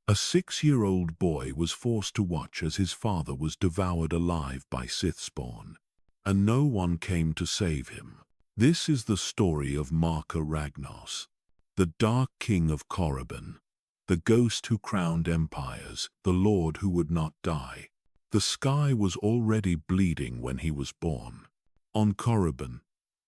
A 6-year-old boy was forced to watch as his father was devoured alive by Sith spawn, and no one came to save him. This is the story of Marka Ragnos, the Dark King of Korriban, the ghost who crowned empires, the lord who would not die. The sky was already bleeding when he was born. On Korriban,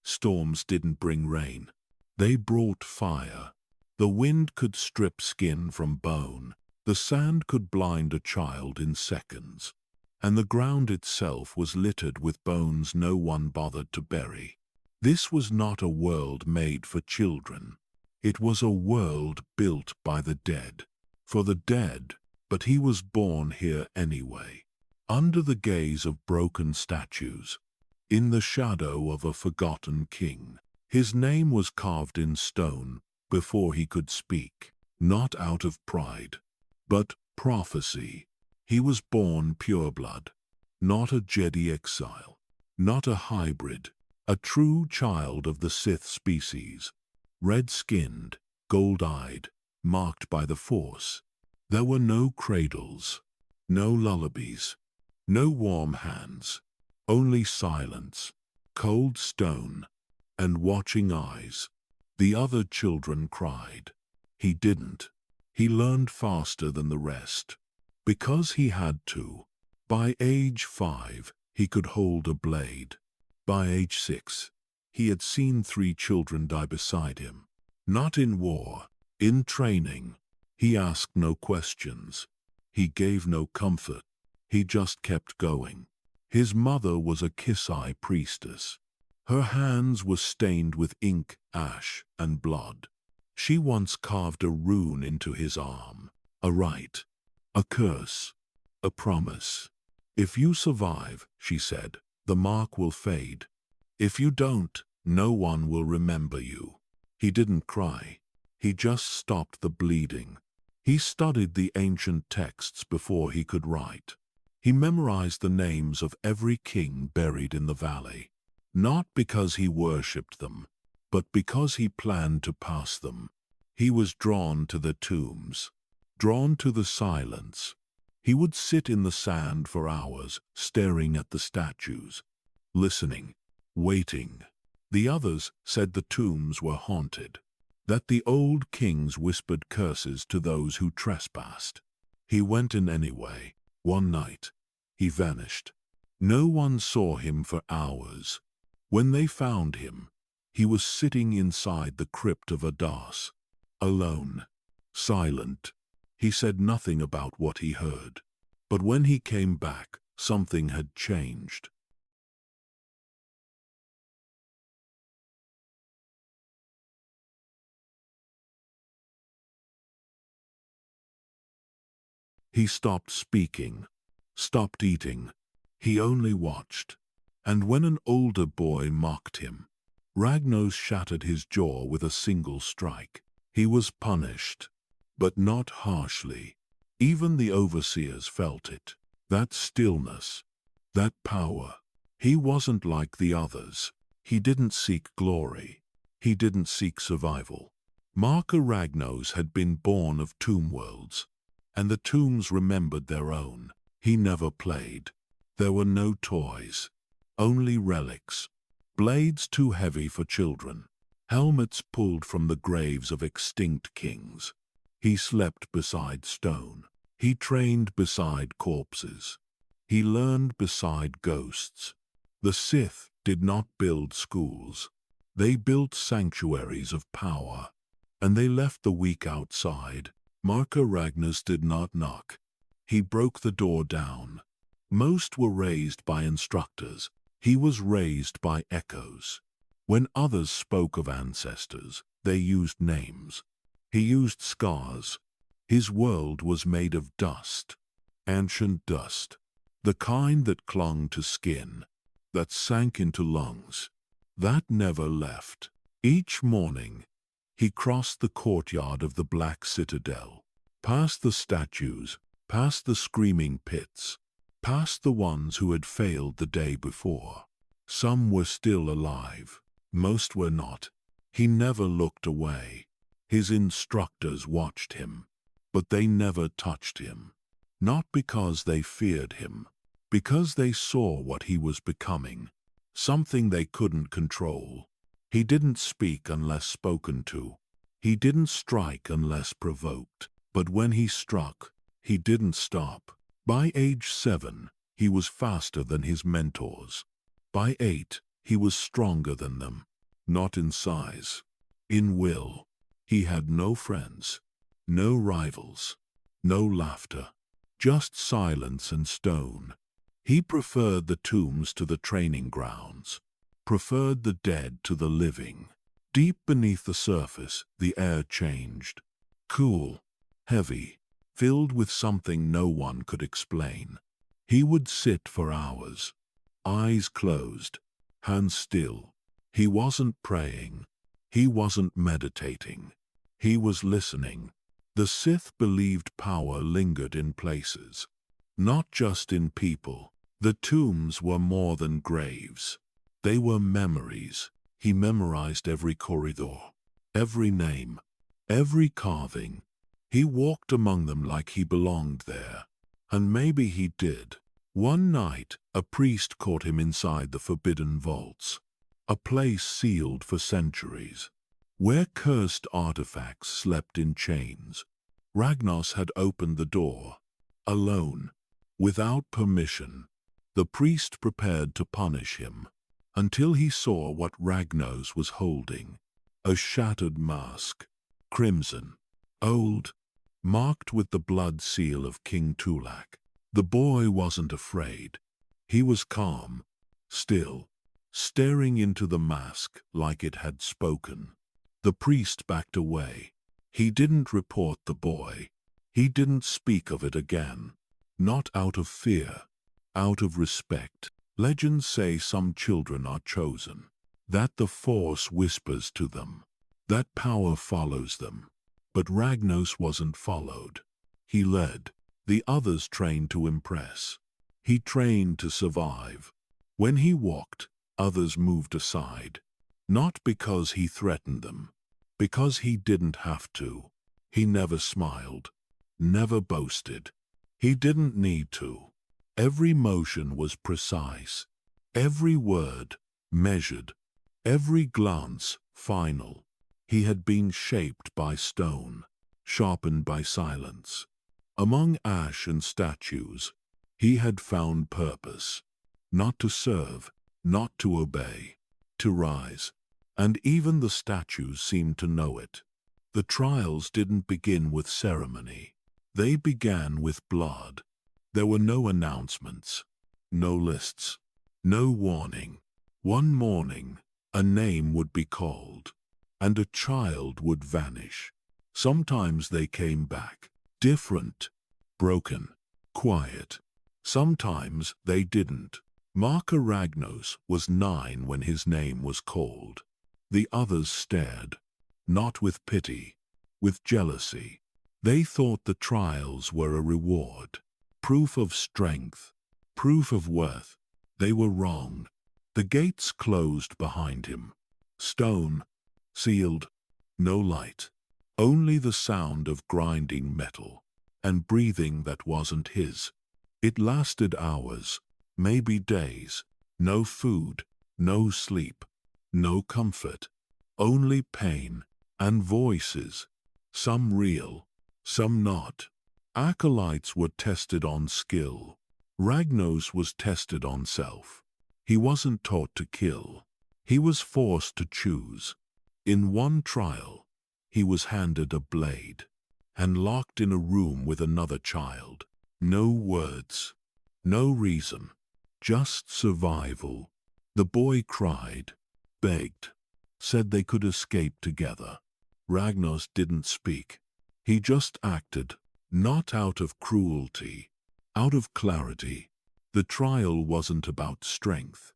storms didn't bring rain. They brought fire. The wind could strip skin from bone. The sand could blind a child in seconds. And the ground itself was littered with bones no one bothered to bury. This was not a world made for children. It was a world built by the dead. For the dead, but he was born here anyway. Under the gaze of broken statues, in the shadow of a forgotten king. His name was carved in stone before he could speak, not out of pride, but prophecy. He was born pureblood, not a Jedi exile, not a hybrid, a true child of the Sith species, red-skinned, gold-eyed, marked by the Force. There were no cradles, no lullabies, no warm hands, only silence, cold stone, and watching eyes. The other children cried. He didn't. He learned faster than the rest. Because he had to. By age 5, he could hold a blade. By age 6, he had seen 3 children die beside him. Not in war, in training. He asked no questions. He gave no comfort. He just kept going. His mother was a Kisai priestess. Her hands were stained with ink, ash, and blood. She once carved a rune into his arm, a rite, a curse, a promise. If you survive, she said, the mark will fade. If you don't, no one will remember you. He didn't cry. He just stopped the bleeding. He studied the ancient texts before he could write. He memorized the names of every king buried in the valley, not because he worshipped them, but because he planned to pass them. He was drawn to the tombs, drawn to the silence. He would sit in the sand for hours, staring at the statues, listening, waiting. The others said the tombs were haunted, that the old kings whispered curses to those who trespassed. He went in anyway. One night, he vanished. No one saw him for hours. When they found him, he was sitting inside the crypt of Adas, alone, silent. He said nothing about what he heard. But when he came back, something had changed. He stopped speaking, stopped eating. He only watched. And when an older boy mocked him, Ragnos shattered his jaw with a single strike. He was punished, but not harshly. Even the overseers felt it. That stillness, that power. He wasn't like the others. He didn't seek glory. He didn't seek survival. Marka Ragnos had been born of tomb worlds, and the tombs remembered their own. He never played. There were no toys, only relics, blades too heavy for children, helmets pulled from the graves of extinct kings. He slept beside stone. He trained beside corpses. He learned beside ghosts. The Sith did not build schools. They built sanctuaries of power, and they left the weak outside. Marka Ragnos did not knock. He broke the door down. Most were raised by instructors. He was raised by echoes. When others spoke of ancestors, they used names. He used scars. His world was made of dust, ancient dust, the kind that clung to skin, that sank into lungs, that never left. Each morning, he crossed the courtyard of the Black Citadel, past the statues, past the screaming pits, past the ones who had failed the day before. Some were still alive, most were not. He never looked away. His instructors watched him. but they never touched him. Not because they feared him, because they saw what he was becoming, something they couldn't control. He didn't speak unless spoken to. He didn't strike unless provoked. But when he struck, he didn't stop. By age 7, he was faster than his mentors. By 8, he was stronger than them. Not in size, in will. He had no friends, no rivals, no laughter, just silence and stone. He preferred the tombs to the training grounds, preferred the dead to the living. Deep beneath the surface, the air changed. Cool, heavy, filled with something no one could explain. He would sit for hours, eyes closed, hands still. He wasn't praying. He wasn't meditating. He was listening. The Sith believed power lingered in places, not just in people. The tombs were more than graves. They were memories. He memorized every corridor, every name, every carving. He walked among them like he belonged there. And maybe he did. One night, a priest caught him inside the forbidden vaults, a place sealed for centuries, where cursed artifacts slept in chains. Ragnos had opened the door, alone, without permission. The priest prepared to punish him, until he saw what Ragnos was holding. A shattered mask, crimson, old, marked with the blood seal of King Tulak. The boy wasn't afraid. He was calm, still, staring into the mask like it had spoken. The priest backed away. He didn't report the boy. He didn't speak of it again. Not out of fear, out of respect. Legends say some children are chosen, that the Force whispers to them, that power follows them. But Ragnos wasn't followed. He led. The others trained to impress. He trained to survive. When he walked, others moved aside. Not because he threatened them, because he didn't have to. He never smiled, never boasted. He didn't need to. Every motion was precise, every word measured, every glance final. He had been shaped by stone, sharpened by silence. Among ash and statues, he had found purpose. Not to serve, not to obey, to rise. And even the statues seemed to know it. The trials didn't begin with ceremony. They began with blood. There were no announcements, no lists, no warning. One morning, a name would be called, and a child would vanish. Sometimes they came back, different, broken, quiet. Sometimes they didn't. Marka Ragnos was 9 when his name was called. The others stared, not with pity, with jealousy. They thought the trials were a reward, proof of strength, proof of worth. They were wrong. The gates closed behind him. Stone, sealed, no light. Only the sound of grinding metal, and breathing that wasn't his. It lasted hours, maybe days. No food, no sleep, no comfort. Only pain and voices, some real, some not. Acolytes were tested on skill. Ragnos was tested on self. He wasn't taught to kill. He was forced to choose. In one trial, he was handed a blade and locked in a room with another child. No words, no reason, just survival. The boy cried, begged, said they could escape together. Ragnos didn't speak. He just acted, not out of cruelty, out of clarity. The trial wasn't about strength.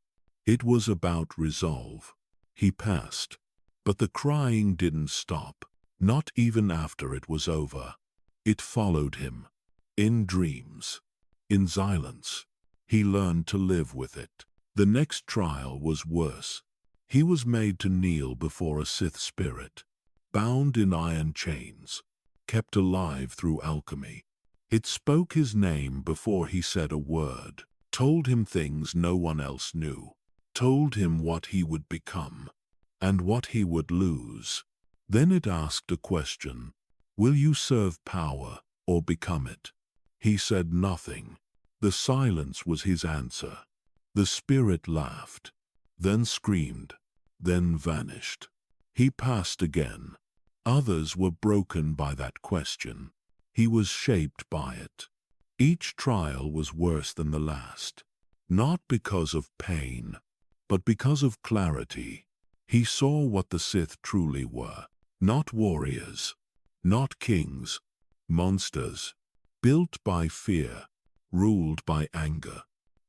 It was about resolve. He passed. But the crying didn't stop, not even after it was over. It followed him, in dreams, in silence. He learned to live with it. The next trial was worse. He was made to kneel before a Sith spirit, bound in iron chains. kept alive through alchemy. It spoke his name before he said a word, told him things no one else knew, told him what he would become and what he would lose. Then it asked a question: will you serve power or become it? He said nothing. The silence was his answer. The spirit laughed, then screamed, then vanished. He passed again. Others were broken by that question. He was shaped by it. Each trial was worse than the last, not because of pain, but because of clarity. He saw what the Sith truly were: not warriors, not kings, monsters, built by fear, ruled by anger.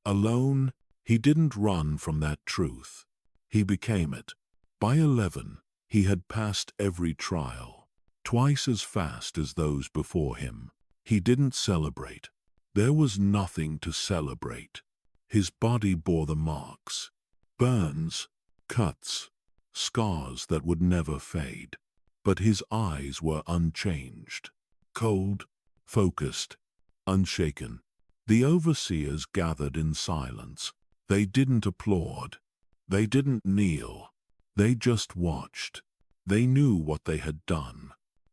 Alone, he didn't run from that truth. He became it. By 11, he had passed every trial, twice as fast as those before him. He didn't celebrate. There was nothing to celebrate. His body bore the marks: burns, cuts, scars that would never fade. But his eyes were unchanged, cold, focused, unshaken. The overseers gathered in silence. They didn't applaud. They didn't kneel. They just watched. They knew what they had done.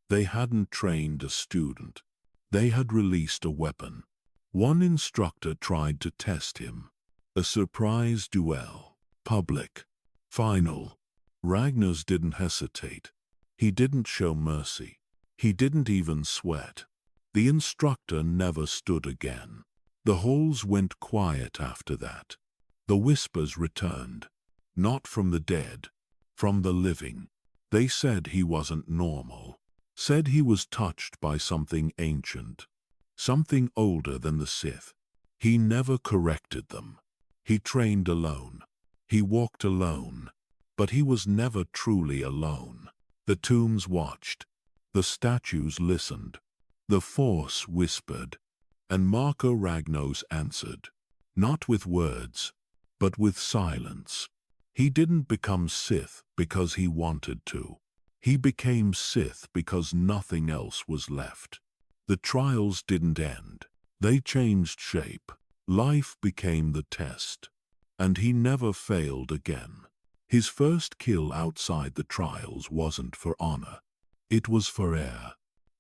They hadn't trained a student. They had released a weapon. One instructor tried to test him. A surprise duel. Public. Final. Ragnos didn't hesitate. He didn't show mercy. He didn't even sweat. The instructor never stood again. The halls went quiet after that. The whispers returned. Not from the dead, from the living. They said he wasn't normal. Said he was touched by something ancient. Something older than the Sith. He never corrected them. He trained alone. He walked alone. But he was never truly alone. The tombs watched. The statues listened. The Force whispered. And Marka Ragnos answered. Not with words, but with silence. He didn't become Sith because he wanted to. He became Sith because nothing else was left. The trials didn't end. They changed shape. Life became the test. And he never failed again. His first kill outside the trials wasn't for honor. It was for air.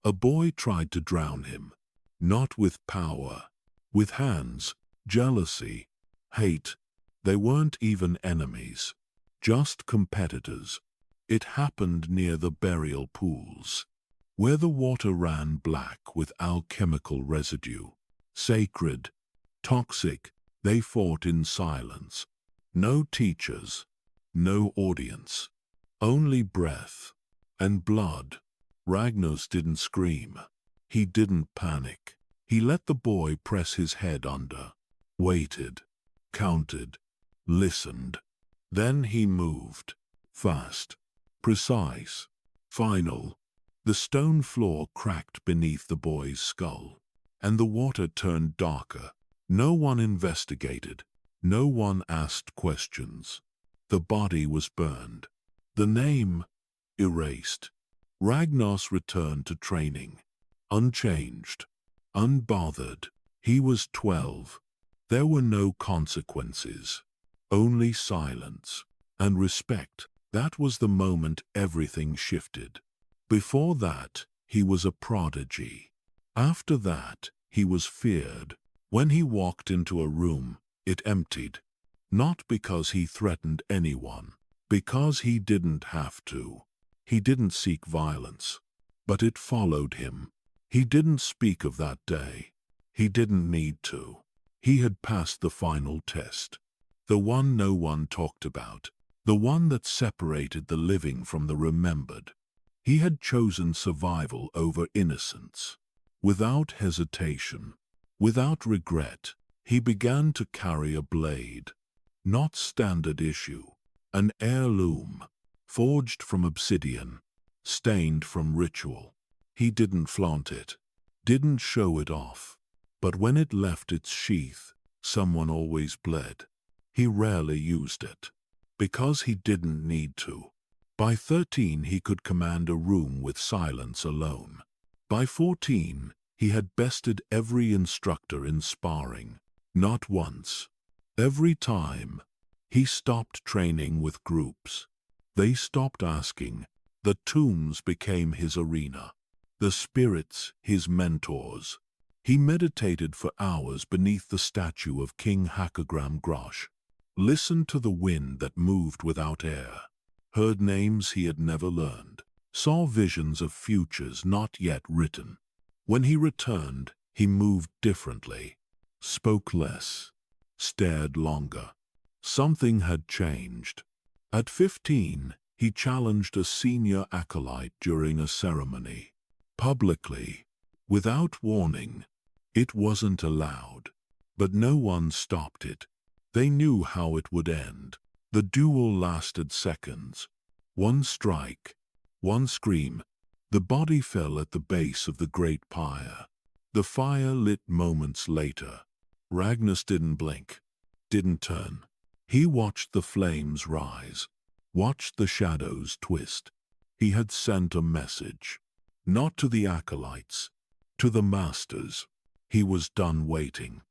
A boy tried to drown him. Not with power. With hands, jealousy, hate. They weren't even enemies. Just competitors. It happened near the burial pools, where the water ran black with alchemical residue. Sacred, toxic, they fought in silence. No teachers. No audience. Only breath and blood. Ragnos didn't scream. He didn't panic. He let the boy press his head under. Waited. Counted. Listened. Then he moved. Fast. Precise. Final. The stone floor cracked beneath the boy's skull. And the water turned darker. No one investigated. No one asked questions. The body was burned. The name erased. Ragnos returned to training. Unchanged. Unbothered. He was 12. There were no consequences. Only silence. And respect. That was the moment everything shifted. Before that, he was a prodigy. After that, he was feared. When he walked into a room, it emptied. Not because he threatened anyone, because he didn't have to. He didn't seek violence, but it followed him. He didn't speak of that day. He didn't need to. He had passed the final test. The one no one talked about. The one that separated the living from the remembered. He had chosen survival over innocence. Without hesitation, without regret, he began to carry a blade. Not standard issue. An heirloom. Forged from obsidian. Stained from ritual. He didn't flaunt it. Didn't show it off. But when it left its sheath, someone always bled. He rarely used it. Because he didn't need to. By 13 he could command a room with silence alone. By 14, he had bested every instructor in sparring. Not once. Every time, he stopped training with groups. They stopped asking. The tombs became his arena. The spirits, his mentors. He meditated for hours beneath the statue of King Ragnos. Listened to the wind that moved without air. Heard names he had never learned. Saw visions of futures not yet written. When he returned, he moved differently. Spoke less. Stared longer. Something had changed. At 15, he challenged a senior acolyte during a ceremony. Publicly. Without warning. It wasn't allowed. But no one stopped it. They knew how it would end. The duel lasted seconds. One strike. One scream. The body fell at the base of the great pyre. The fire lit moments later. Ragnos didn't blink. Didn't turn. He watched the flames rise. Watched the shadows twist. He had sent a message. Not to the acolytes. To the masters. He was done waiting.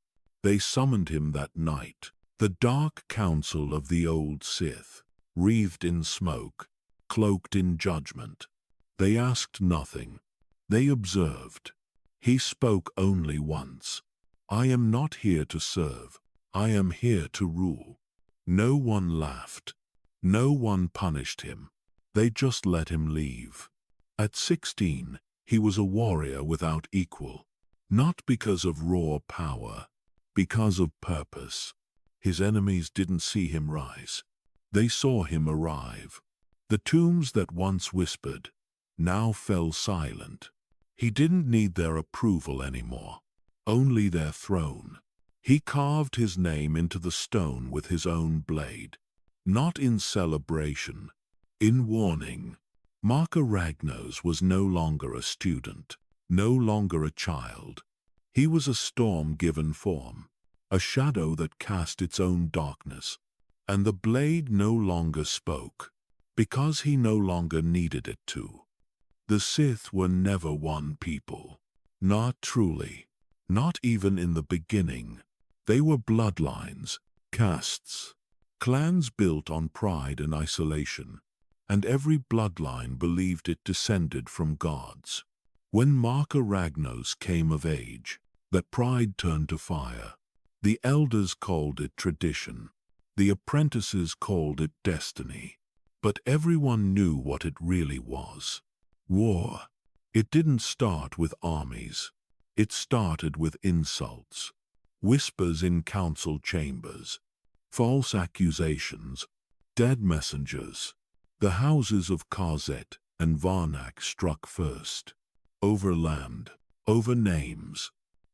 They summoned him that night. The dark council of the old Sith. Wreathed in smoke. Cloaked in judgment. They asked nothing. They observed. He spoke only once. I am not here to serve. I am here to rule. No one laughed. No one punished him. They just let him leave. At 16, he was a warrior without equal. Not because of raw power. Because of purpose. His enemies didn't see him rise. They saw him arrive. The tombs that once whispered, now fell silent. He didn't need their approval anymore. Only their throne. He carved his name into the stone with his own blade. Not in celebration. In warning. Marka Ragnos was no longer a student. No longer a child. He was a storm given form. A shadow that cast its own darkness. And the blade no longer spoke. Because he no longer needed it to. The Sith were never one people. Not truly. Not even in the beginning. They were bloodlines, castes, clans built on pride and isolation, and every bloodline believed it descended from gods. When Marka Ragnos came of age, that pride turned to fire. The elders called it tradition. The apprentices called it destiny. But everyone knew what it really was. War. It didn't start with armies. It started with insults. Whispers in council chambers. False accusations. Dead messengers. The houses of Karzet and Varnak struck first. Over land. Over names.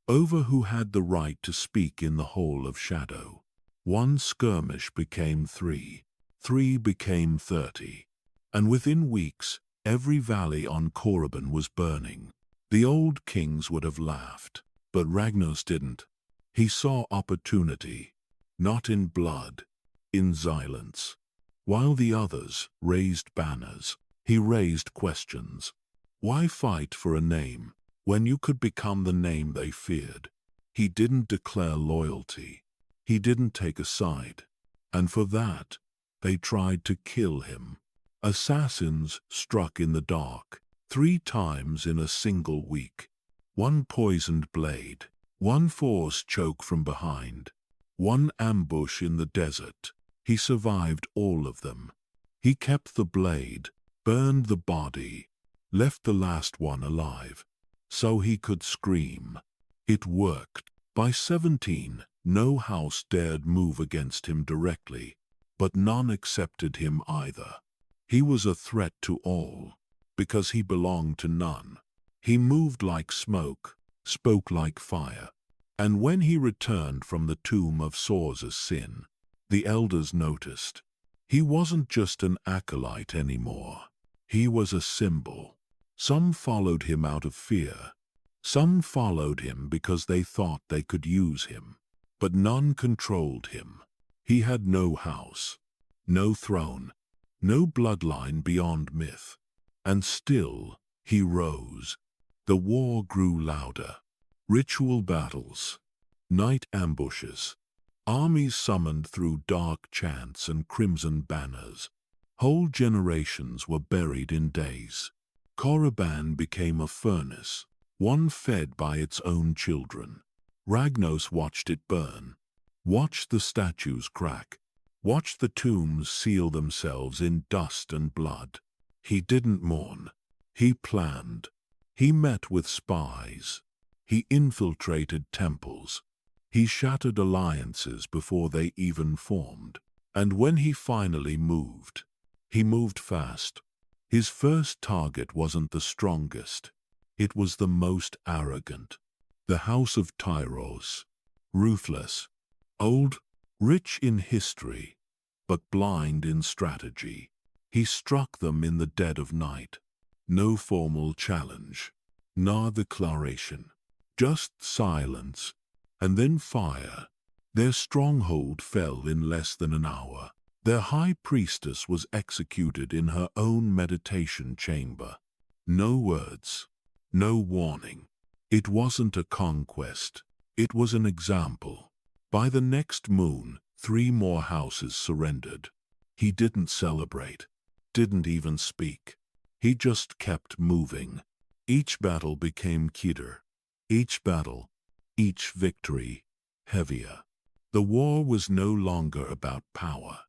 Over who had the right to speak in the Hall of Shadow. One skirmish became 3. 3 became 30. And within weeks, every valley on Korriban was burning. The old kings would have laughed, but Ragnos didn't. He saw opportunity, not in blood, in silence. While the others raised banners, he raised questions. Why fight for a name when you could become the name they feared? He didn't declare loyalty. He didn't take a side. And for that, they tried to kill him. Assassins struck in the dark, 3 times in a single week. 1 poisoned blade, 1 forced choke from behind, 1 ambush in the desert. He survived all of them. He kept the blade, burned the body, left the last one alive, so he could scream. It worked. By 17, no house dared move against him directly, but none accepted him either. He was a threat to all, because he belonged to none. He moved like smoke, spoke like fire. And when he returned from the tomb of Sorcerer's sin, the elders noticed. He wasn't just an acolyte anymore. He was a symbol. Some followed him out of fear. Some followed him because they thought they could use him. But none controlled him. He had no house, no throne, no bloodline beyond myth. And still, he rose. The war grew louder. Ritual battles, night ambushes, armies summoned through dark chants and crimson banners. Whole generations were buried in days. Korriban became a furnace, one fed by its own children. Ragnos watched it burn, watched the statues crack, watched the tombs seal themselves in dust and blood. He didn't mourn. He planned. He met with spies. He infiltrated temples. He shattered alliances before they even formed. And when he finally moved, he moved fast. His first target wasn't the strongest. It was the most arrogant. The House of Tyros. Ruthless. Old, rich in history, but blind in strategy. He struck them in the dead of night. No formal challenge, no declaration. Just silence, and then fire. Their stronghold fell in less than an hour. Their high priestess was executed in her own meditation chamber. No words, no warning. It wasn't a conquest. It was an example. By the next moon, 3 more houses surrendered. He didn't celebrate, didn't even speak. He just kept moving. Each battle became keener. Each battle, each victory, heavier. The war was no longer about power.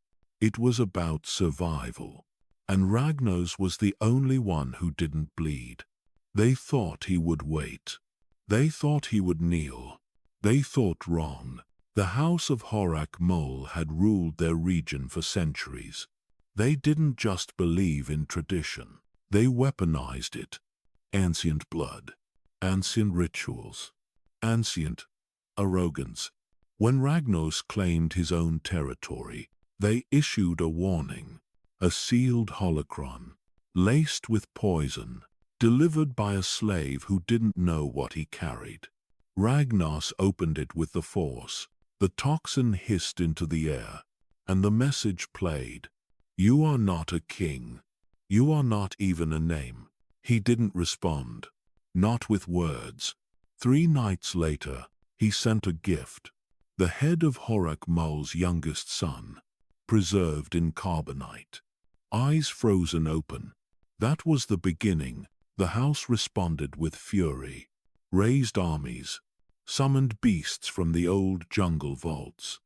It was about survival. And Ragnos was the only one who didn't bleed. They thought he would wait. They thought he would kneel. They thought wrong. The House of Horak Mol had ruled their region for centuries. They didn't just believe in tradition. They weaponized it. Ancient blood. Ancient rituals. Ancient arrogance. When Ragnos claimed his own territory, they issued a warning, a sealed holocron, laced with poison, delivered by a slave who didn't know what he carried. Ragnos opened it with the force. The toxin hissed into the air, and the message played. You are not a king. You are not even a name. He didn't respond. Not with words. 3 nights later, he sent a gift. The head of Horak Mol's youngest son, preserved in carbonite. Eyes frozen open. That was the beginning. The house responded with fury. Raised armies. Summoned beasts from the old jungle vaults.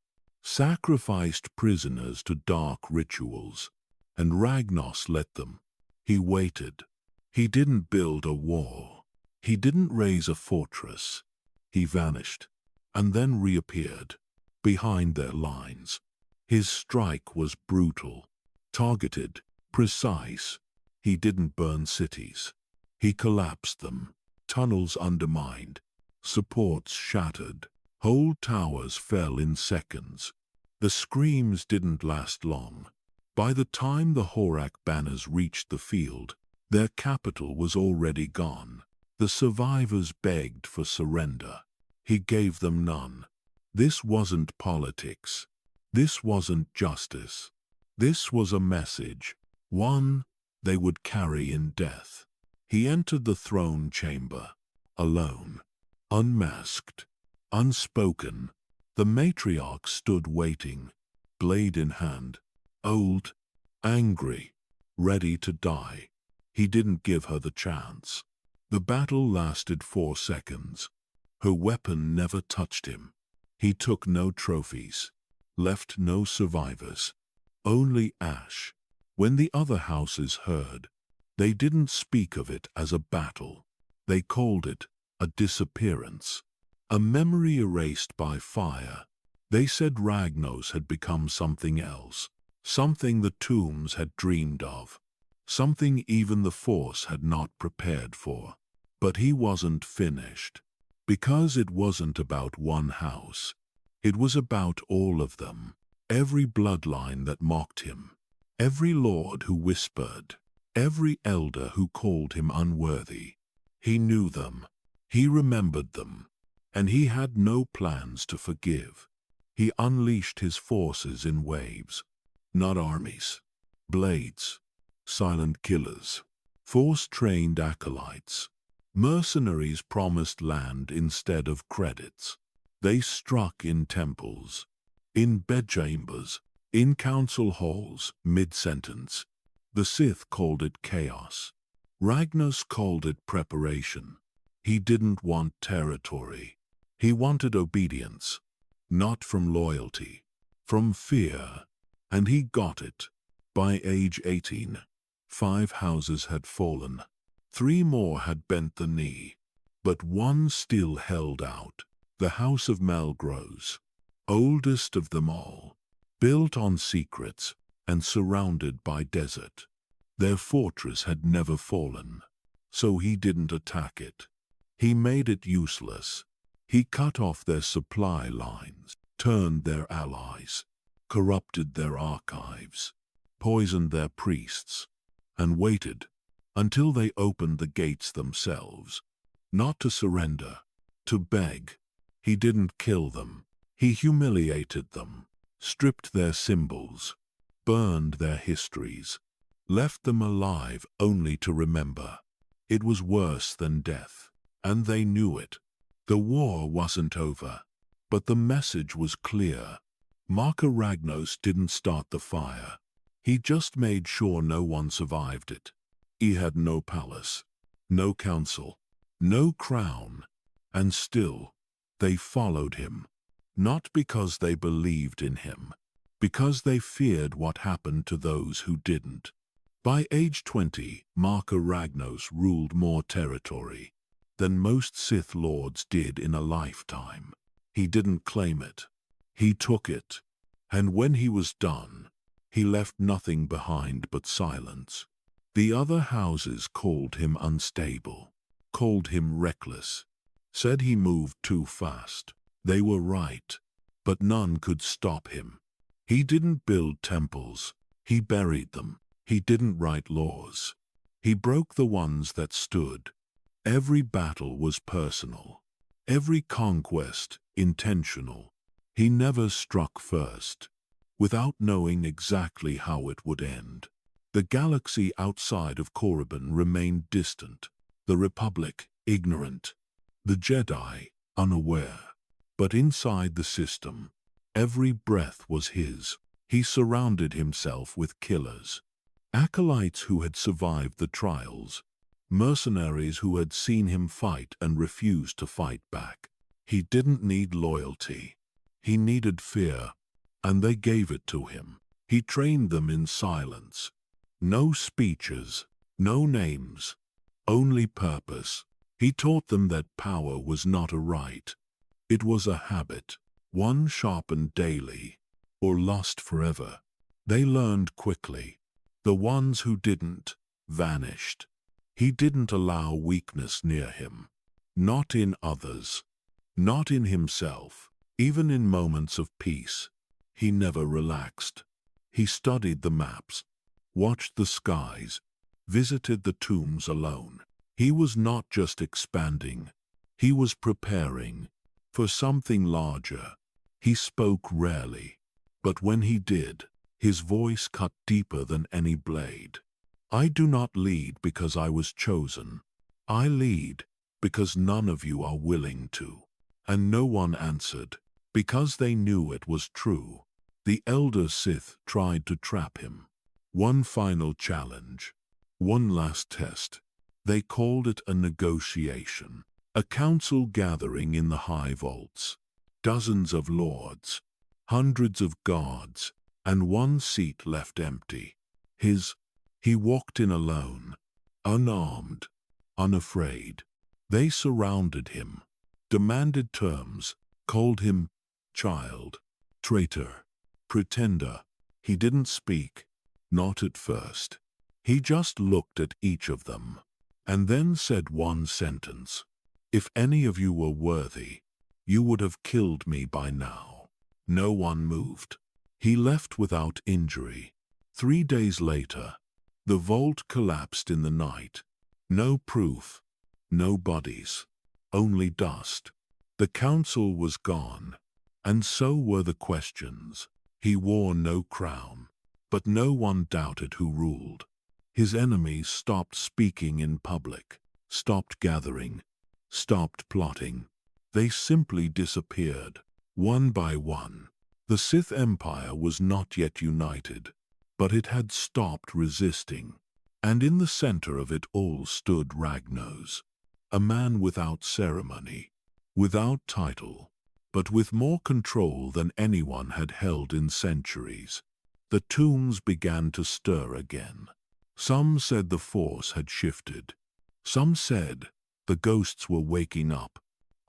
Sacrificed prisoners to dark rituals. And Ragnos let them. He waited. He didn't build a wall. He didn't raise a fortress. He vanished, and then reappeared, behind their lines. His strike was brutal, targeted, precise. He didn't burn cities. He collapsed them. Tunnels undermined. Supports shattered. Whole towers fell in seconds. The screams didn't last long. By the time the Horak banners reached the field, their capital was already gone. The survivors begged for surrender. He gave them none. This wasn't politics. This wasn't justice. This was a message, one they would carry in death. He entered the throne chamber, alone, unmasked, unspoken. The matriarch stood waiting, blade in hand, old, angry, ready to die. He didn't give her the chance. The battle lasted 4 seconds. Her weapon never touched him. He took no trophies, left no survivors, only ash. When the other houses heard, they didn't speak of it as a battle. They called it a disappearance, a memory erased by fire. They said Ragnos had become something else, something the tombs had dreamed of, something even the Force had not prepared for. But he wasn't finished, because it wasn't about one house. It was about all of them, every bloodline that mocked him, every lord who whispered, every elder who called him unworthy. He knew them, he remembered them, and he had no plans to forgive. He unleashed his forces in waves, not armies, blades, silent killers, Force-trained acolytes. Mercenaries promised land instead of credits. They struck in temples, in bedchambers, in council halls, mid-sentence. The Sith called it chaos. Ragnos called it preparation. He didn't want territory. He wanted obedience, not from loyalty, from fear. And he got it. By age 18, 5 houses had fallen. 3 more had bent the knee. But one still held out. The House of Malgros, oldest of them all, built on secrets and surrounded by desert. Their fortress had never fallen, so he didn't attack it. He made it useless. He cut off their supply lines, turned their allies, corrupted their archives, poisoned their priests, and waited until they opened the gates themselves, not to surrender, to beg. He didn't kill them. He humiliated them, stripped their symbols, burned their histories, left them alive only to remember. It was worse than death, and they knew it. The war wasn't over, but the message was clear. Marka Ragnos didn't start the fire. He just made sure no one survived it. He had no palace, no council, no crown, and still they followed him. Not because they believed in him, because they feared what happened to those who didn't. By age 20, Marka Ragnos ruled more territory than most Sith lords did in a lifetime. He didn't claim it. He took it. And when he was done, he left nothing behind but silence. The other houses called him unstable, called him reckless, said he moved too fast. They were right, but none could stop him. He didn't build temples. He buried them. He didn't write laws. He broke the ones that stood. Every battle was personal. Every conquest intentional. He never struck first, without knowing exactly how it would end. The galaxy outside of Korriban remained distant. The Republic, ignorant. The Jedi, unaware. But inside the system, every breath was his. He surrounded himself with killers. Acolytes who had survived the trials. Mercenaries who had seen him fight and refused to fight back. He didn't need loyalty. He needed fear, and they gave it to him. He trained them in silence. No speeches, no names, only purpose. He taught them that power was not a right. It was a habit, one sharpened daily, or lost forever. They learned quickly. The ones who didn't, vanished. He didn't allow weakness near him. Not in others. Not in himself. Even in moments of peace, he never relaxed. He studied the maps, watched the skies, visited the tombs alone. He was not just expanding. He was preparing for something larger. He spoke rarely, but when he did, his voice cut deeper than any blade. I do not lead because I was chosen. I lead because none of you are willing to. And no one answered, because they knew it was true. The elder Sith tried to trap him. One final challenge. One last test. They called it a negotiation. A council gathering in the high vaults. Dozens of lords, hundreds of guards, and one seat left empty. He walked in alone, unarmed, unafraid. They surrounded him, demanded terms, called him child, traitor, pretender. He didn't speak, not at first. He just looked at each of them, and then said one sentence. If any of you were worthy, you would have killed me by now. No one moved. He left without injury. 3 days later, the vault collapsed in the night. No proof, no bodies, only dust. The council was gone, and so were the questions. He wore no crown, but no one doubted who ruled. His enemies stopped speaking in public, stopped gathering, stopped plotting. They simply disappeared, one by one. The Sith Empire was not yet united, but it had stopped resisting. And in the center of it all stood Ragnos, a man without ceremony, without title, but with more control than anyone had held in centuries. The tombs began to stir again. Some said the force had shifted. Some said the ghosts were waking up.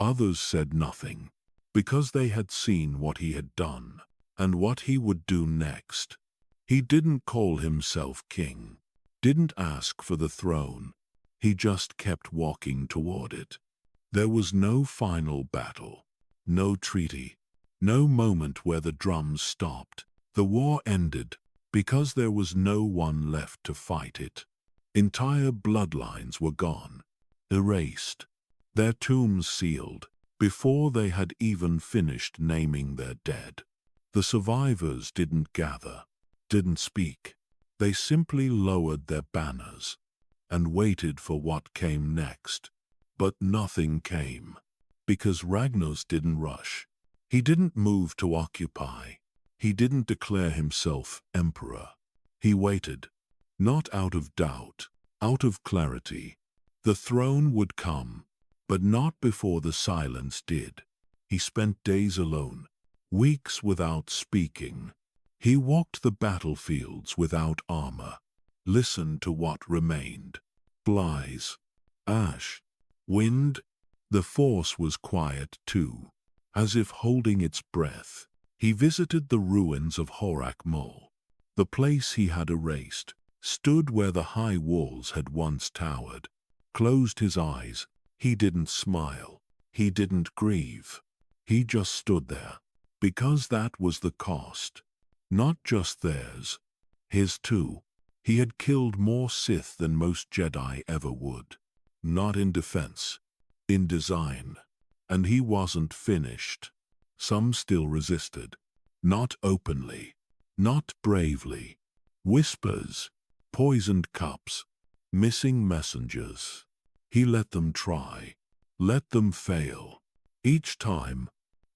Others said nothing, because they had seen what he had done, and what he would do next. He didn't call himself king, didn't ask for the throne. He just kept walking toward it. There was no final battle, no treaty, no moment where the drums stopped. The war ended because there was no one left to fight it. Entire bloodlines were gone, erased, their tombs sealed, before they had even finished naming their dead. The survivors didn't gather, didn't speak. They simply lowered their banners and waited for what came next. But nothing came, because Ragnos didn't rush. He didn't move to occupy. He didn't declare himself emperor. He waited, not out of doubt, out of clarity. The throne would come, but not before the silence did. He spent days alone, weeks without speaking. He walked the battlefields without armor, listened to what remained. Flies, ash, wind. The force was quiet too, as if holding its breath. He visited the ruins of Horak Mol, the place he had erased, stood where the high walls had once towered, closed his eyes. He didn't smile, he didn't grieve. He just stood there, because that was the cost. Not just theirs, his too. He had killed more Sith than most Jedi ever would. Not in defense, in design. And he wasn't finished. Some still resisted. Not openly, not bravely. Whispers, poisoned cups, missing messengers. He let them try, let them fail. Each time,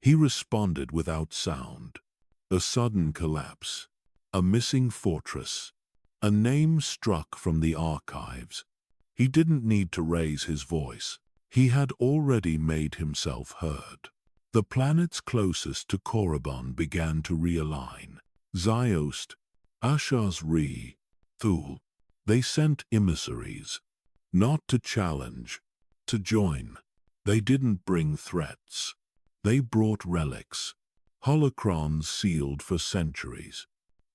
he responded without sound. A sudden collapse, a missing fortress, a name struck from the archives. He didn't need to raise his voice. He had already made himself heard. The planets closest to Korriban began to realign. Ziost, Ashar's Re, Thul. They sent emissaries, not to challenge, to join. They didn't bring threats. They brought relics, holocrons sealed for centuries,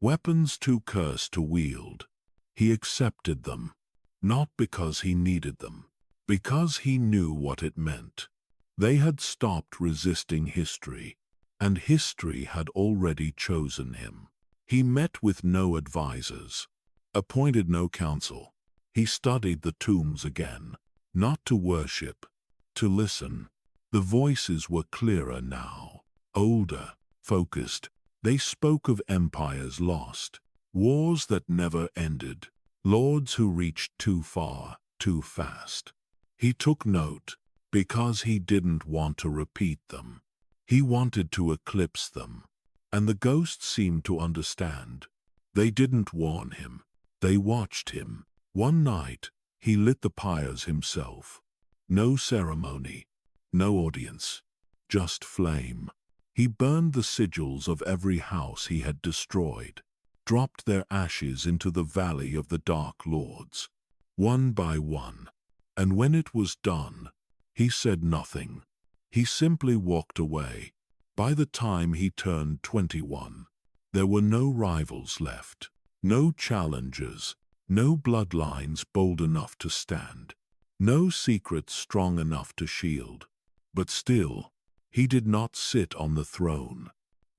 weapons too cursed to wield. He accepted them, not because he needed them, because he knew what it meant. They had stopped resisting history, and history had already chosen him. He met with no advisors, appointed no council. He studied the tombs again, not to worship, to listen. The voices were clearer now, older, focused. They spoke of empires lost, wars that never ended, lords who reached too far, too fast. He took note, because he didn't want to repeat them. He wanted to eclipse them. And the ghosts seemed to understand. They didn't warn him. They watched him. One night, he lit the pyres himself. No ceremony, no audience, just flame. He burned the sigils of every house he had destroyed, dropped their ashes into the valley of the Dark Lords, one by one. And when it was done, he said nothing. He simply walked away. By the time he turned 21, there were no rivals left, no challengers, no bloodlines bold enough to stand, no secrets strong enough to shield. But still, he did not sit on the throne.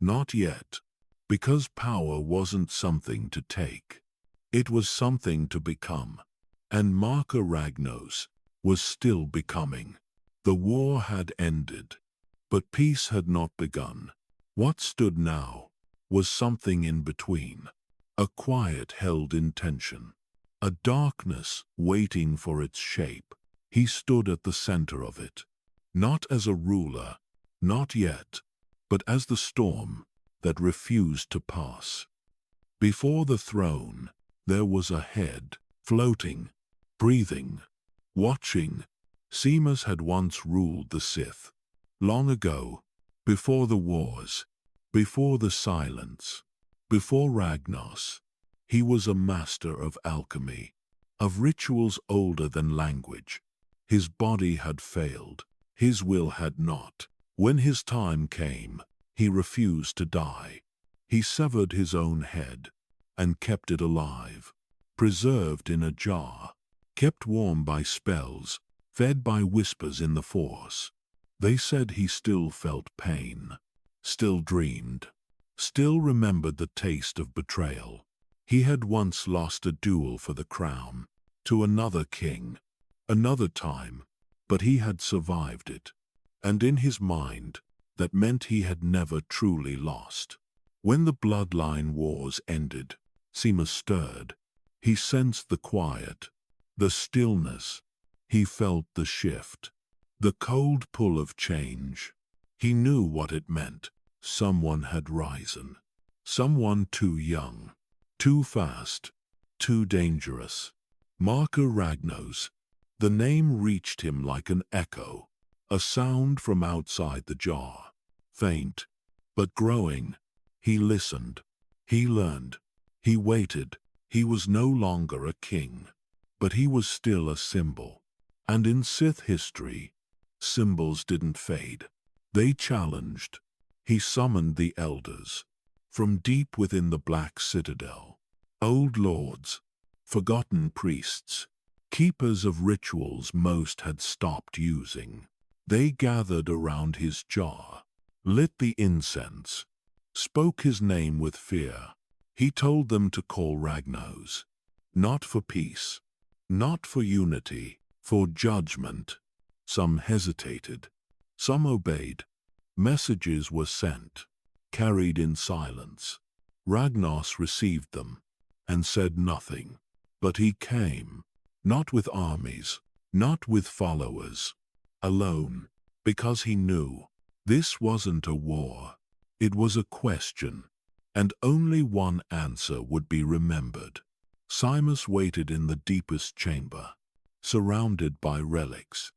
Not yet, because power wasn't something to take. It was something to become. And Marka Ragnos was still becoming. The war had ended, but peace had not begun. What stood now was something in between, a quiet held intention, a darkness waiting for its shape. He stood at the center of it, not as a ruler, not yet, but as the storm that refused to pass. Before the throne, there was a head, floating, breathing, watching. Seamus had once ruled the Sith. Long ago, before the wars, before the silence, before Ragnos, he was a master of alchemy, of rituals older than language. His body had failed, his will had not. When his time came, he refused to die. He severed his own head and kept it alive, preserved in a jar, kept warm by spells, fed by whispers in the Force. They said he still felt pain, still dreamed, still remembered the taste of betrayal. He had once lost a duel for the crown, to another king, another time, but he had survived it. And in his mind, that meant he had never truly lost. When the bloodline wars ended, Seamus stirred. He sensed the quiet, the stillness. He felt the shift, the cold pull of change. He knew what it meant. Someone had risen. Someone too young, too fast, too dangerous. Marka Ragnos. The name reached him like an echo, a sound from outside the jar. Faint, but growing. He listened. He learned. He waited. He was no longer a king, but he was still a symbol. And in Sith history, symbols didn't fade. They challenged. He summoned the elders from deep within the Black Citadel. Old lords, forgotten priests, keepers of rituals most had stopped using. They gathered around his jar, lit the incense, spoke his name with fear. He told them to call Ragnos, not for peace, not for unity, for judgment. Some hesitated, some obeyed. Messages were sent, carried in silence. Ragnos received them and said nothing. But he came, not with armies, not with followers, alone, because he knew this wasn't a war. It was a question, and only one answer would be remembered. Seamus waited in the deepest chamber, surrounded by relics,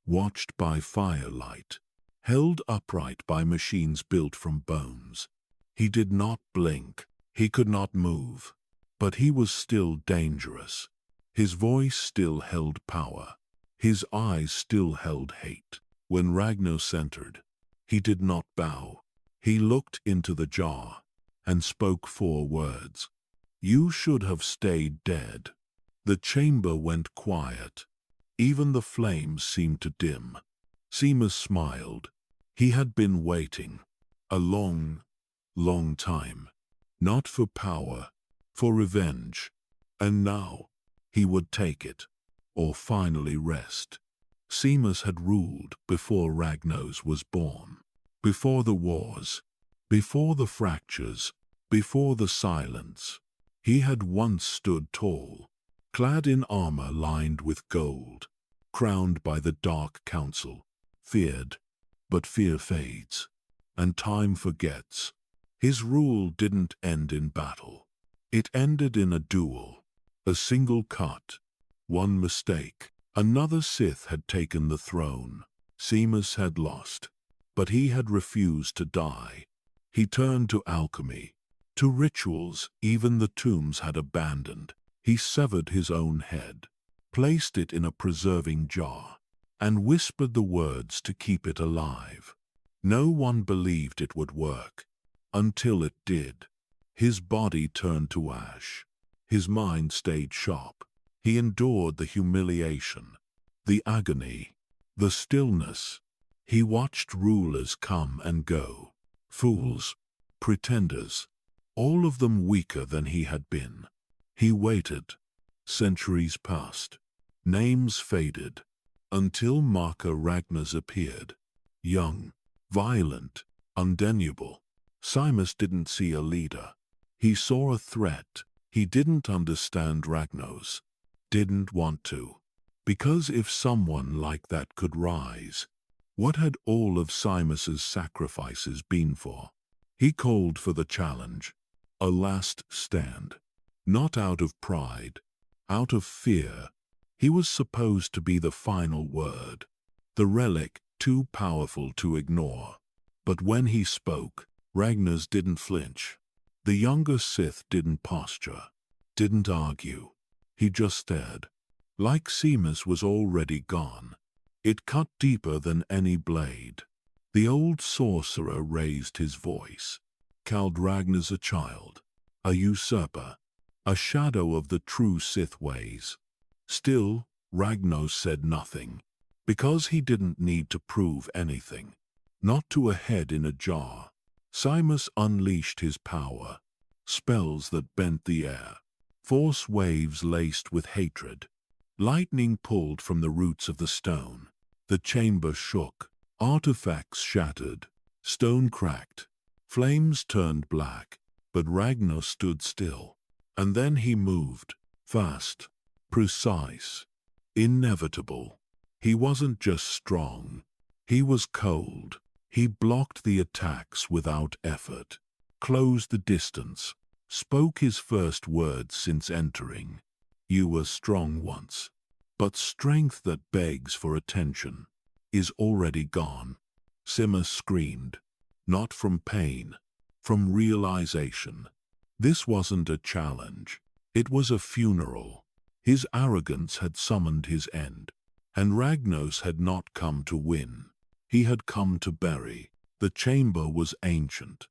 watched by firelight, held upright by machines built from bones. He did not blink, he could not move, but he was still dangerous. His voice still held power, his eyes still held hate. When Ragnos entered, he did not bow. He looked into the jar and spoke 4 words. "You should have stayed dead." The chamber went quiet. Even the flames seemed to dim. Seamus smiled. He had been waiting a long, long time. Not for power, for revenge. And now, he would take it, or finally rest. Seamus had ruled before Ragnos was born. Before the wars, before the fractures, before the silence. He had once stood tall, clad in armor lined with gold, crowned by the Dark Council, feared, but fear fades, and time forgets. His rule didn't end in battle. It ended in a duel, a single cut, one mistake. Another Sith had taken the throne. Seamus had lost, but he had refused to die. He turned to alchemy, to rituals even the tombs had abandoned. He severed his own head, placed it in a preserving jar, and whispered the words to keep it alive. No one believed it would work, until it did. His body turned to ash. His mind stayed sharp. He endured the humiliation, the agony, the stillness. He watched rulers come and go, fools, pretenders, all of them weaker than he had been. He waited. Centuries passed. Names faded, until Marka Ragnos appeared. Young, violent, undeniable. Seamus didn't see a leader. He saw a threat. He didn't understand Ragnos. Didn't want to. Because if someone like that could rise, what had all of Simus's sacrifices been for? He called for the challenge, a last stand. Not out of pride, out of fear. He was supposed to be the final word, the relic too powerful to ignore. But when he spoke, Ragnos didn't flinch. The younger Sith didn't posture, didn't argue. He just stared. Like Simus was already gone. It cut deeper than any blade. The old sorcerer raised his voice, called Ragnos a child, a usurper, a shadow of the true Sith ways. Still, Ragnos said nothing, because he didn't need to prove anything. Not to a head in a jar. Simus unleashed his power, spells that bent the air, force waves laced with hatred. Lightning pulled from the roots of the stone. The chamber shook, artifacts shattered, stone cracked, flames turned black, but Ragnos stood still. And then he moved, fast, precise, inevitable. He wasn't just strong, he was cold. He blocked the attacks without effort, closed the distance, spoke his first words since entering. You were strong once, but strength that begs for attention is already gone. Simus screamed, not from pain, from realization. This wasn't a challenge, it was a funeral. His arrogance had summoned his end, and Ragnos had not come to win. He had come to bury. The chamber was ancient,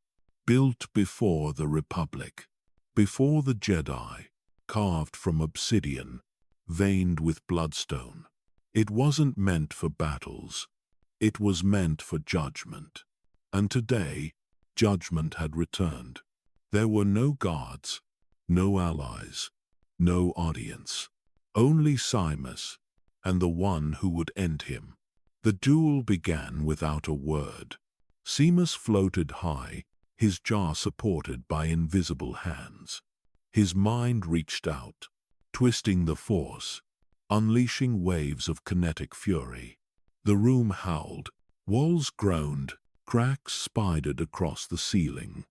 built before the Republic, before the Jedi, carved from obsidian, veined with bloodstone. It wasn't meant for battles. It was meant for judgment. And today, judgment had returned. There were no guards, no allies, no audience. Only Simus, and the one who would end him. The duel began without a word. Simus floated high, his jaw supported by invisible hands. His mind reached out, twisting the force, unleashing waves of kinetic fury. The room howled, walls groaned, cracks spidered across the ceiling.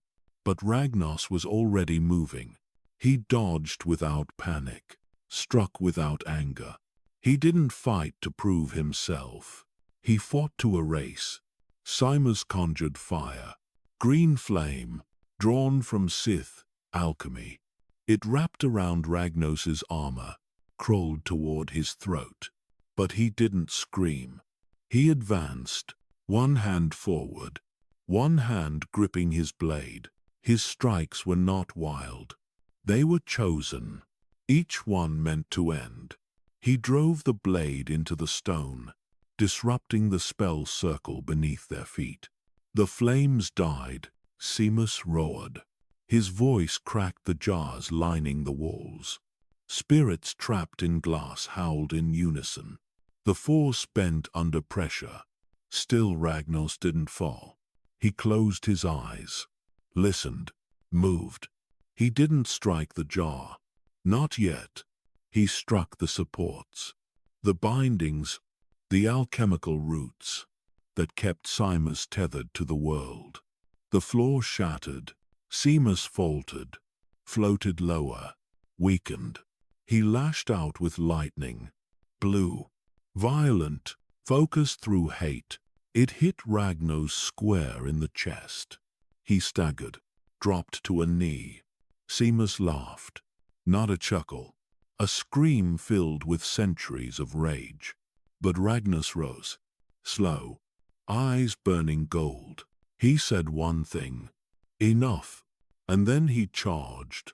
But Ragnos was already moving. He dodged without panic, struck without anger. He didn't fight to prove himself. He fought to erase. Simus conjured fire, green flame, drawn from Sith alchemy. It wrapped around Ragnos's armor, crawled toward his throat. But he didn't scream. He advanced, one hand forward, one hand gripping his blade. His strikes were not wild. They were chosen. Each one meant to end. He drove the blade into the stone, disrupting the spell circle beneath their feet. The flames died. Simus roared. His voice cracked the jars lining the walls. Spirits trapped in glass howled in unison. The force bent under pressure. Still Ragnos didn't fall. He closed his eyes, listened, moved. He didn't strike the jar. Not yet. He struck the supports, the bindings, the alchemical roots that kept Simus tethered to the world. The floor shattered. Simus faltered, floated lower, weakened. He lashed out with lightning, blue, violent, focused through hate. It hit Ragnos square in the chest. He staggered, dropped to a knee. Simus laughed, not a chuckle, a scream filled with centuries of rage. But Ragnos rose, slow, eyes burning gold. He said one thing, enough, and then he charged.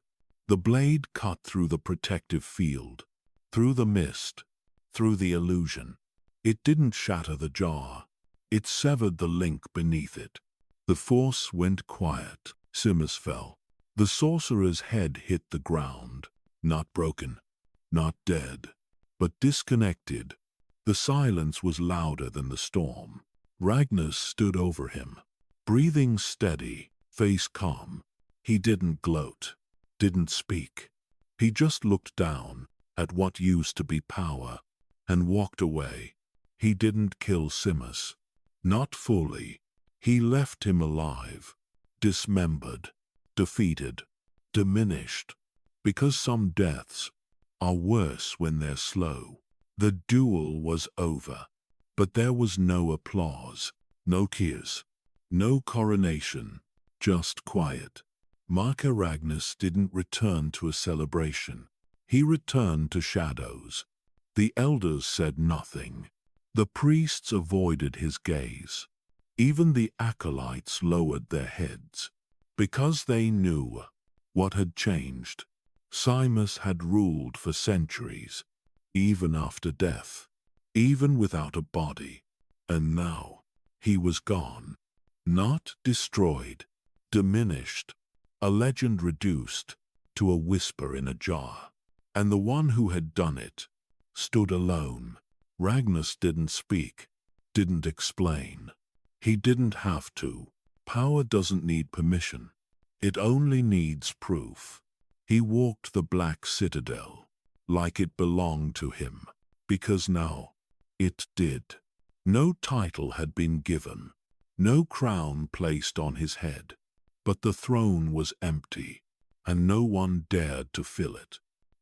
The blade cut through the protective field, through the mist, through the illusion. It didn't shatter the jar. It severed the link beneath it. The force went quiet. Simus fell. The sorcerer's head hit the ground, not broken, not dead, but disconnected. The silence was louder than the storm. Ragnos stood over him, breathing steady, face calm. He didn't gloat, didn't speak. He just looked down at what used to be power. and walked away. He didn't kill Simus. Not fully. He left him alive, dismembered, defeated, diminished, because some deaths are worse when they're slow. The duel was over, but there was no applause, no tears, no coronation, just quiet. Marka Ragnos didn't return to a celebration. He returned to shadows. The elders said nothing. The priests avoided his gaze. Even the acolytes lowered their heads, because they knew what had changed. Simus had ruled for centuries, even after death, even without a body. And now, he was gone. Not destroyed, diminished, a legend reduced to a whisper in a jar. And the one who had done it stood alone. Ragnos didn't speak, didn't explain. He didn't have to. Power doesn't need permission. It only needs proof. He walked the Black Citadel like it belonged to him, because now it did. No title had been given, no crown placed on his head, but the throne was empty, and no one dared to fill it.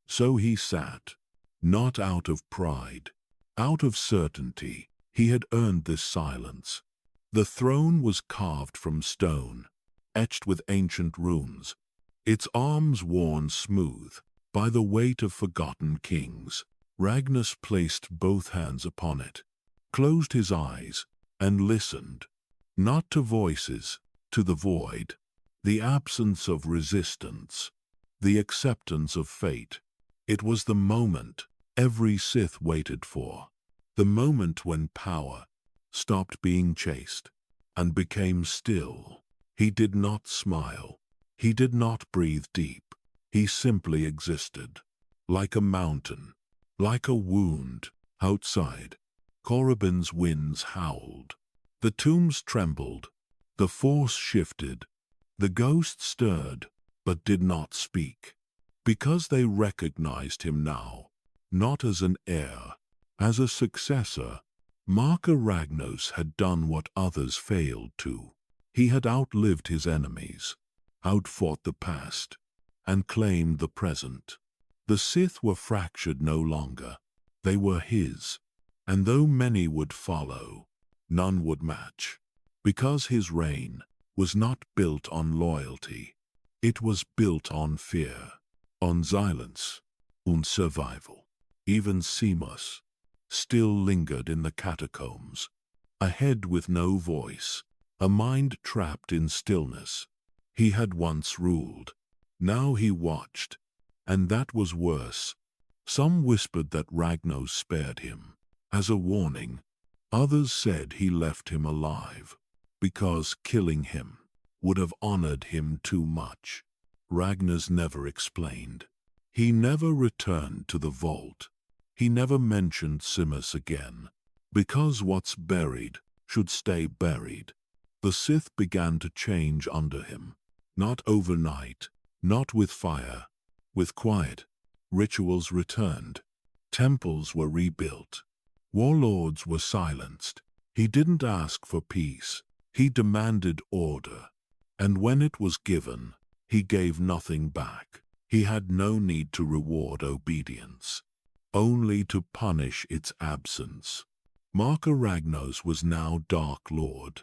So he sat, not out of pride, out of certainty. He had earned this silence. The throne was carved from stone, etched with ancient runes, its arms worn smooth by the weight of forgotten kings. Ragnos placed both hands upon it, closed his eyes, and listened, not to voices, to the void, the absence of resistance, the acceptance of fate. It was the moment every Sith waited for, the moment when power stopped being chased and became still. He did not smile. He did not breathe deep. He simply existed, like a mountain, like a wound. Outside, Korriban's winds howled. The tombs trembled. The force shifted. The ghosts stirred, but did not speak, because they recognized him now, not as an heir, as a successor. Marka Ragnos had done what others failed to. He had outlived his enemies, outfought the past, and claimed the present. The Sith were fractured no longer. They were his, and though many would follow, none would match, because his reign was not built on loyalty. It was built on fear, on silence, on survival. Even Simus still lingered in the catacombs, a head with no voice, a mind trapped in stillness. He had once ruled. Now he watched, and that was worse. Some whispered that Ragnos spared him, as a warning. Others said he left him alive, because killing him would have honored him too much. Ragnos never explained. He never returned to the vault. He never mentioned Simus again, because what's buried should stay buried. The Sith began to change under him, not overnight, not with fire, with quiet. Rituals returned. Temples were rebuilt. Warlords were silenced. He didn't ask for peace. He demanded order. And when it was given, he gave nothing back. He had no need to reward obedience, only to punish its absence. Marka Ragnos was now Dark Lord,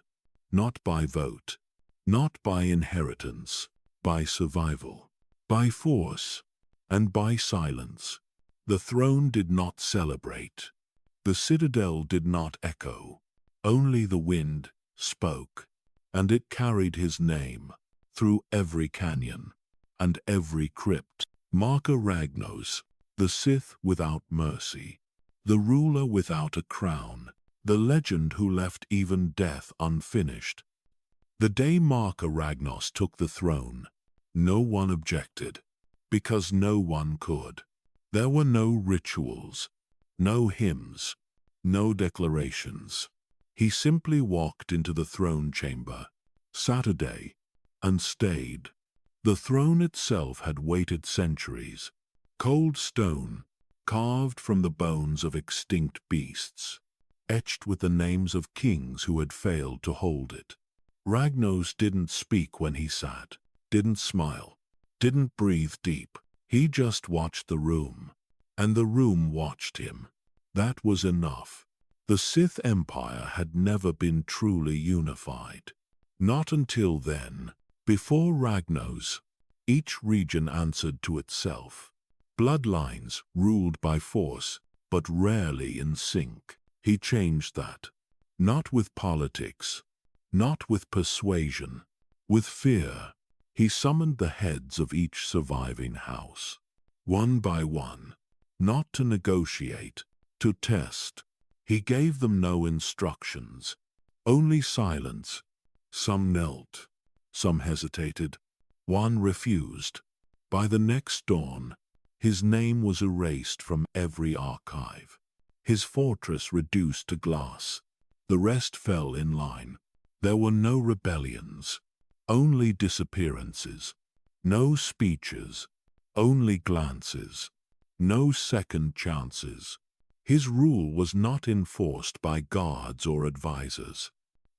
not by vote, not by inheritance, by survival, by force, and by silence. The throne did not celebrate. The citadel did not echo. Only the wind spoke, and it carried his name through every canyon and every crypt. Marka Ragnos, the Sith without mercy, the ruler without a crown, the legend who left even death unfinished. The day Marka Ragnos took the throne, no one objected, because no one could. There were no rituals, no hymns, no declarations. He simply walked into the throne chamber, Saturday, and stayed. The throne itself had waited centuries. Cold stone, carved from the bones of extinct beasts, etched with the names of kings who had failed to hold it. Ragnos didn't speak when he sat, didn't smile, didn't breathe deep. He just watched the room, and the room watched him. That was enough. The Sith Empire had never been truly unified. Not until then. Before Ragnos, each region answered to itself. Bloodlines ruled by force, but rarely in sync. He changed that. Not with politics, not with persuasion, with fear. He summoned the heads of each surviving house, one by one, not to negotiate, to test. He gave them no instructions, only silence. Some knelt, some hesitated, one refused. By the next dawn, his name was erased from every archive. His fortress reduced to glass. The rest fell in line. There were no rebellions, only disappearances. No speeches, only glances. No second chances. His rule was not enforced by guards or advisors.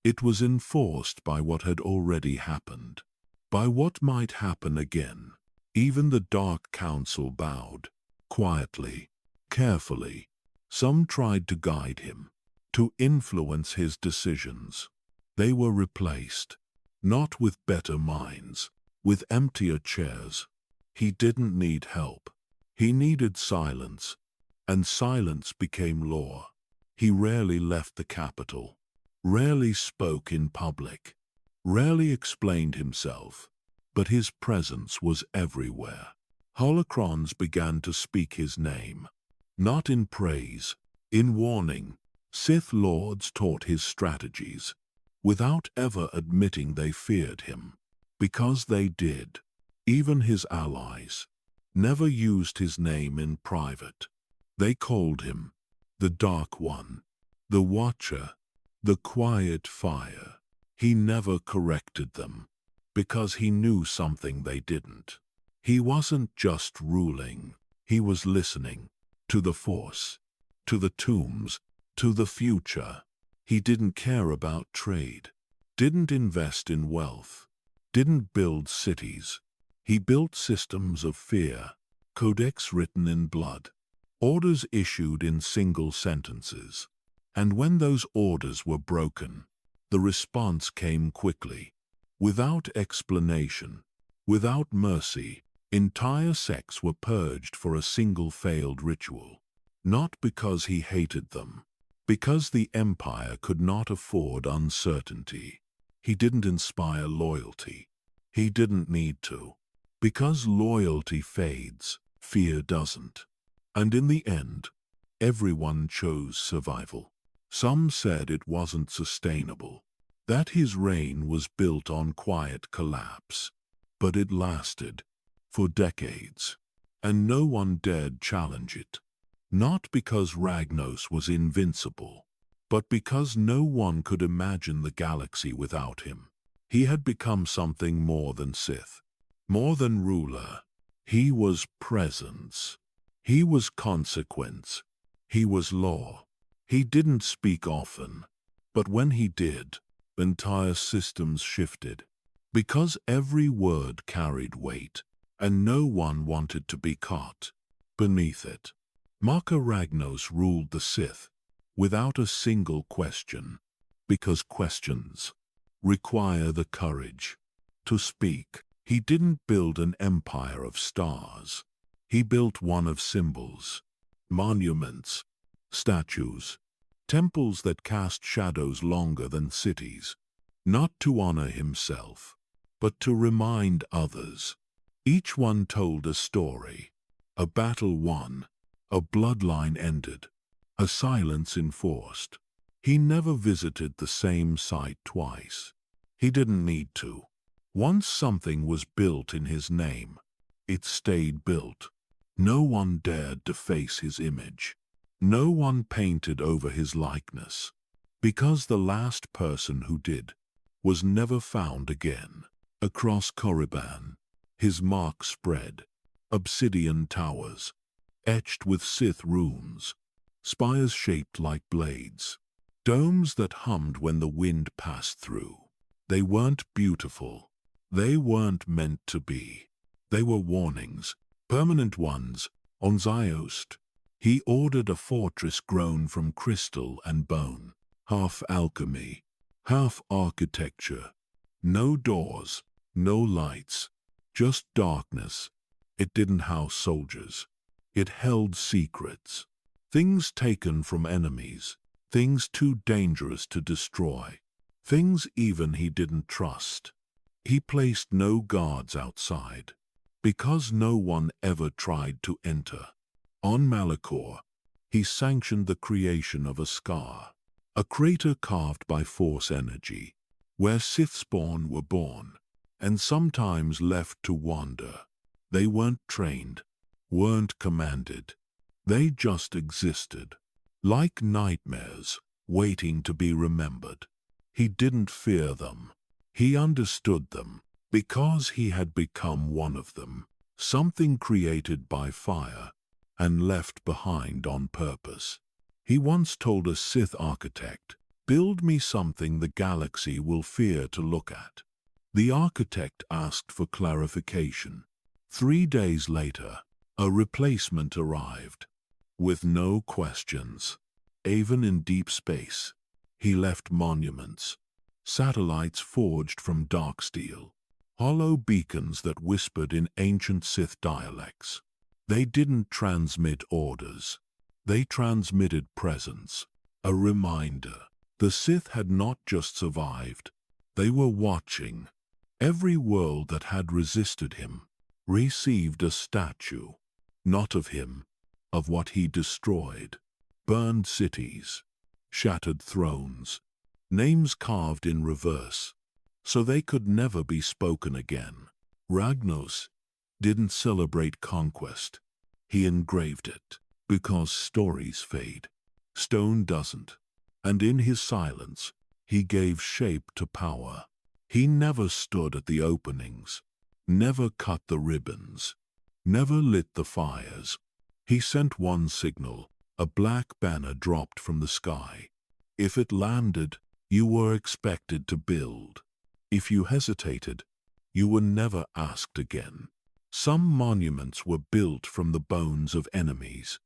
It was enforced by what had already happened, by what might happen again. Even the Dark Council bowed, quietly, carefully. Some tried to guide him, to influence his decisions. They were replaced, not with better minds, with emptier chairs. He didn't need help. He needed silence, and silence became law. He rarely left the capital, rarely spoke in public, rarely explained himself, but his presence was everywhere. Holocrons began to speak his name, not in praise, in warning. Sith lords taught his strategies, without ever admitting they feared him, because they did. Even his allies never used his name in private. They called him the Dark One, the Watcher, the Quiet Fire. He never corrected them, because he knew something they didn't. He wasn't just ruling, he was listening to the Force, to the tombs, to the future. He didn't care about trade, didn't invest in wealth, didn't build cities. He built systems of fear, codex written in blood, orders issued in single sentences. And when those orders were broken, the response came quickly, without explanation, without mercy. Entire sects were purged for a single failed ritual. Not because he hated them, because the Empire could not afford uncertainty. He didn't inspire loyalty. He didn't need to. Because loyalty fades, fear doesn't. And in the end, everyone chose survival. Some said it wasn't sustainable, that his reign was built on quiet collapse. But it lasted, for decades, and no one dared challenge it. Not because Ragnos was invincible, but because no one could imagine the galaxy without him. He had become something more than Sith, more than ruler. He was presence. He was consequence. He was law. He didn't speak often, but when he did, entire systems shifted. Because every word carried weight, and no one wanted to be caught beneath it. Marka Ragnos ruled the Sith without a single question, because questions require the courage to speak. He didn't build an empire of stars. He built one of symbols, monuments, statues, temples that cast shadows longer than cities, not to honor himself, but to remind others. Each one told a story, a battle won, a bloodline ended, a silence enforced. He never visited the same site twice. He didn't need to. Once something was built in his name, it stayed built. No one dared deface his image. No one painted over his likeness, because the last person who did was never found again. Across Korriban, his mark spread, obsidian towers, etched with Sith runes, spires shaped like blades, domes that hummed when the wind passed through. They weren't beautiful. They weren't meant to be. They were warnings, permanent ones. On Ziost, he ordered a fortress grown from crystal and bone, half alchemy, half architecture. No doors, no lights, just darkness. It didn't house soldiers. It held secrets. Things taken from enemies, things too dangerous to destroy, things even he didn't trust. He placed no guards outside, because no one ever tried to enter. On Malachor, he sanctioned the creation of a scar, a crater carved by Force energy, where Sith spawn were born, and sometimes left to wander. They weren't trained, weren't commanded. They just existed, like nightmares, waiting to be remembered. He didn't fear them. He understood them, because he had become one of them, something created by fire and left behind on purpose. He once told a Sith architect, "Build me something the galaxy will fear to look at." The architect asked for clarification. 3 days later, a replacement arrived, with no questions. Even in deep space, he left monuments, satellites forged from dark steel, hollow beacons that whispered in ancient Sith dialects. They didn't transmit orders. They transmitted presence, a reminder. The Sith had not just survived. They were watching. Every world that had resisted him received a statue, not of him, of what he destroyed. Burned cities, shattered thrones, names carved in reverse, so they could never be spoken again. Ragnos didn't celebrate conquest. He engraved it, because stories fade. Stone doesn't. And in his silence, he gave shape to power. He never stood at the openings, never cut the ribbons, never lit the fires. He sent one signal, a black banner dropped from the sky. If it landed, you were expected to build. If you hesitated, you were never asked again. Some monuments were built from the bones of enemies,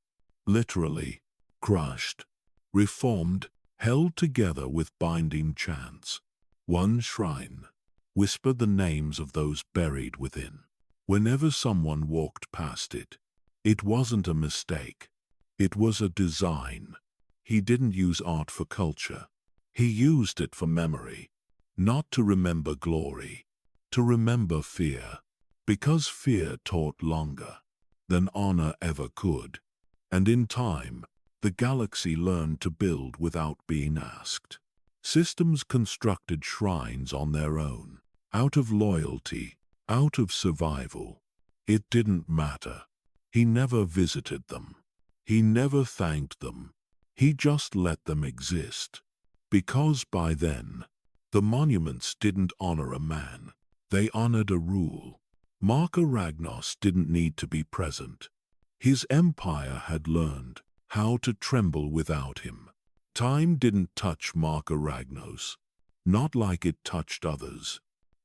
literally crushed, reformed, held together with binding chants. One shrine whispered the names of those buried within. Whenever someone walked past it, it wasn't a mistake. It was a design. He didn't use art for culture. He used it for memory, not to remember glory, to remember fear, because fear taught longer than honor ever could. And in time, the galaxy learned to build without being asked. Systems constructed shrines on their own, out of loyalty, out of survival. It didn't matter. He never visited them. He never thanked them. He just let them exist. Because by then, the monuments didn't honor a man. They honored a rule. Marka Ragnos didn't need to be present. His empire had learned how to tremble without him. Time didn't touch Marka Ragnos, not like it touched others.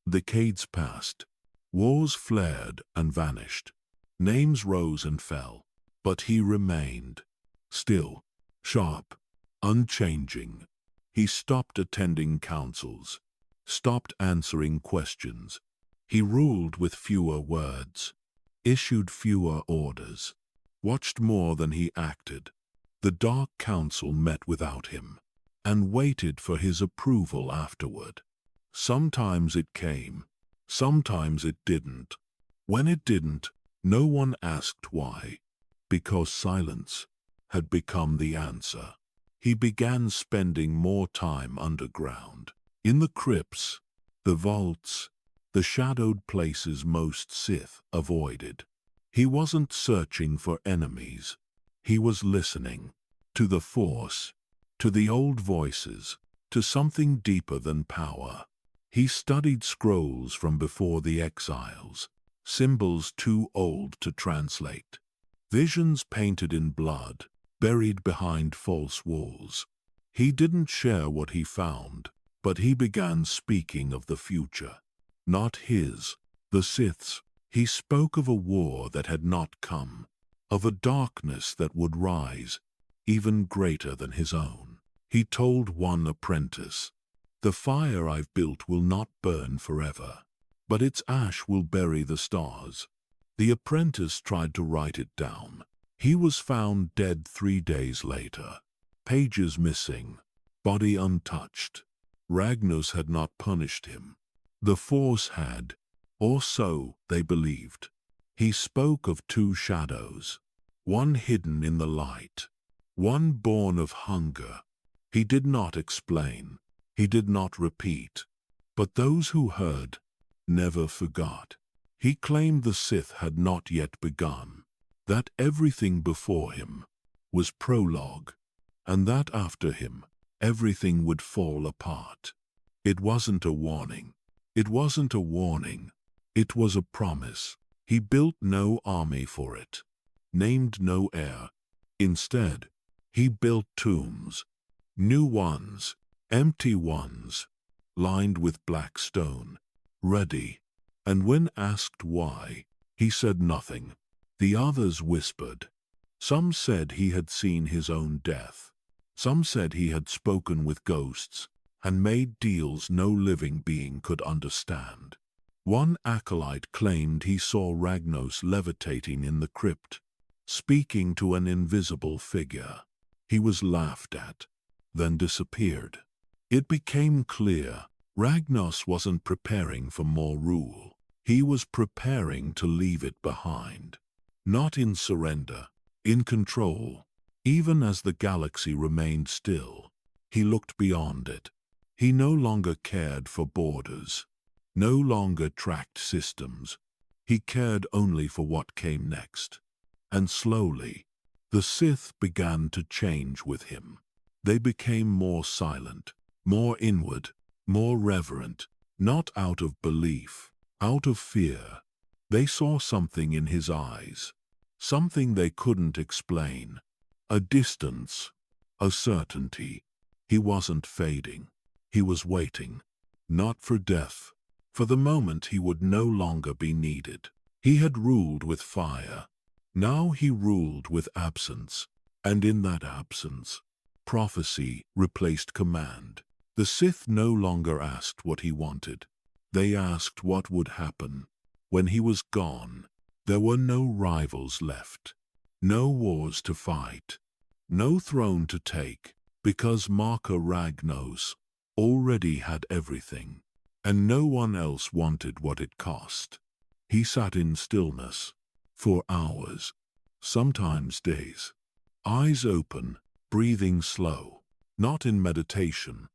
Decades passed. Wars flared and vanished. Names rose and fell. But he remained. Still, sharp, unchanging. He stopped attending councils, stopped answering questions. He ruled with fewer words, issued fewer orders, watched more than he acted. The Dark Council met without him, and waited for his approval afterward. Sometimes it came, sometimes it didn't. When it didn't, no one asked why, because silence had become the answer. He began spending more time underground, in the crypts, the vaults, the shadowed places most Sith avoided. He wasn't searching for enemies. He was listening to the Force, to the old voices, to something deeper than power. He studied scrolls from before the exiles, symbols too old to translate, Visions painted in blood, buried behind false walls. He didn't share what he found, but he began speaking of the future. Not his, the Sith's. He spoke of a war that had not come, of a darkness that would rise, even greater than his own. He told one apprentice, "The fire I've built will not burn forever, but its ash will bury the stars." The apprentice tried to write it down. He was found dead 3 days later, pages missing, body untouched. Ragnos had not punished him. The Force had, or so they believed. He spoke of 2 shadows, one hidden in the light, one born of hunger. He did not explain, he did not repeat, but those who heard never forgot. He claimed the Sith had not yet begun, that everything before him was prologue, and that after him everything would fall apart. It wasn't a warning. It wasn't a warning. It was a promise. He built no army for it, named no heir. Instead, he built tombs, new ones, empty ones, lined with black stone, ready. And when asked why, he said nothing. The others whispered. Some said he had seen his own death. Some said he had spoken with ghosts and made deals no living being could understand. One acolyte claimed he saw Ragnos levitating in the crypt, speaking to an invisible figure. He was laughed at, then disappeared. It became clear Ragnos wasn't preparing for more rule. He was preparing to leave it behind. Not in surrender, in control. Even as the galaxy remained still, he looked beyond it. He no longer cared for borders, no longer tracked systems. He cared only for what came next. And slowly, the Sith began to change with him. They became more silent, more inward, more reverent, not out of belief, out of fear. They saw something in his eyes, something they couldn't explain, a distance, a certainty. He wasn't fading. He was waiting, not for death, for the moment he would no longer be needed. He had ruled with fire. Now he ruled with absence, and in that absence, prophecy replaced command. The Sith no longer asked what he wanted. They asked what would happen. When he was gone, there were no rivals left, no wars to fight, no throne to take, because Marka Ragnos already had everything, and no one else wanted what it cost. He sat in stillness for hours, sometimes days, eyes open, breathing slow, not in meditation,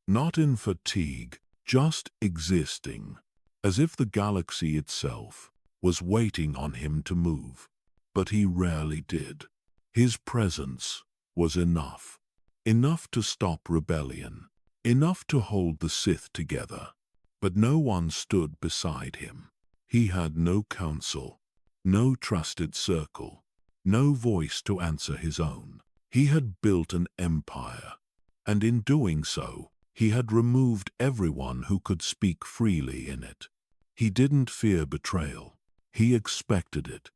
not in fatigue, just existing, as if the galaxy itself was waiting on him to move. But he rarely did. His presence was enough. Enough to stop rebellion. Enough to hold the Sith together. But no one stood beside him. He had no counsel, no trusted circle, no voice to answer his own. He had built an empire, and in doing so, he had removed everyone who could speak freely in it. He didn't fear betrayal. He expected it,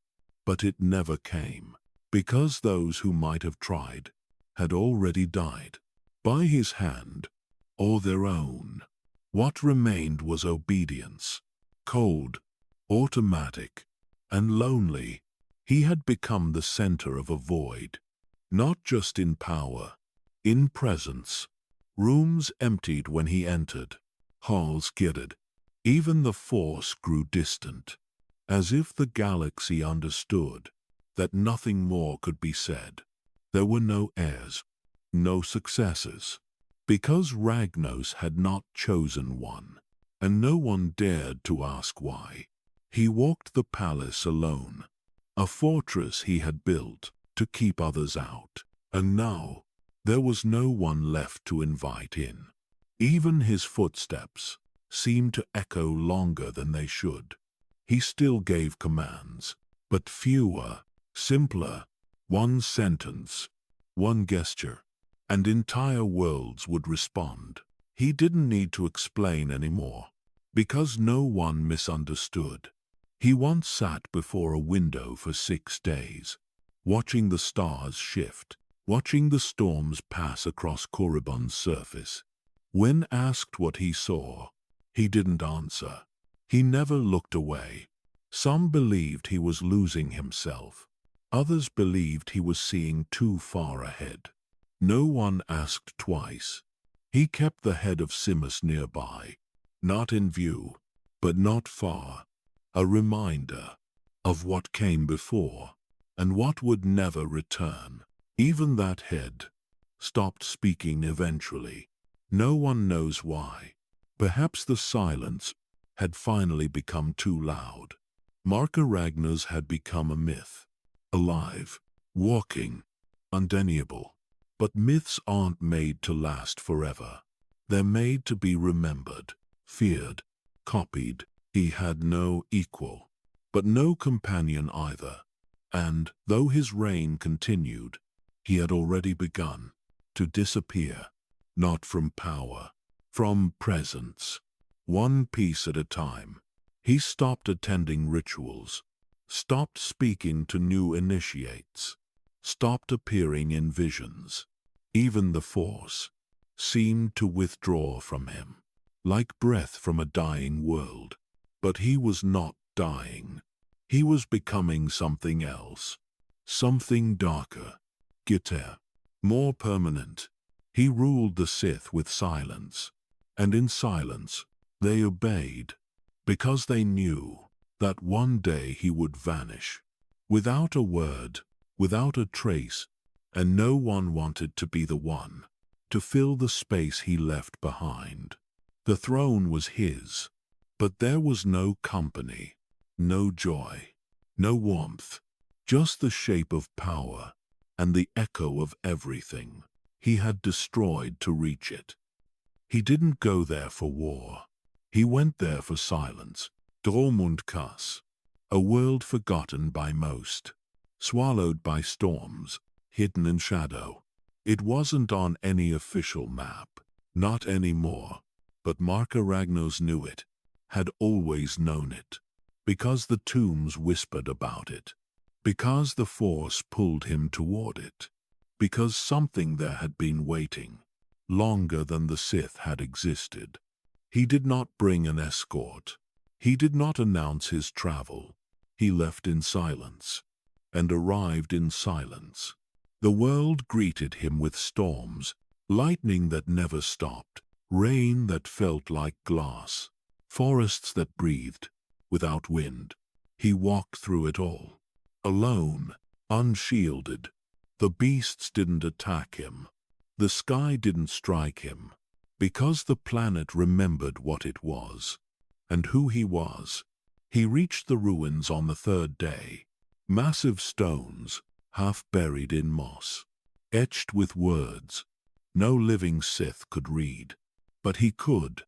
but it never came, because those who might have tried had already died, by his hand or their own. What remained was obedience, cold, automatic, and lonely. He had become the center of a void, not just in power, in presence. Rooms emptied when he entered, halls gutted. Even the Force grew distant, as if the galaxy understood that nothing more could be said. There were no heirs, no successors, because Ragnos had not chosen one, and no one dared to ask why. He walked the palace alone, a fortress he had built to keep others out, and now there was no one left to invite in. Even his footsteps seemed to echo longer than they should. He still gave commands, but fewer, Simpler, one sentence, one gesture, and entire worlds would respond. He didn't need to explain anymore, because no one misunderstood. He once sat before a window for 6 days, watching the stars shift, watching the storms pass across Korriban's surface. When asked what he saw, he didn't answer. He never looked away. Some believed he was losing himself. Others believed he was seeing too far ahead. No one asked twice. He kept the head of Simus nearby, not in view, but not far, a reminder of what came before and what would never return. Even that head stopped speaking eventually. No one knows why. Perhaps the silence had finally become too loud. Marka Ragnos had become a myth, alive, walking, undeniable. But myths aren't made to last forever. They're made to be remembered, feared, copied. He had no equal, but no companion either. And, though his reign continued, he had already begun to disappear, not from power, from presence. One piece at a time. He stopped attending rituals, stopped speaking to new initiates, stopped appearing in visions. Even the Force seemed to withdraw from him, like breath from a dying world. But he was not dying. He was becoming something else, something darker, greater, more permanent. He ruled the Sith with silence, and in silence they obeyed, because they knew that one day he would vanish, without a word, without a trace, and no one wanted to be the one to fill the space he left behind. The throne was his, but there was no company, no joy, no warmth, just the shape of power and the echo of everything he had destroyed to reach it. He didn't go there for war. He went there for silence. Dormundkas, a world forgotten by most, swallowed by storms, hidden in shadow. It wasn't on any official map, not anymore, but Marka Ragnos knew it, had always known it, because the tombs whispered about it, because the Force pulled him toward it, because something there had been waiting, longer than the Sith had existed. He did not bring an escort. He did not announce his travel. He left in silence, and arrived in silence. The world greeted him with storms, lightning that never stopped, rain that felt like glass, forests that breathed without wind. He walked through it all, alone, unshielded. The beasts didn't attack him. The sky didn't strike him, because the planet remembered what it was, and who he was. He reached the ruins on the 3rd day. Massive stones, half buried in moss, etched with words no living Sith could read. But he could,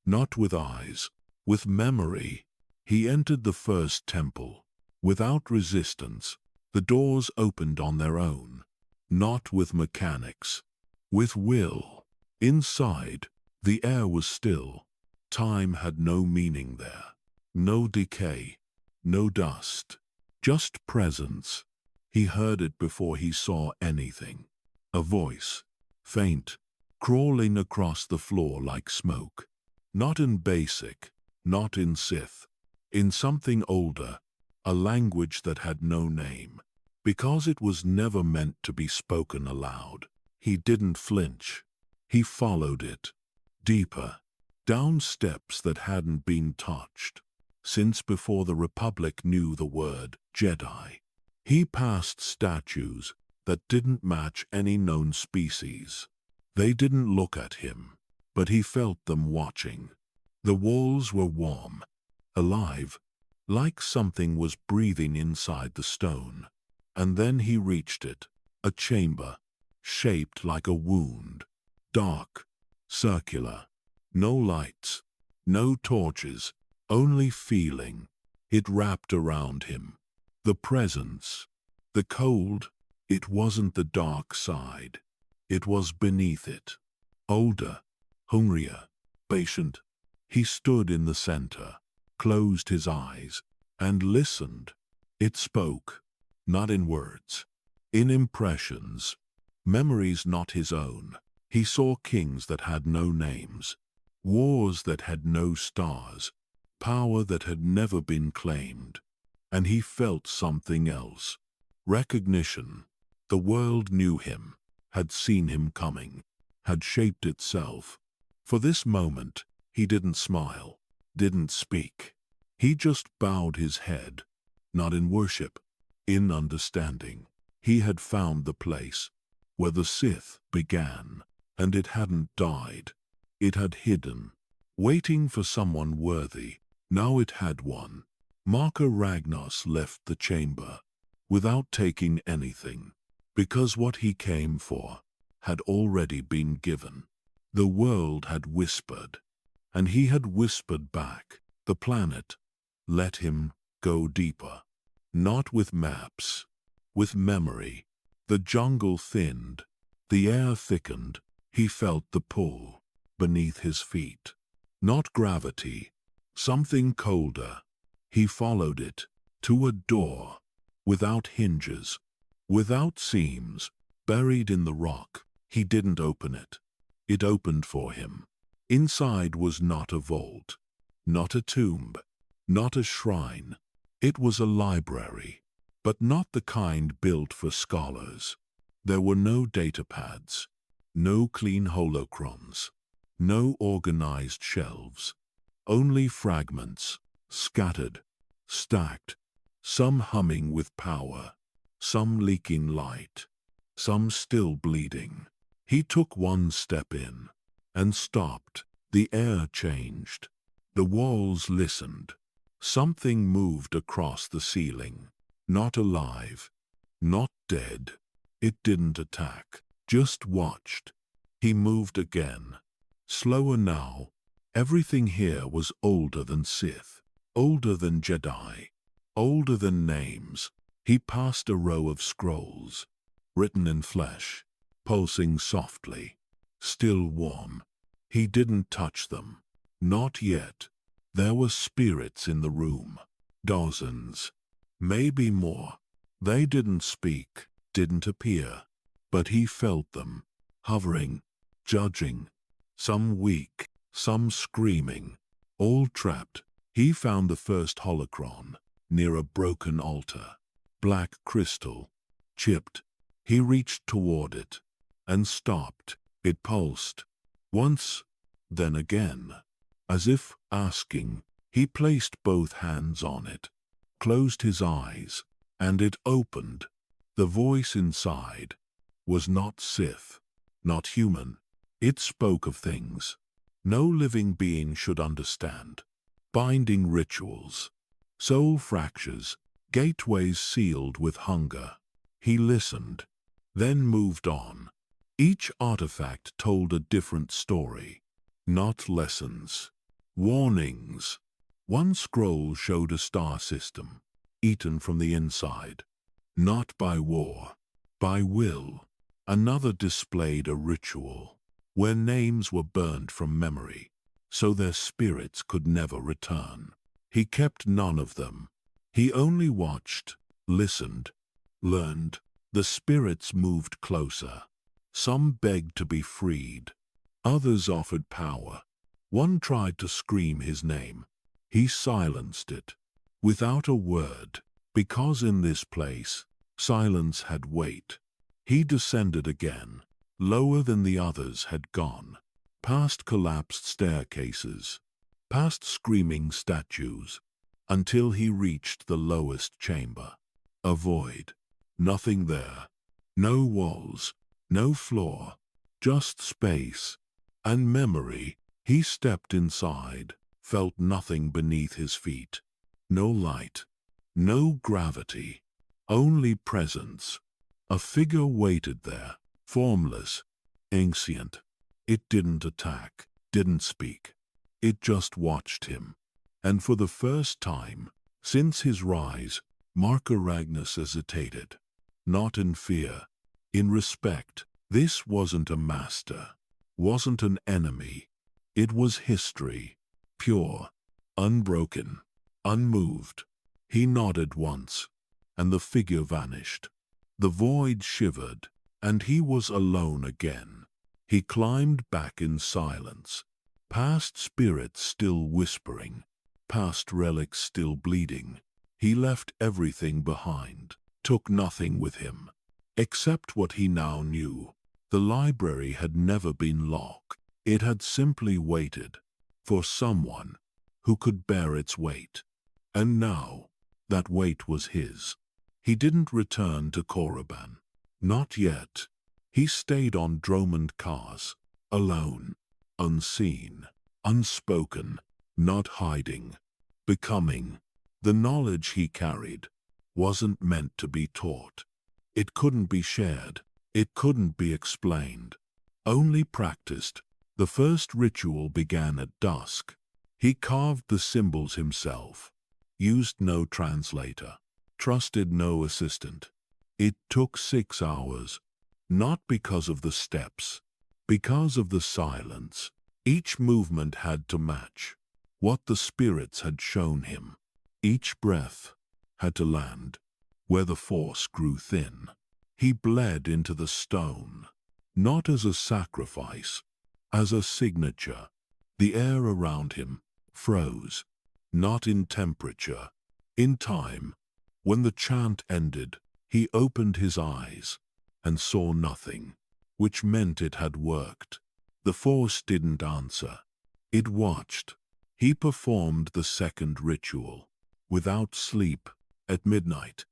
not with eyes, with memory. He entered the first temple, without resistance. The doors opened on their own, not with mechanics, with will. Inside, the air was still. Time had no meaning there. No decay, no dust, just presence. He heard it before he saw anything. A voice, faint, crawling across the floor like smoke. Not in basic, not in Sith. In something older, a language that had no name. Because it was never meant to be spoken aloud. He didn't flinch. He followed it, deeper, down steps that hadn't been touched since before the Republic knew the word Jedi. He passed statues that didn't match any known species. They didn't look at him, but he felt them watching. The walls were warm, alive, like something was breathing inside the stone. And then he reached it, a chamber, shaped like a wound, dark, circular, no lights, no torches, only feeling. It wrapped around him, the presence, The cold, it wasn't the dark side. It was beneath it. Older, hungrier, patient. He stood in the center, closed his eyes, and listened. It spoke, not in words, in impressions, memories not his own. He saw kings that had no names, wars that had no stars, power that had never been claimed. And he felt something else. Recognition. The world knew him, had seen him coming, had shaped itself. For this moment, he didn't smile, didn't speak. He just bowed his head, not in worship, in understanding. He had found the place where the Sith began, and it hadn't died. It had hidden, waiting for someone worthy. Now it had one. Marka Ragnos left the chamber without taking anything, because what he came for had already been given. The world had whispered, and he had whispered back. The planet let him go deeper, not with maps, with memory. The jungle thinned, the air thickened. He felt the pull beneath his feet. Not gravity, something colder. He followed it to a door, without hinges, without seams, buried in the rock. He didn't open it. It opened for him. Inside was not a vault, not a tomb, not a shrine. It was a library, but not the kind built for scholars. There were no data pads, no clean holochromes, no organized shelves, only fragments, scattered, stacked, some humming with power, some leaking light, some still bleeding. He took one step in and stopped. The air changed. The walls listened. Something moved across the ceiling. Not alive, not dead. It didn't attack, just watched. He moved again. Slower now. Everything here was older than Sith, older than Jedi, older than names. He passed a row of scrolls, written in flesh, pulsing softly, still warm. He didn't touch them. Not yet. There were spirits in the room. Dozens. Maybe more. They didn't speak, didn't appear. But he felt them, hovering, judging. Some weak, some screaming, all trapped. He found the first holocron, near a broken altar. Black crystal, chipped. He reached toward it, and stopped. It pulsed. Once, then again. As if asking, he placed both hands on it, closed his eyes, and it opened. The voice inside was not Sith, not human. It spoke of things no living being should understand. Binding rituals, soul fractures, gateways sealed with hunger. He listened, then moved on. Each artifact told a different story, not lessons, warnings. One scroll showed a star system, eaten from the inside, not by war, by will. Another displayed a ritual, where names were burned from memory, so their spirits could never return. He kept none of them. He only watched, listened, learned. The spirits moved closer. Some begged to be freed. Others offered power. One tried to scream his name. He silenced it, without a word, because in this place, silence had weight. He descended again, lower than the others had gone, past collapsed staircases, past screaming statues, until he reached the lowest chamber. A void. Nothing there. No walls, no floor, just space and memory. He stepped inside, felt nothing beneath his feet. No light, no gravity, only presence. A figure waited there, formless, ancient. It didn't attack, didn't speak. It just watched him. And for the first time, since his rise, Marka Ragnos hesitated. not in fear, in respect. This wasn't a master, wasn't an enemy. It was history, pure, unbroken, unmoved. He nodded once, and the figure vanished. The void shivered, and he was alone again. He climbed back in silence, past spirits still whispering, past relics still bleeding. He left everything behind, took nothing with him, except what he now knew. The library had never been locked. It had simply waited for someone who could bear its weight. And now, that weight was his. He didn't return to Korriban. Not yet. He stayed on Dromund Kaas, alone, unseen, unspoken, not hiding, becoming. The knowledge he carried wasn't meant to be taught. It couldn't be shared. It couldn't be explained. Only practiced. The first ritual began at dusk. He carved the symbols himself, used no translator, trusted no assistant. It took 6 hours, not because of the steps, because of the silence. Each movement had to match what the spirits had shown him. Each breath had to land where the force grew thin. He bled into the stone, not as a sacrifice, as a signature. The air around him froze, not in temperature, in time. When the chant ended, he opened his eyes and saw nothing, which meant it had worked. The force didn't answer. It watched. He performed the second ritual, without sleep, at midnight.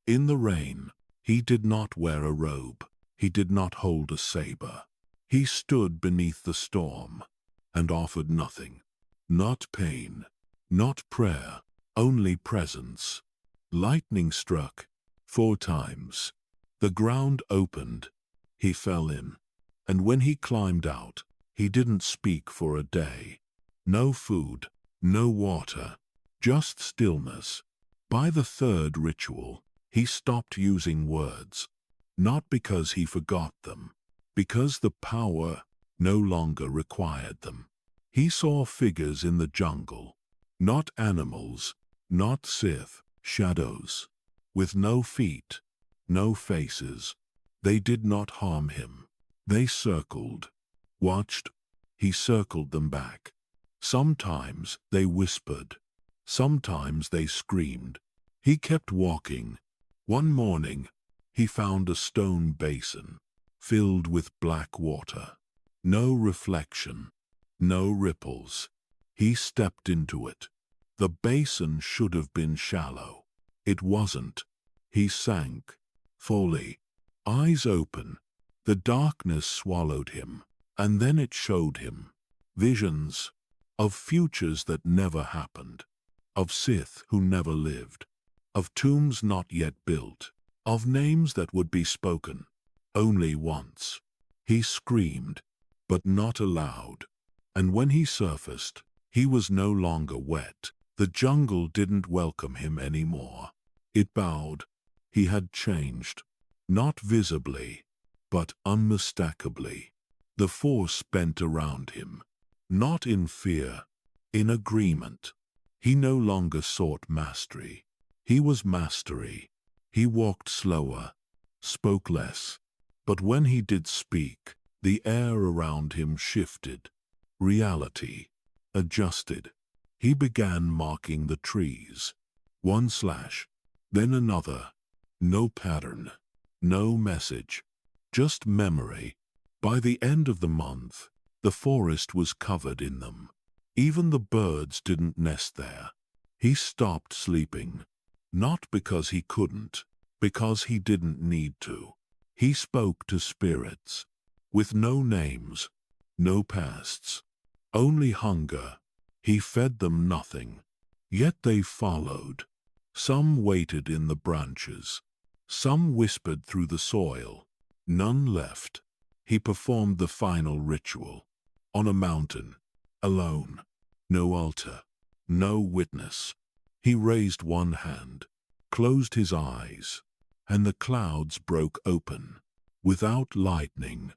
In the rain, he did not wear a robe. He did not hold a saber. He stood beneath the storm and offered nothing. Not pain, not prayer, only presence. Lightning struck 4 times. The ground opened. He fell in. And when he climbed out, he didn't speak for a day. No food, no water, just stillness. By the third ritual, he stopped using words. Not because he forgot them, because the power no longer required them. He saw figures in the jungle, not animals, not Sith, shadows, with no feet, no faces. They did not harm him. They circled, watched. He circled them back. Sometimes they whispered, sometimes they screamed. He kept walking. One morning, he found a stone basin, filled with black water. No reflection, no ripples. He stepped into it. The basin should have been shallow. It wasn't. He sank, fully, eyes open. The darkness swallowed him, and then it showed him visions of futures that never happened, of Sith who never lived, of tombs not yet built, of names that would be spoken only once. He screamed, but not aloud. And when he surfaced, he was no longer wet. The jungle didn't welcome him anymore. It bowed. He had changed, not visibly, but unmistakably. The force bent around him, not in fear, in agreement. He no longer sought mastery. He was mastery. He walked slower, spoke less. But when he did speak, the air around him shifted. Reality adjusted. He began marking the trees. 1 slash, then another. No pattern, no message, just memory. By the end of the month, the forest was covered in them. Even the birds didn't nest there. He stopped sleeping, not because he couldn't, because he didn't need to. He spoke to spirits, with no names, no pasts, only hunger. He fed them nothing, yet they followed. Some waited in the branches, some whispered through the soil. None left. He performed the final ritual, on a mountain, alone. No altar, no witness. He raised one hand, closed his eyes, and the clouds broke open. Without lightning,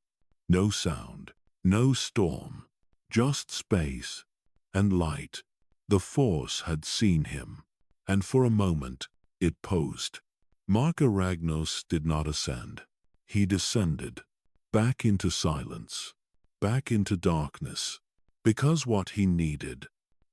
no sound, no storm, just space and light. The Force had seen him, and for a moment it paused. Marka Ragnos did not ascend. He descended, back into silence, back into darkness, because what he needed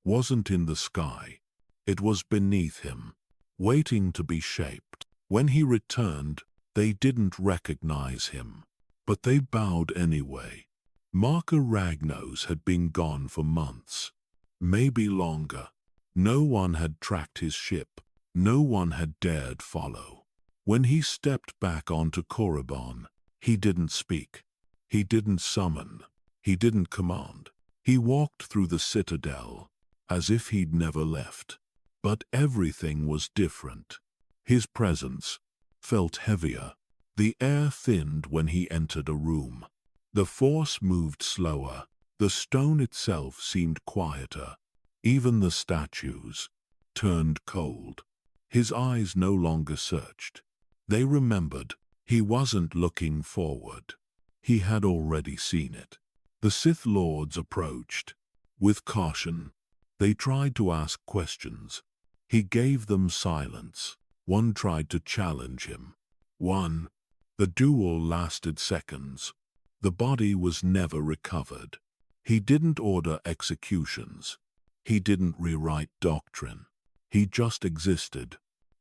wasn't in the sky. It was beneath him, waiting to be shaped. When he returned, they didn't recognize him, but they bowed anyway. Marka Ragnos had been gone for months, maybe longer. No one had tracked his ship. No one had dared follow. When he stepped back onto Korriban, he didn't speak. He didn't summon. He didn't command. He walked through the citadel as if he'd never left. But everything was different. His presence felt heavier. The air thinned when he entered a room. The Force moved slower. The stone itself seemed quieter. Even the statues turned cold. His eyes no longer searched. They remembered. He wasn't looking forward. He had already seen it. The Sith Lords approached. With caution, they tried to ask questions. He gave them silence. One tried to challenge him. One. The duel lasted seconds. The body was never recovered. He didn't order executions. He didn't rewrite doctrine. He just existed.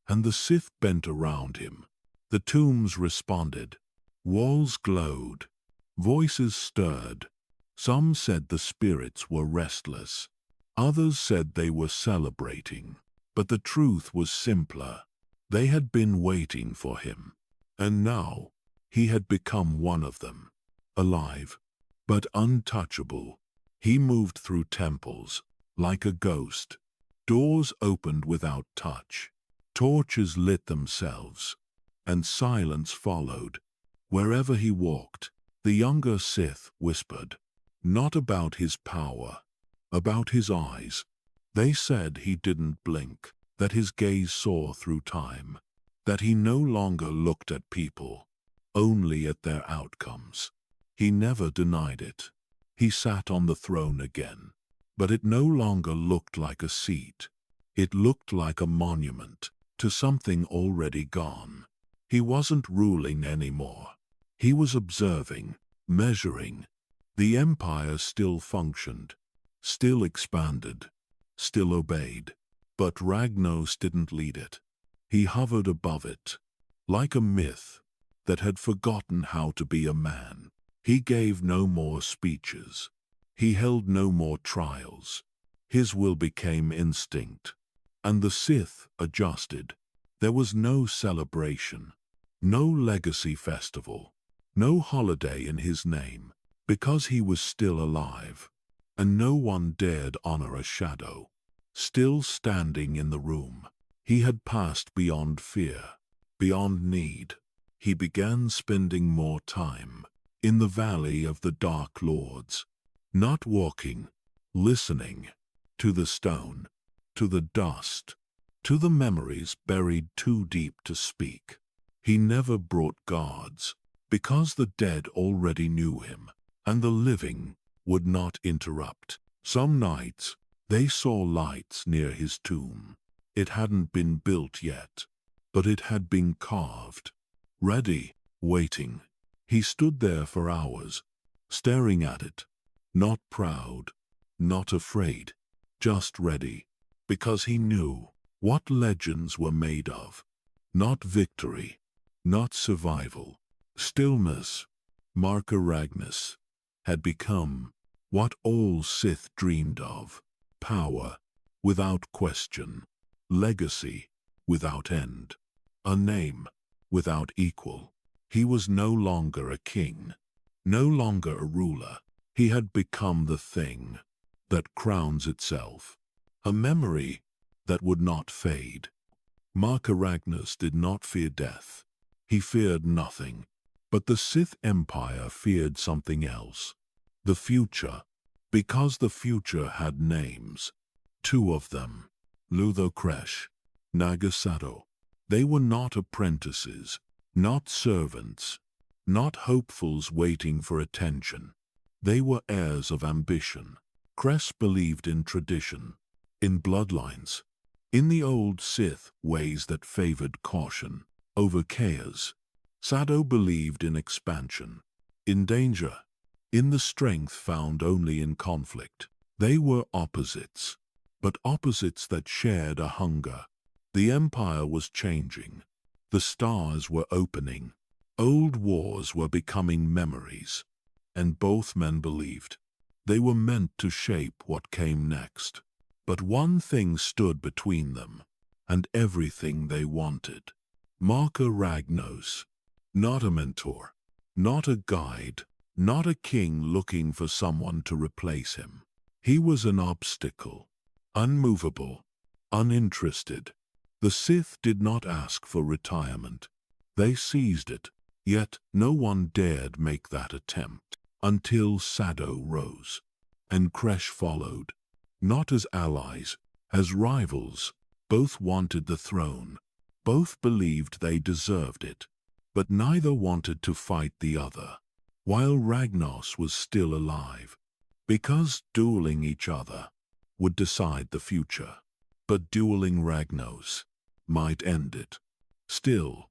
And the Sith bent around him. The tombs responded. Walls glowed. Voices stirred. Some said the spirits were restless. Others said they were celebrating. But the truth was simpler. They had been waiting for him. And now, he had become one of them. Alive, but untouchable. He moved through temples, like a ghost. Doors opened without touch. Torches lit themselves, and silence followed. Wherever he walked, the younger Sith whispered, not about his power, about his eyes. They said he didn't blink, that his gaze saw through time, that he no longer looked at people, only at their outcomes. He never denied it. He sat on the throne again, but it no longer looked like a seat. It looked like a monument to something already gone. He wasn't ruling anymore. He was observing, measuring. The Empire still functioned, still expanded, still obeyed. But Ragnos didn't lead it. He hovered above it, like a myth that had forgotten how to be a man. He gave no more speeches. He held no more trials. His will became instinct. And the Sith adjusted. There was no celebration, no legacy festival, no holiday in his name, because he was still alive. And no one dared honor a shadow. Still standing in the room, he had passed beyond fear, beyond need. He began spending more time in the Valley of the Dark Lords, not walking, listening to the stone, to the dust, to the memories buried too deep to speak. He never brought guards, because the dead already knew him, and the living would not interrupt. Some nights, they saw lights near his tomb. It hadn't been built yet, but it had been carved, ready, waiting. He stood there for hours, staring at it, not proud, not afraid, just ready, because he knew what legends were made of. Not victory, not survival, stillness. Marka Ragnos had become what all Sith dreamed of. Power without question, legacy without end, a name without equal. He was no longer a king, no longer a ruler. He had become the thing that crowns itself, a memory that would not fade. Marka Ragnos did not fear death. He feared nothing. But the Sith Empire feared something else. The future. Because the future had names. Two of them. Lutho Kresh, Nagasato. They were not apprentices. not servants, not hopefuls waiting for attention. They were heirs of ambition. Cress believed in tradition, in bloodlines, in the old Sith ways that favored caution over chaos. Sado believed in expansion, in danger, in the strength found only in conflict. They were opposites, but opposites that shared a hunger. The Empire was changing. The stars were opening. Old wars were becoming memories, and both men believed they were meant to shape what came next. But one thing stood between them, and everything they wanted. Marka Ragnos, not a mentor, not a guide, not a king looking for someone to replace him. He was an obstacle, unmovable, uninterested. The Sith did not ask for retirement. They seized it, yet no one dared make that attempt until Sado rose, and Cress followed. Not as allies, as rivals. Both wanted the throne. Both believed they deserved it. But neither wanted to fight the other, while Ragnos was still alive, because dueling each other would decide the future. But dueling Ragnos might end it. Still,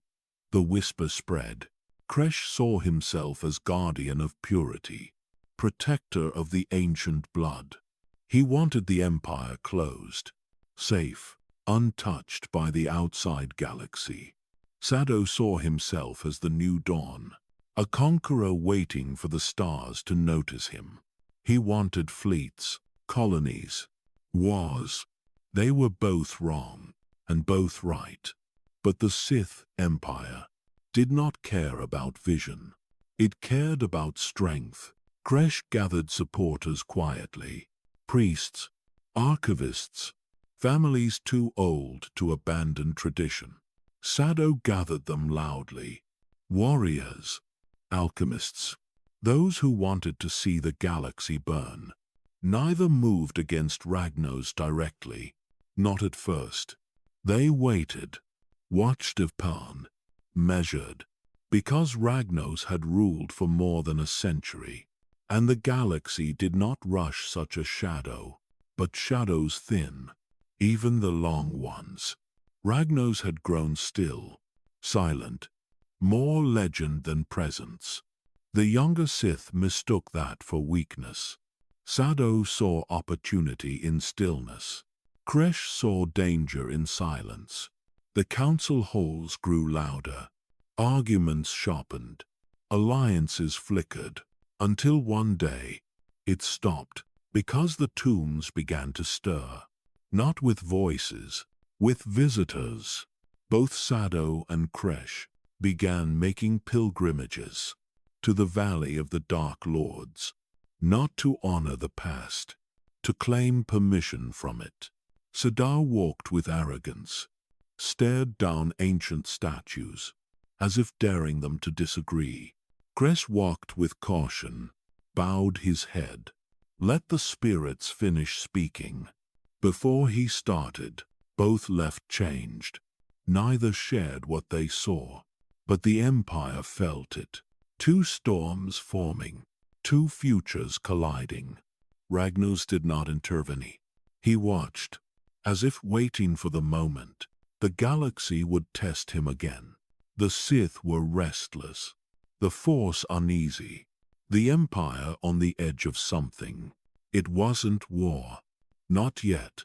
the whisper spread. Cress saw himself as guardian of purity, protector of the ancient blood. He wanted the Empire closed, safe, untouched by the outside galaxy. Sado saw himself as the new dawn, a conqueror waiting for the stars to notice him. He wanted fleets, colonies, wars. They were both wrong, and both right. But the Sith Empire did not care about vision. It cared about strength. Cress gathered supporters quietly. Priests, archivists, families too old to abandon tradition. Sado gathered them loudly. Warriors, alchemists, those who wanted to see the galaxy burn. Neither moved against Ragnos directly, not at first. They waited, watched upon, measured, because Ragnos had ruled for more than a century. And the galaxy did not rush such a shadow, but shadows thin, even the long ones. Ragnos had grown still, silent, more legend than presence. The younger Sith mistook that for weakness. Sado saw opportunity in stillness. Cress saw danger in silence. The council halls grew louder. Arguments sharpened. Alliances flickered. Until one day, it stopped, because the tombs began to stir. Not with voices, with visitors. Both Sado and Cress began making pilgrimages to the Valley of the Dark Lords, not to honor the past, to claim permission from it. Sado walked with arrogance, stared down ancient statues, as if daring them to disagree. Cress walked with caution, bowed his head. Let the spirits finish speaking. Before he started, both left changed. Neither shared what they saw, but the Empire felt it. Two storms forming, two futures colliding. Ragnos did not intervene. He watched, as if waiting for the moment the galaxy would test him again. The Sith were restless, the Force uneasy, the Empire on the edge of something. It wasn't war. Not yet.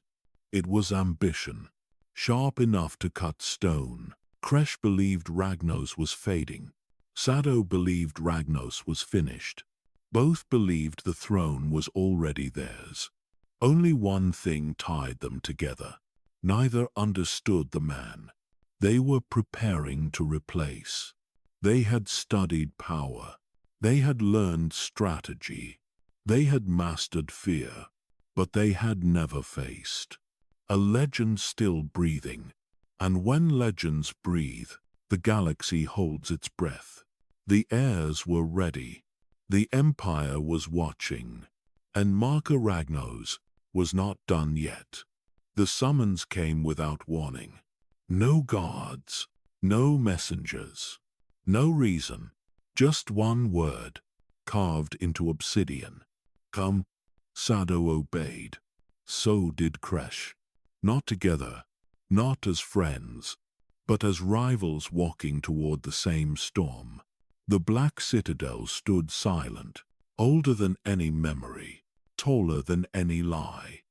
It was ambition, sharp enough to cut stone. Cress believed Ragnos was fading. Sado believed Ragnos was finished. Both believed the throne was already theirs. Only one thing tied them together. Neither understood the man they were preparing to replace. They had studied power. They had learned strategy. They had mastered fear. But they had never faced a legend still breathing. And when legends breathe, the galaxy holds its breath. The heirs were ready. The Empire was watching. And Marka Ragnos was not done yet. The summons came without warning. No guards, no messengers. No reason, just one word, carved into obsidian. Come. Sado obeyed. So did Kresh. Not together, not as friends, but as rivals walking toward the same storm. The Black Citadel stood silent, older than any memory, taller than any lie.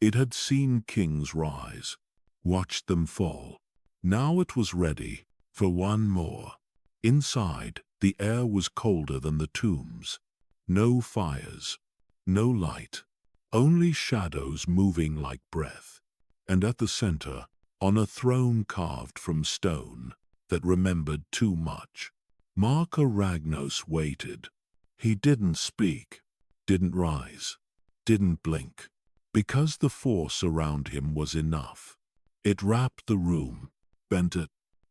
It had seen kings rise, watched them fall. Now it was ready for one more. Inside, the air was colder than the tombs. No fires, no light, only shadows moving like breath. And at the center, on a throne carved from stone that remembered too much, Marka Ragnos waited. He didn't speak, didn't rise, didn't blink, because the force around him was enough. It wrapped the room, bent it,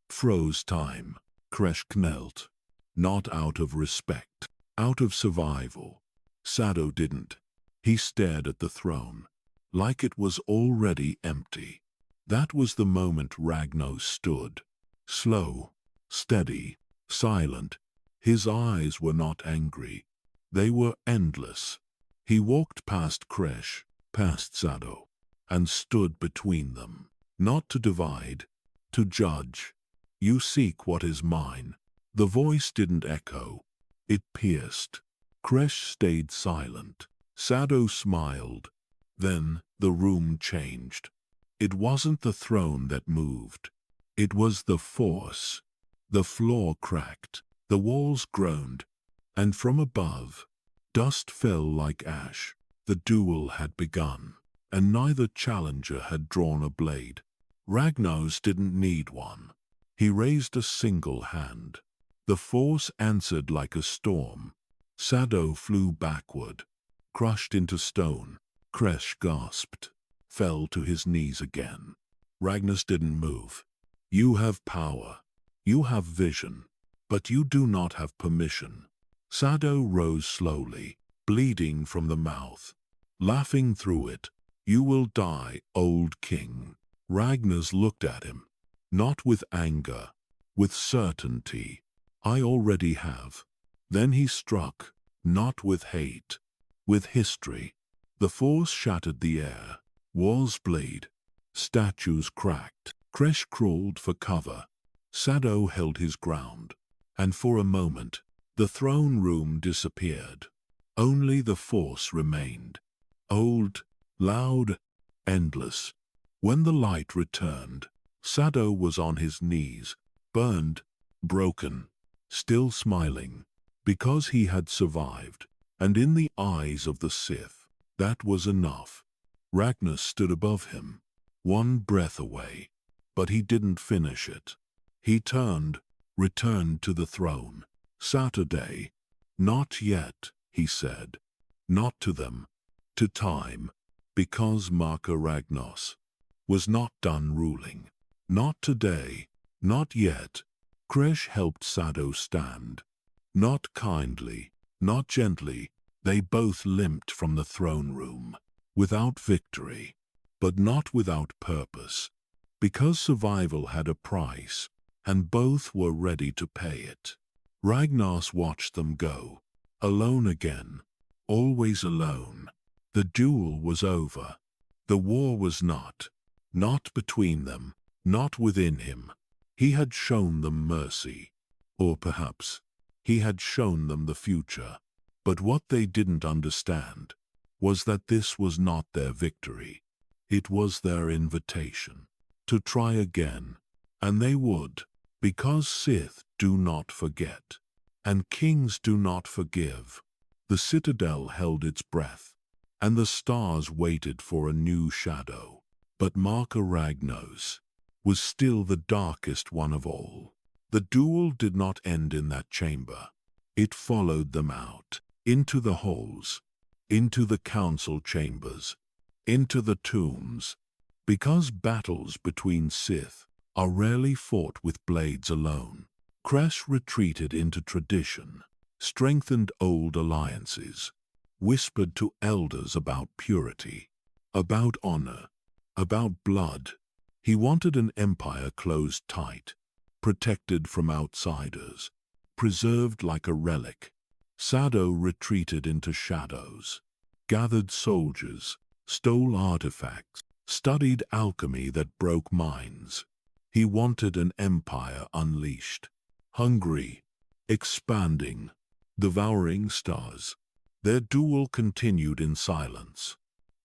froze time. Kresh knelt, not out of respect, out of survival. Sado didn't. He stared at the throne, like it was already empty. That was the moment Ragnos stood. Slow, steady, silent. His eyes were not angry. They were endless. He walked past Kresh, past Sado, and stood between them. Not to divide, to judge. You seek what is mine. The voice didn't echo. It pierced. Kresh stayed silent. Sado smiled. Then the room changed. It wasn't the throne that moved. It was the force. The floor cracked. The walls groaned. And from above, dust fell like ash. The duel had begun, and neither challenger had drawn a blade. Ragnos didn't need one. He raised a single hand. The force answered like a storm. Sado flew backward, crushed into stone. Kresh gasped, fell to his knees again. Ragnos didn't move. You have power. You have vision. But you do not have permission. Sado rose slowly, bleeding from the mouth, laughing through it. You will die, old king. Ragnos looked at him. Not with anger, with certainty. I already have. Then he struck, not with hate, with history. The force shattered the air. Walls bled. Statues cracked. Kresh crawled for cover. Sado held his ground. And for a moment, the throne room disappeared. Only the force remained. Old, loud, endless. When the light returned, Sado was on his knees, burned, broken, still smiling, because he had survived, and in the eyes of the Sith, that was enough. Ragnos stood above him, one breath away, but he didn't finish it. He turned, returned to the throne. Saturday. Not yet, he said. Not to them, to time, because Marka Ragnos was not done ruling. Not today, not yet. Kresh helped Sado stand. Not kindly, not gently. They both limped from the throne room, without victory, but not without purpose, because survival had a price, and both were ready to pay it. Ragnos watched them go, alone again, always alone. The duel was over. The war was not between them, not within him. He had shown them mercy, or perhaps he had shown them the future. But what they didn't understand was that this was not their victory. It was their invitation to try again, and they would, because Sith do not forget, and kings do not forgive. The citadel held its breath, and the stars waited for a new shadow. But Marka Ragnos was still the darkest one of all. The duel did not end in that chamber. It followed them out, into the halls, into the council chambers, into the tombs, because battles between Sith are rarely fought with blades alone. Kresh retreated into tradition, strengthened old alliances, whispered to elders about purity, about honor, about blood. He wanted an empire closed tight, protected from outsiders. preserved like a relic. Sado retreated into shadows, gathered soldiers, stole artifacts, studied alchemy that broke minds. He wanted an empire unleashed, hungry, expanding, devouring stars. Their duel continued in silence,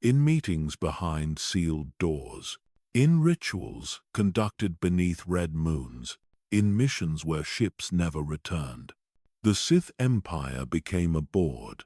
in meetings behind sealed doors, in rituals conducted beneath red moons, in missions where ships never returned. The Sith Empire became a board,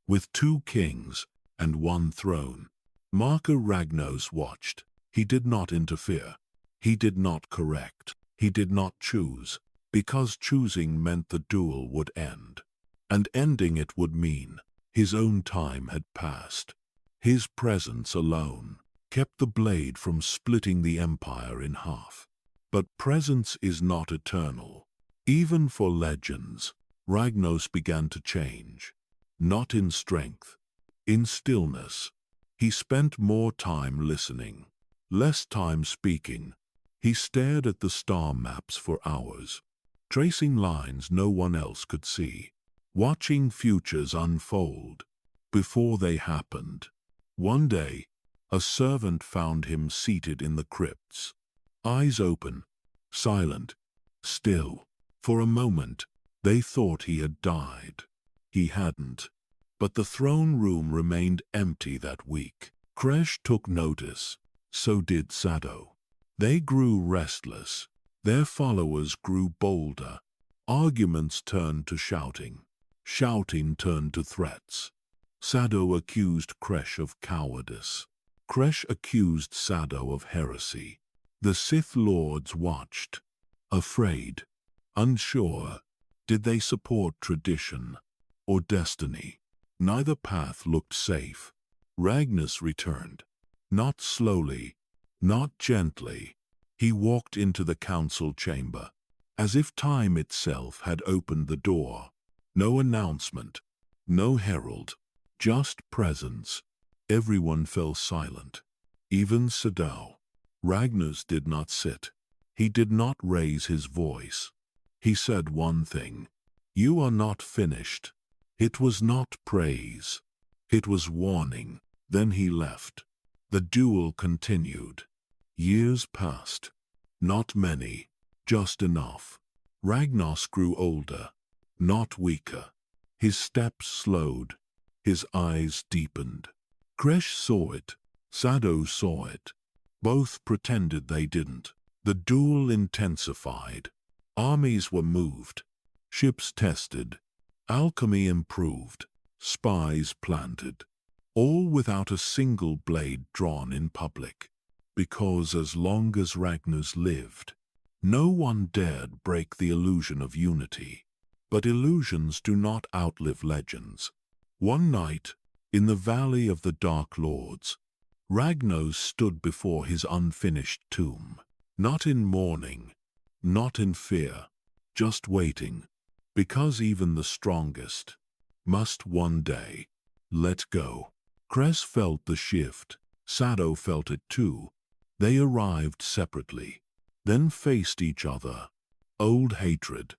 with 2 kings and 1 throne. Marka Ragnos watched. He did not interfere. He did not correct. He did not choose, because choosing meant the duel would end. And ending it would mean his own time had passed. His presence alone kept the blade from splitting the empire in half. But presence is not eternal. Even for legends, Ragnos began to change. Not in strength, in stillness. He spent more time listening, less time speaking. He stared at the star maps for hours, tracing lines no one else could see, watching futures unfold before they happened. One day, a servant found him seated in the crypts, eyes open, silent, still. For a moment, they thought he had died. He hadn't. But the throne room remained empty that week. Kresh took notice. So did Sado. They grew restless. Their followers grew bolder. Arguments turned to shouting. Shouting turned to threats. Sado accused Kresh of cowardice. Kresh accused Sado of heresy. The Sith Lords watched, afraid, unsure. Did they support tradition or destiny? Neither path looked safe. Ragnos returned. Not slowly, not gently. He walked into the council chamber, as if time itself had opened the door. No announcement, no herald, just presence. Everyone fell silent, even Sado. Ragnos did not sit. He did not raise his voice. He said one thing: "You are not finished." It was not praise. It was warning. Then he left. The duel continued. Years passed. Not many, just enough. Ragnos grew older, not weaker. His steps slowed. His eyes deepened. Kresh saw it. Sado saw it. Both pretended they didn't. The duel intensified. Armies were moved. Ships tested. Alchemy improved. Spies planted. All without a single blade drawn in public. Because as long as Ragnos lived, no one dared break the illusion of unity. But illusions do not outlive legends. One night, in the Valley of the Dark Lords, Ragnos stood before his unfinished tomb. Not in mourning, not in fear, just waiting. Because even the strongest must one day let go. Kresh felt the shift. Sado felt it too. They arrived separately, then faced each other. Old hatred,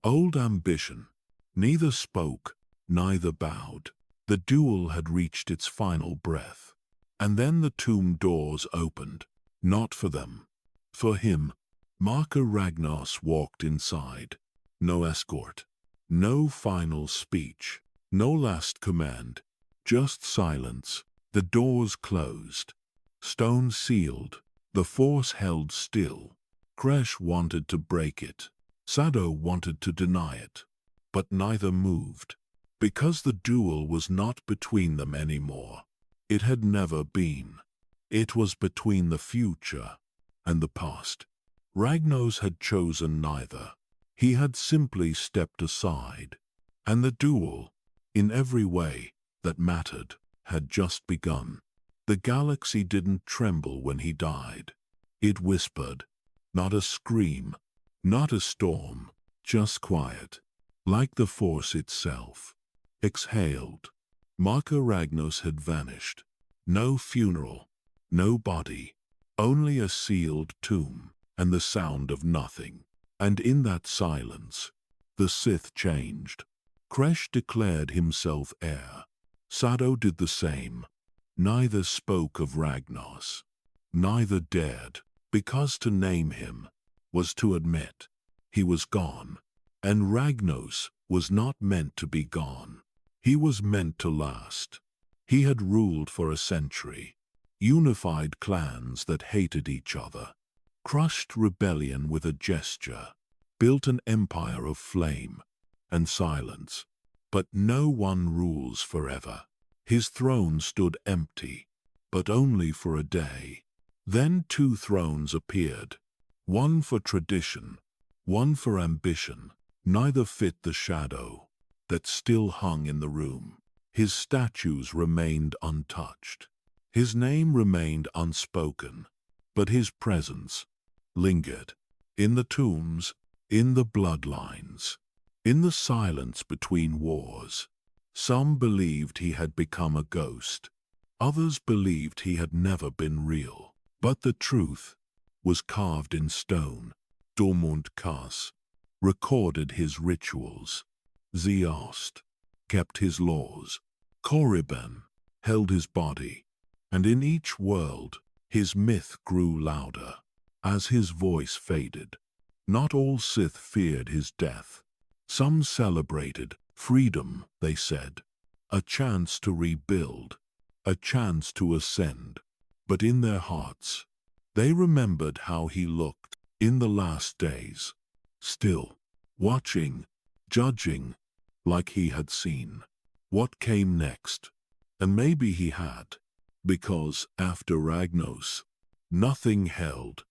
old ambition. Neither spoke, neither bowed. The duel had reached its final breath. And then the tomb doors opened. Not for them. For him. Marka Ragnos walked inside. No escort. No final speech. No last command. Just silence. The doors closed. Stone sealed. The force held still. Kresh wanted to break it. Sado wanted to deny it. But neither moved. Because the duel was not between them anymore. It had never been. It was between the future and the past. Ragnos had chosen neither. He had simply stepped aside. And the duel, in every way that mattered, had just begun. The galaxy didn't tremble when he died. It whispered. Not a scream, not a storm, just quiet. Like the force itself. Exhaled. Marka Ragnos had vanished. No funeral, no body, only a sealed tomb, and the sound of nothing. And in that silence, The Sith changed. Kresh declared himself heir. Sado did the same. Neither spoke of Ragnos. Neither dared, because to name him was to admit he was gone. And Ragnos was not meant to be gone. He was meant to last. He had ruled for a century, unified clans that hated each other, crushed rebellion with a gesture, built an empire of flame and silence. But no one rules forever. His throne stood empty, but only for a day. Then two thrones appeared, one for tradition, one for ambition. Neither fit the shadow that still hung in the room. His statues remained untouched. His name remained unspoken, but his presence lingered in the tombs, in the bloodlines, in the silence between wars. Some believed he had become a ghost. Others believed he had never been real. But the truth was carved in stone. Dormund Kas recorded his rituals. Zeost kept his laws. Korriban held his body. And in each world, his myth grew louder. As his voice faded, not all Sith feared his death. Some celebrated freedom, they said, a chance to rebuild, a chance to ascend. But in their hearts, they remembered how he looked in the last days, still, watching, judging, like he had seen what came next. And maybe he had, because after Ragnos, nothing held.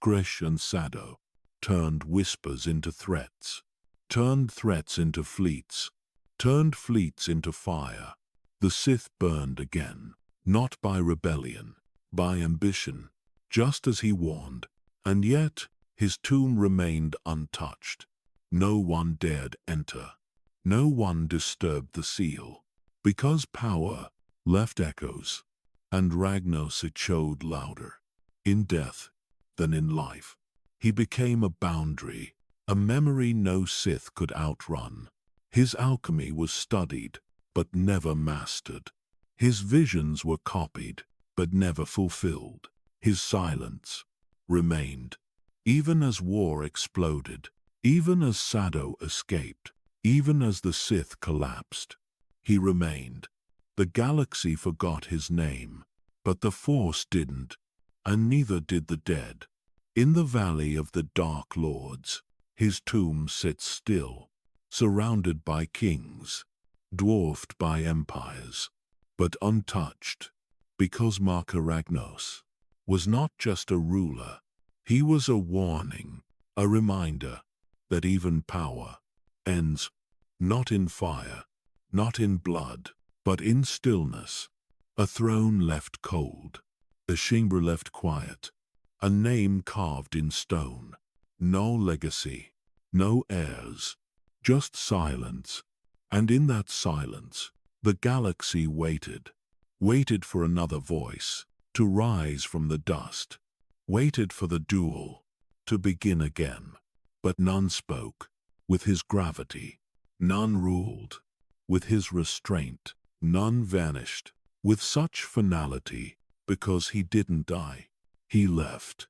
Kresh and Sado turned whispers into threats, turned threats into fleets, turned fleets into fire. The Sith burned again, not by rebellion, by ambition, just as he warned. And yet, his tomb remained untouched. No one dared enter. No one disturbed the seal, because power left echoes, and Ragnos echoed louder in death than in life. He became a boundary, a memory no Sith could outrun. His alchemy was studied, but never mastered. His visions were copied, but never fulfilled. His silence remained, even as war exploded, even as Sado escaped, even as the Sith collapsed. He remained. The galaxy forgot his name, but the Force didn't, and neither did the dead. In the Valley of the Dark Lords, his tomb sits still, surrounded by kings, dwarfed by empires, but untouched, because Marka Ragnos was not just a ruler. He was a warning, a reminder that even power ends not in fire, not in blood, but in stillness. A throne left cold, a chamber left quiet, a name carved in stone. No legacy, no heirs, just silence. And in that silence, the galaxy waited for another voice to rise from the dust, waited for the duel to begin again. But none spoke with his gravity, none ruled with his restraint, none vanished with such finality, because he didn't die. He left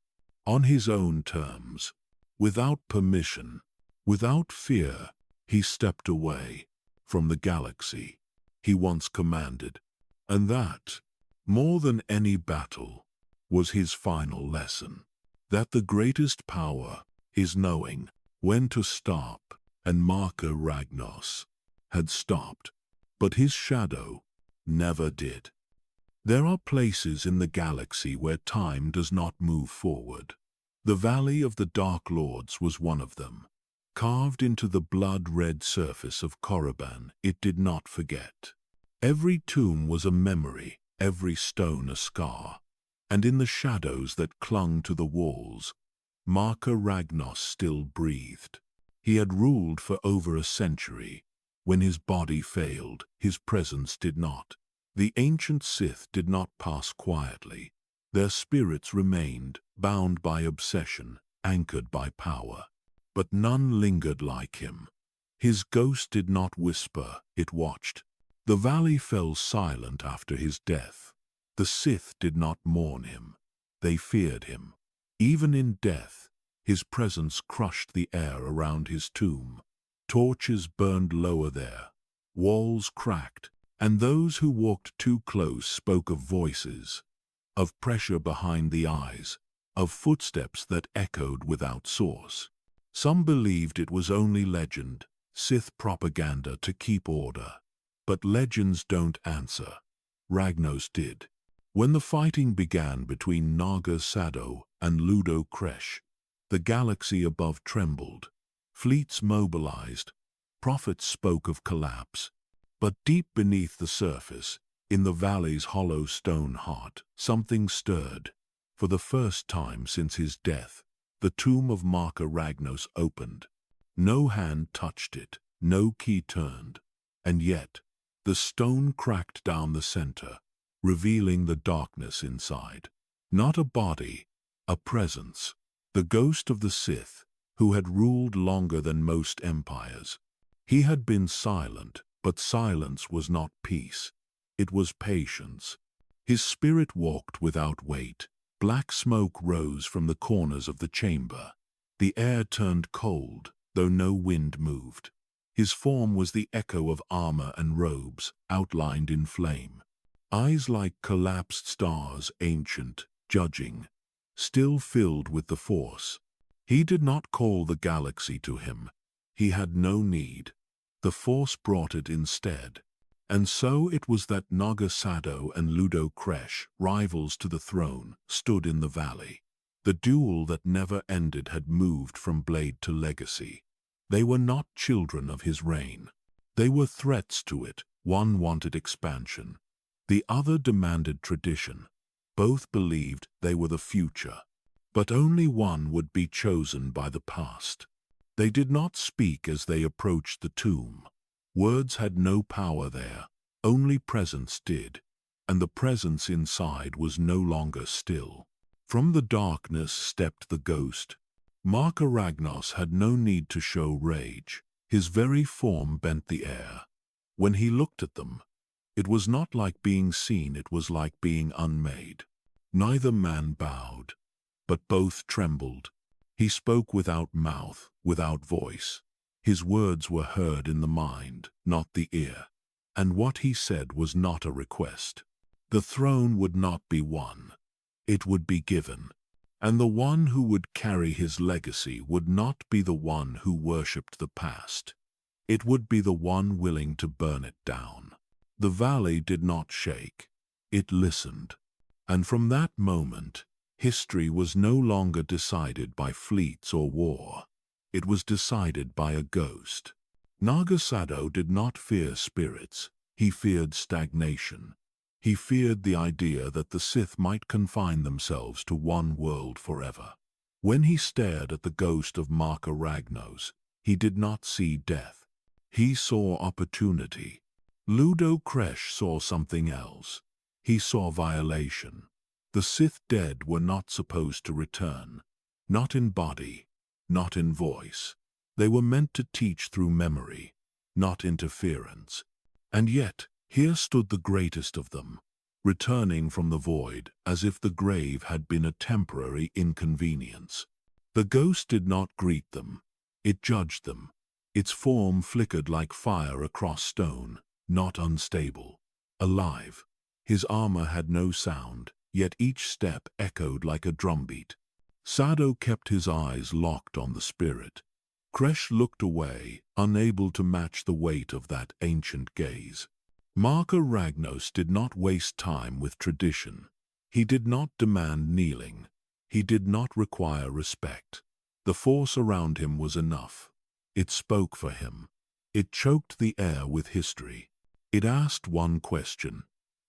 on his own terms, without permission, without fear. He stepped away from the galaxy he once commanded, and that, more than any battle, was his final lesson. That the greatest power is knowing when to stop, and Marka Ragnos had stopped, but his shadow never did. There are places in the galaxy where time does not move forward. The Valley of the Dark Lords was one of them. Carved into the blood-red surface of Korriban, it did not forget. Every tomb was a memory, every stone a scar. And in the shadows that clung to the walls, Marka Ragnos still breathed. He had ruled for over a century. When his body failed, his presence did not. The ancient Sith did not pass quietly. Their spirits remained, bound by obsession, anchored by power. But none lingered like him. His ghost did not whisper, it watched. The valley fell silent after his death. The Sith did not mourn him. They feared him. Even in death, his presence crushed the air around his tomb. Torches burned lower there. Walls cracked, and those who walked too close spoke of voices, of pressure behind the eyes, of footsteps that echoed without source. Some believed it was only legend, Sith propaganda to keep order. But legends don't answer. Ragnos did. When the fighting began between Naga Sadow and Ludo Kresh, the galaxy above trembled. Fleets mobilized. Prophets spoke of collapse. But deep beneath the surface, in the valley's hollow stone heart, something stirred. For the first time since his death, the tomb of Marka Ragnos opened. No hand touched it, no key turned. And yet, the stone cracked down the center, revealing the darkness inside. Not a body, a presence. The ghost of the Sith, who had ruled longer than most empires. He had been silent, but silence was not peace. It was patience. His spirit walked without weight. Black smoke rose from the corners of the chamber. The air turned cold, though no wind moved. His form was the echo of armor and robes, outlined in flame. Eyes like collapsed stars, ancient, judging, still filled with the Force. He did not call the galaxy to him. He had no need. The Force brought it instead. And so it was that Naga Sadow and Ludo Kresh, rivals to the throne, stood in the valley. The duel that never ended had moved from blade to legacy. They were not children of his reign. They were threats to it. One wanted expansion. The other demanded tradition. Both believed they were the future. But only one would be chosen by the past. They did not speak as they approached the tomb. Words had no power there. Only presence did. And the presence inside was no longer still. From the darkness stepped the ghost. Marka Ragnos had no need to show rage. His very form bent the air. When he looked at them, it was not like being seen, it was like being unmade. Neither man bowed, but both trembled. He spoke without mouth, without voice. His words were heard in the mind, not the ear. And what he said was not a request. The throne would not be won. It would be given. And the one who would carry his legacy would not be the one who worshipped the past. It would be the one willing to burn it down. The valley did not shake. It listened. And from that moment, history was no longer decided by fleets or war. It was decided by a ghost. Naga Sadow did not fear spirits. He feared stagnation. He feared the idea that the Sith might confine themselves to one world forever. When he stared at the ghost of Marka Ragnos, he did not see death. He saw opportunity. Ludo Kresh saw something else. He saw violation. The Sith dead were not supposed to return. Not in body, not in voice. They were meant to teach through memory, not interference. And yet, here stood the greatest of them, returning from the void as if the grave had been a temporary inconvenience. The ghost did not greet them. It judged them. Its form flickered like fire across stone, not unstable, alive. His armor had no sound, yet each step echoed like a drumbeat. Sadow kept his eyes locked on the spirit. Kresh looked away, unable to match the weight of that ancient gaze. Marka Ragnos did not waste time with tradition. He did not demand kneeling. He did not require respect. The Force around him was enough. It spoke for him. It choked the air with history. It asked one question: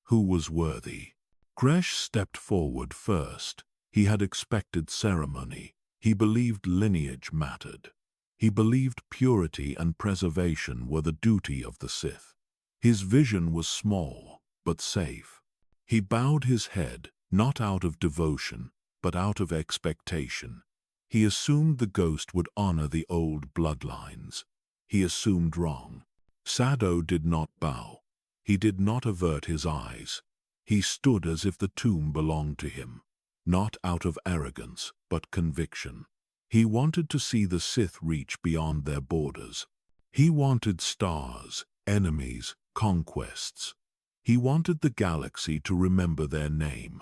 who was worthy? Kresh stepped forward first. He had expected ceremony. He believed lineage mattered. He believed purity and preservation were the duty of the Sith. His vision was small, but safe. He bowed his head, not out of devotion, but out of expectation. He assumed the ghost would honor the old bloodlines. he assumed wrong. Sado did not bow. He did not avert his eyes. He stood as if the tomb belonged to him, not out of arrogance, but conviction. He wanted to see the Sith reach beyond their borders. He wanted stars, enemies, conquests. He wanted the galaxy to remember their name.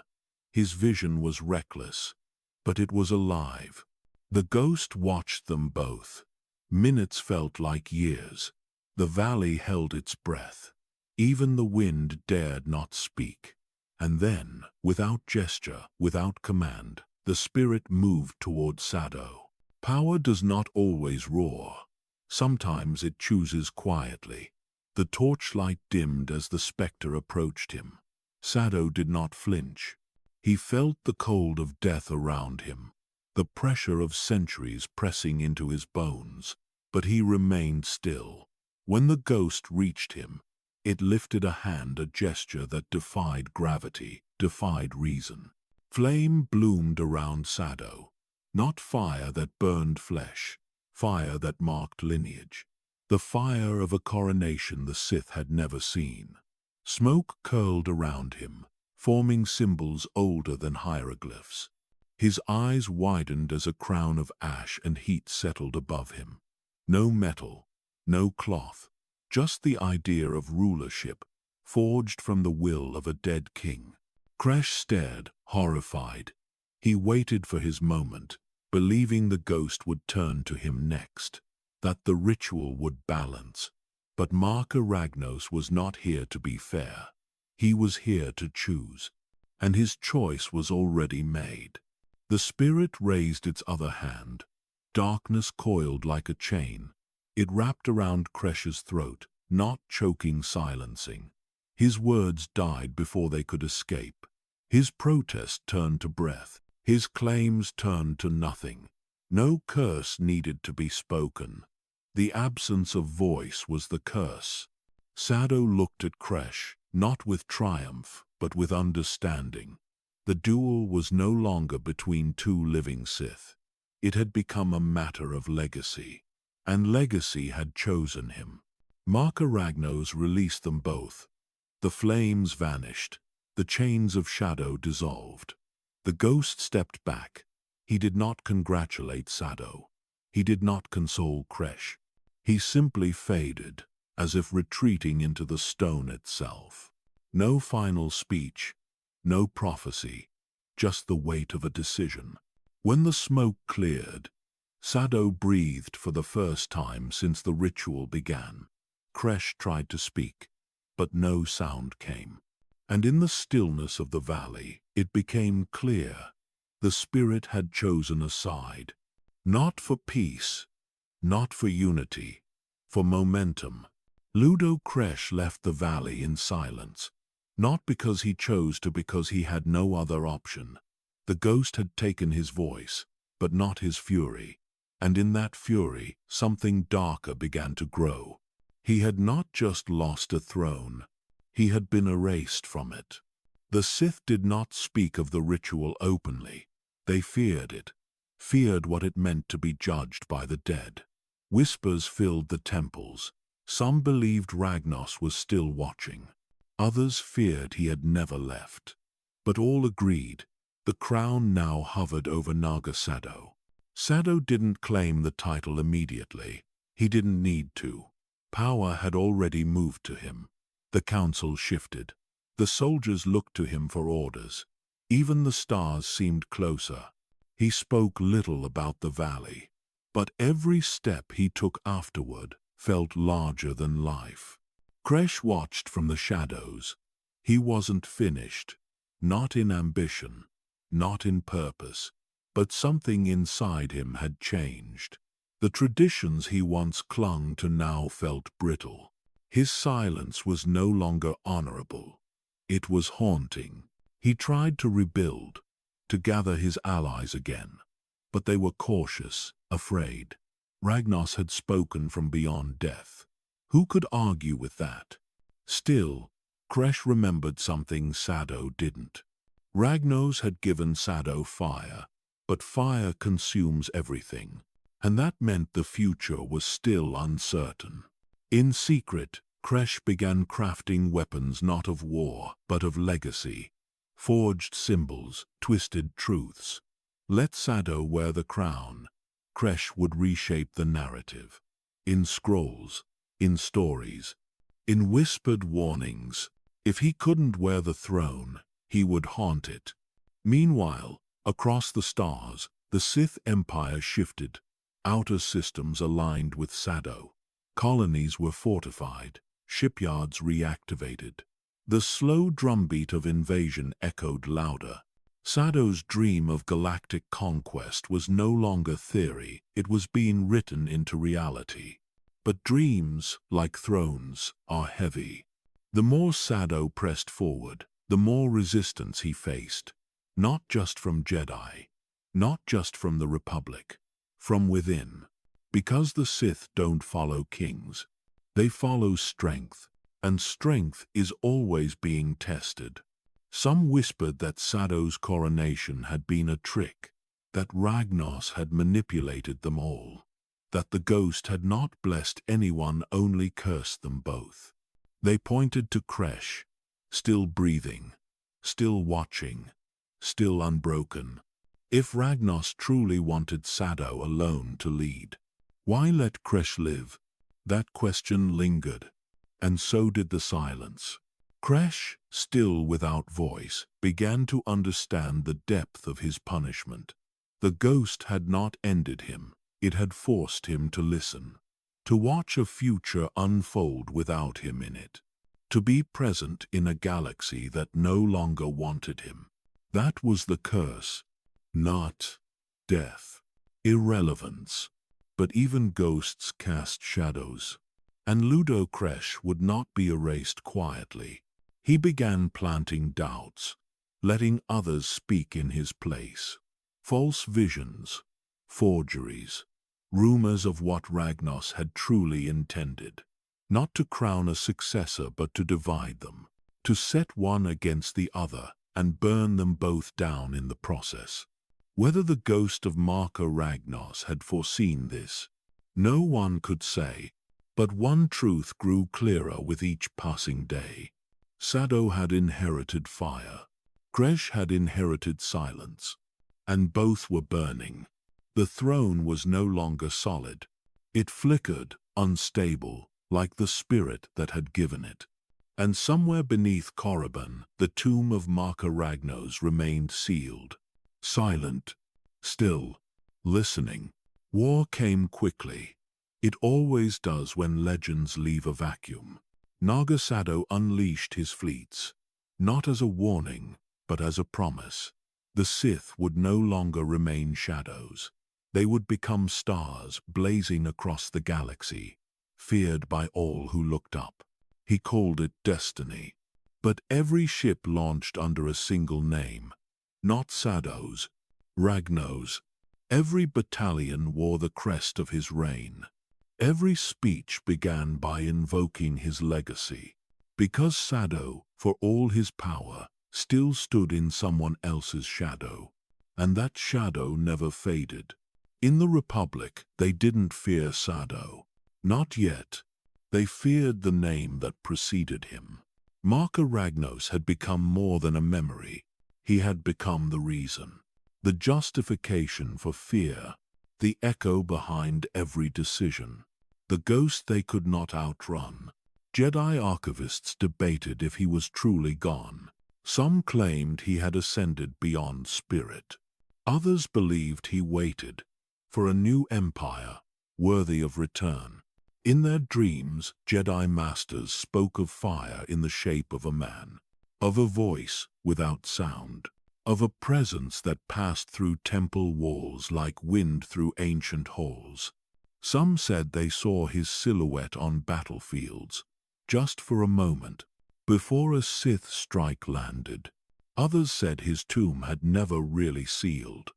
His vision was reckless, but it was alive. The ghost watched them both. Minutes felt like years. The valley held its breath. Even the wind dared not speak. And then, without gesture, without command, the spirit moved toward Sado. Power does not always roar. Sometimes it chooses quietly. The torchlight dimmed as the spectre approached him. Sado did not flinch. He felt the cold of death around him, the pressure of centuries pressing into his bones, but he remained still. When the ghost reached him, it lifted a hand, a gesture that defied gravity, defied reason. Flame bloomed around Sado, not fire that burned flesh, fire that marked lineage, the fire of a coronation the Sith had never seen. Smoke curled around him, forming symbols older than hieroglyphs. His eyes widened as a crown of ash and heat settled above him. No metal, no cloth, just the idea of rulership, forged from the will of a dead king. Kresh stared, horrified. He waited for his moment, believing the ghost would turn to him next, that the ritual would balance. But Marka Ragnos was not here to be fair. He was here to choose, and his choice was already made. The spirit raised its other hand. Darkness coiled like a chain. It wrapped around Kresh's throat, not choking, silencing. His words died before they could escape. His protest turned to breath. His claims turned to nothing. No curse needed to be spoken. The absence of voice was the curse. Sado looked at Kresh, not with triumph, but with understanding. The duel was no longer between two living Sith. It had become a matter of legacy. And legacy had chosen him. Marka Ragnos released them both. The flames vanished. The chains of shadow dissolved. The ghost stepped back. He did not congratulate Sado. He did not console Kresh. He simply faded, as if retreating into the stone itself. No final speech, no prophecy, just the weight of a decision. When the smoke cleared, Sado breathed for the first time since the ritual began. Kresh tried to speak, but no sound came. And in the stillness of the valley, it became clear. The spirit had chosen a side. Not for peace, not for unity, for momentum. Ludo Kresh left the valley in silence. Not because he chose to, because he had no other option. The ghost had taken his voice, but not his fury. And in that fury, something darker began to grow. He had not just lost a throne. He had been erased from it. The Sith did not speak of the ritual openly. They feared it, feared what it meant to be judged by the dead. Whispers filled the temples. Some believed Ragnos was still watching. Others feared he had never left. But all agreed, the crown now hovered over Naga Sado. Sado didn't claim the title immediately. He didn't need to. Power had already moved to him. The council shifted. The soldiers looked to him for orders. Even the stars seemed closer. He spoke little about the valley, but every step he took afterward felt larger than life. Kresh watched from the shadows. He wasn't finished, not in ambition, not in purpose, but something inside him had changed. The traditions he once clung to now felt brittle. His silence was no longer honorable. It was haunting. He tried to rebuild, to gather his allies again, but they were cautious, afraid. Ragnos had spoken from beyond death. Who could argue with that? Still, Kresh remembered something Sado didn't. Ragnos had given Sado fire, but fire consumes everything. and that meant the future was still uncertain. In secret, Kresh began crafting weapons not of war, but of legacy. Forged symbols, twisted truths. Let Sado wear the crown. Kresh would reshape the narrative. In scrolls, in stories, in whispered warnings. If he couldn't wear the throne, he would haunt it. Meanwhile, across the stars, the Sith Empire shifted. Outer systems aligned with Sado. Colonies were fortified, shipyards reactivated. The slow drumbeat of invasion echoed louder. Sado's dream of galactic conquest was no longer theory, it was being written into reality. But dreams, like thrones, are heavy. The more Sado pressed forward, the more resistance he faced. Not just from Jedi, not just from the Republic, from within. Because the Sith don't follow kings, they follow strength, and strength is always being tested. Some whispered that Sado's coronation had been a trick, that Ragnos had manipulated them all, that the ghost had not blessed anyone, only cursed them both. They pointed to Kresh, still breathing, still watching, still unbroken. If Ragnos truly wanted Sado alone to lead, why let Kresh live? That question lingered, and so did the silence. Kresh, still without voice, began to understand the depth of his punishment. The ghost had not ended him, it had forced him to listen, to watch a future unfold without him in it, to be present in a galaxy that no longer wanted him. That was the curse. Not death, irrelevance, but even ghosts cast shadows. And Ludo Kresh would not be erased quietly. He began planting doubts, letting others speak in his place. False visions, forgeries, rumors of what Ragnos had truly intended. Not to crown a successor, but to divide them, to set one against the other and burn them both down in the process. Whether the ghost of Marka Ragnos had foreseen this, no one could say, but one truth grew clearer with each passing day. Sado had inherited fire, Kresh had inherited silence, and both were burning. The throne was no longer solid. It flickered, unstable, like the spirit that had given it. And somewhere beneath Korriban, the tomb of Marka Ragnos remained sealed. Silent, still, listening. War came quickly. It always does when legends leave a vacuum. Naga Sado unleashed his fleets, not as a warning, but as a promise. The Sith would no longer remain shadows. They would become stars blazing across the galaxy, feared by all who looked up. He called it destiny. But every ship launched under a single name. Not Sado's, Ragnos. Every battalion wore the crest of his reign. Every speech began by invoking his legacy. Because Sado, for all his power, still stood in someone else's shadow. And that shadow never faded. In the Republic, they didn't fear Sado. Not yet. They feared the name that preceded him. Marka Ragnos had become more than a memory. He had become the reason, the justification for fear, the echo behind every decision, the ghost they could not outrun. Jedi archivists debated if he was truly gone. Some claimed he had ascended beyond spirit. Others believed he waited for a new empire, worthy of return. In their dreams, Jedi masters spoke of fire in the shape of a man, of a voice without sound, of a presence that passed through temple walls like wind through ancient halls. Some said they saw his silhouette on battlefields, just for a moment, before a Sith strike landed. Others said his tomb had never really sealed.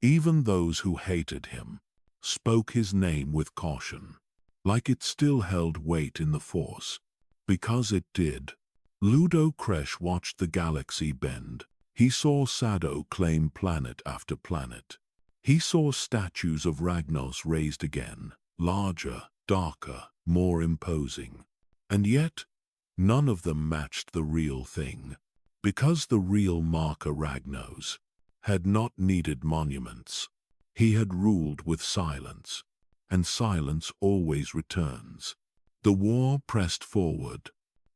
Even those who hated him spoke his name with caution, like it still held weight in the Force. Because it did. Ludo Kresh watched the galaxy bend. He saw Sado claim planet after planet. He saw statues of Ragnos raised again, larger, darker, more imposing. And yet, none of them matched the real thing, because the real Marka Ragnos had not needed monuments. He had ruled with silence, and silence always returns. The war pressed forward.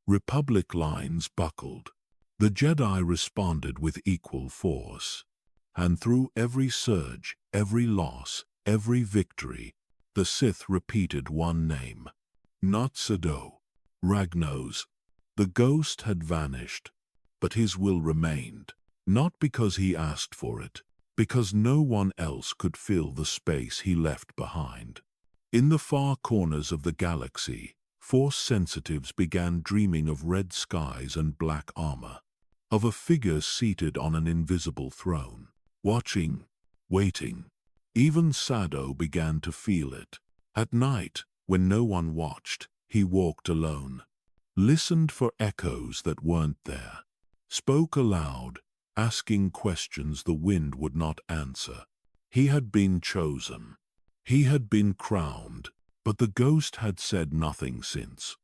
Republic lines buckled. The Jedi responded with equal force. And through every surge, every loss, every victory, the Sith repeated one name. Not Sado, Ragnos. The ghost had vanished, but his will remained, not because he asked for it, because no one else could fill the space he left behind. In the far corners of the galaxy, Force sensitives began dreaming of red skies and black armor, of a figure seated on an invisible throne, watching, waiting. Even Sado began to feel it. At night, when no one watched, he walked alone, listened for echoes that weren't there, spoke aloud, asking questions the wind would not answer. He had been chosen. He had been crowned. But the ghost had said nothing since.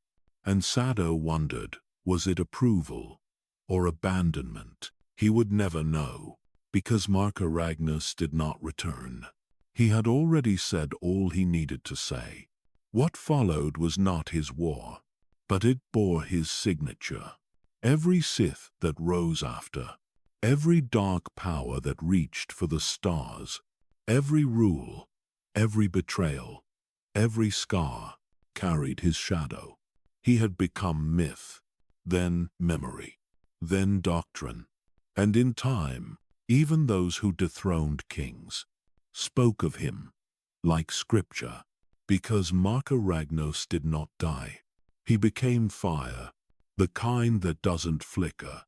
And Sado wondered, was it approval or abandonment? He would never know, because Marka Ragnos did not return. He had already said all he needed to say. What followed was not his war, but it bore his signature. Every Sith that rose after, every dark power that reached for the stars, every rule, every betrayal, every scar carried his shadow. He had become myth, then memory, then doctrine. And in time, even those who dethroned kings spoke of him like scripture, because Marka Ragnos did not die. He became fire, the kind that doesn't flicker,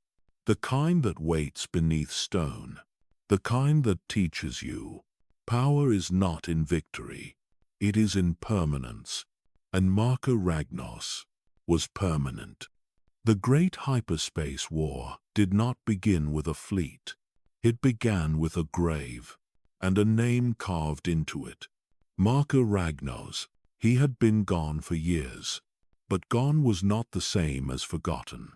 the kind that waits beneath stone, the kind that teaches you power is not in victory. It is in permanence, and Marka Ragnos was permanent. The Great Hyperspace War did not begin with a fleet. It began with a grave, and a name carved into it. Marka Ragnos. He had been gone for years, but gone was not the same as forgotten.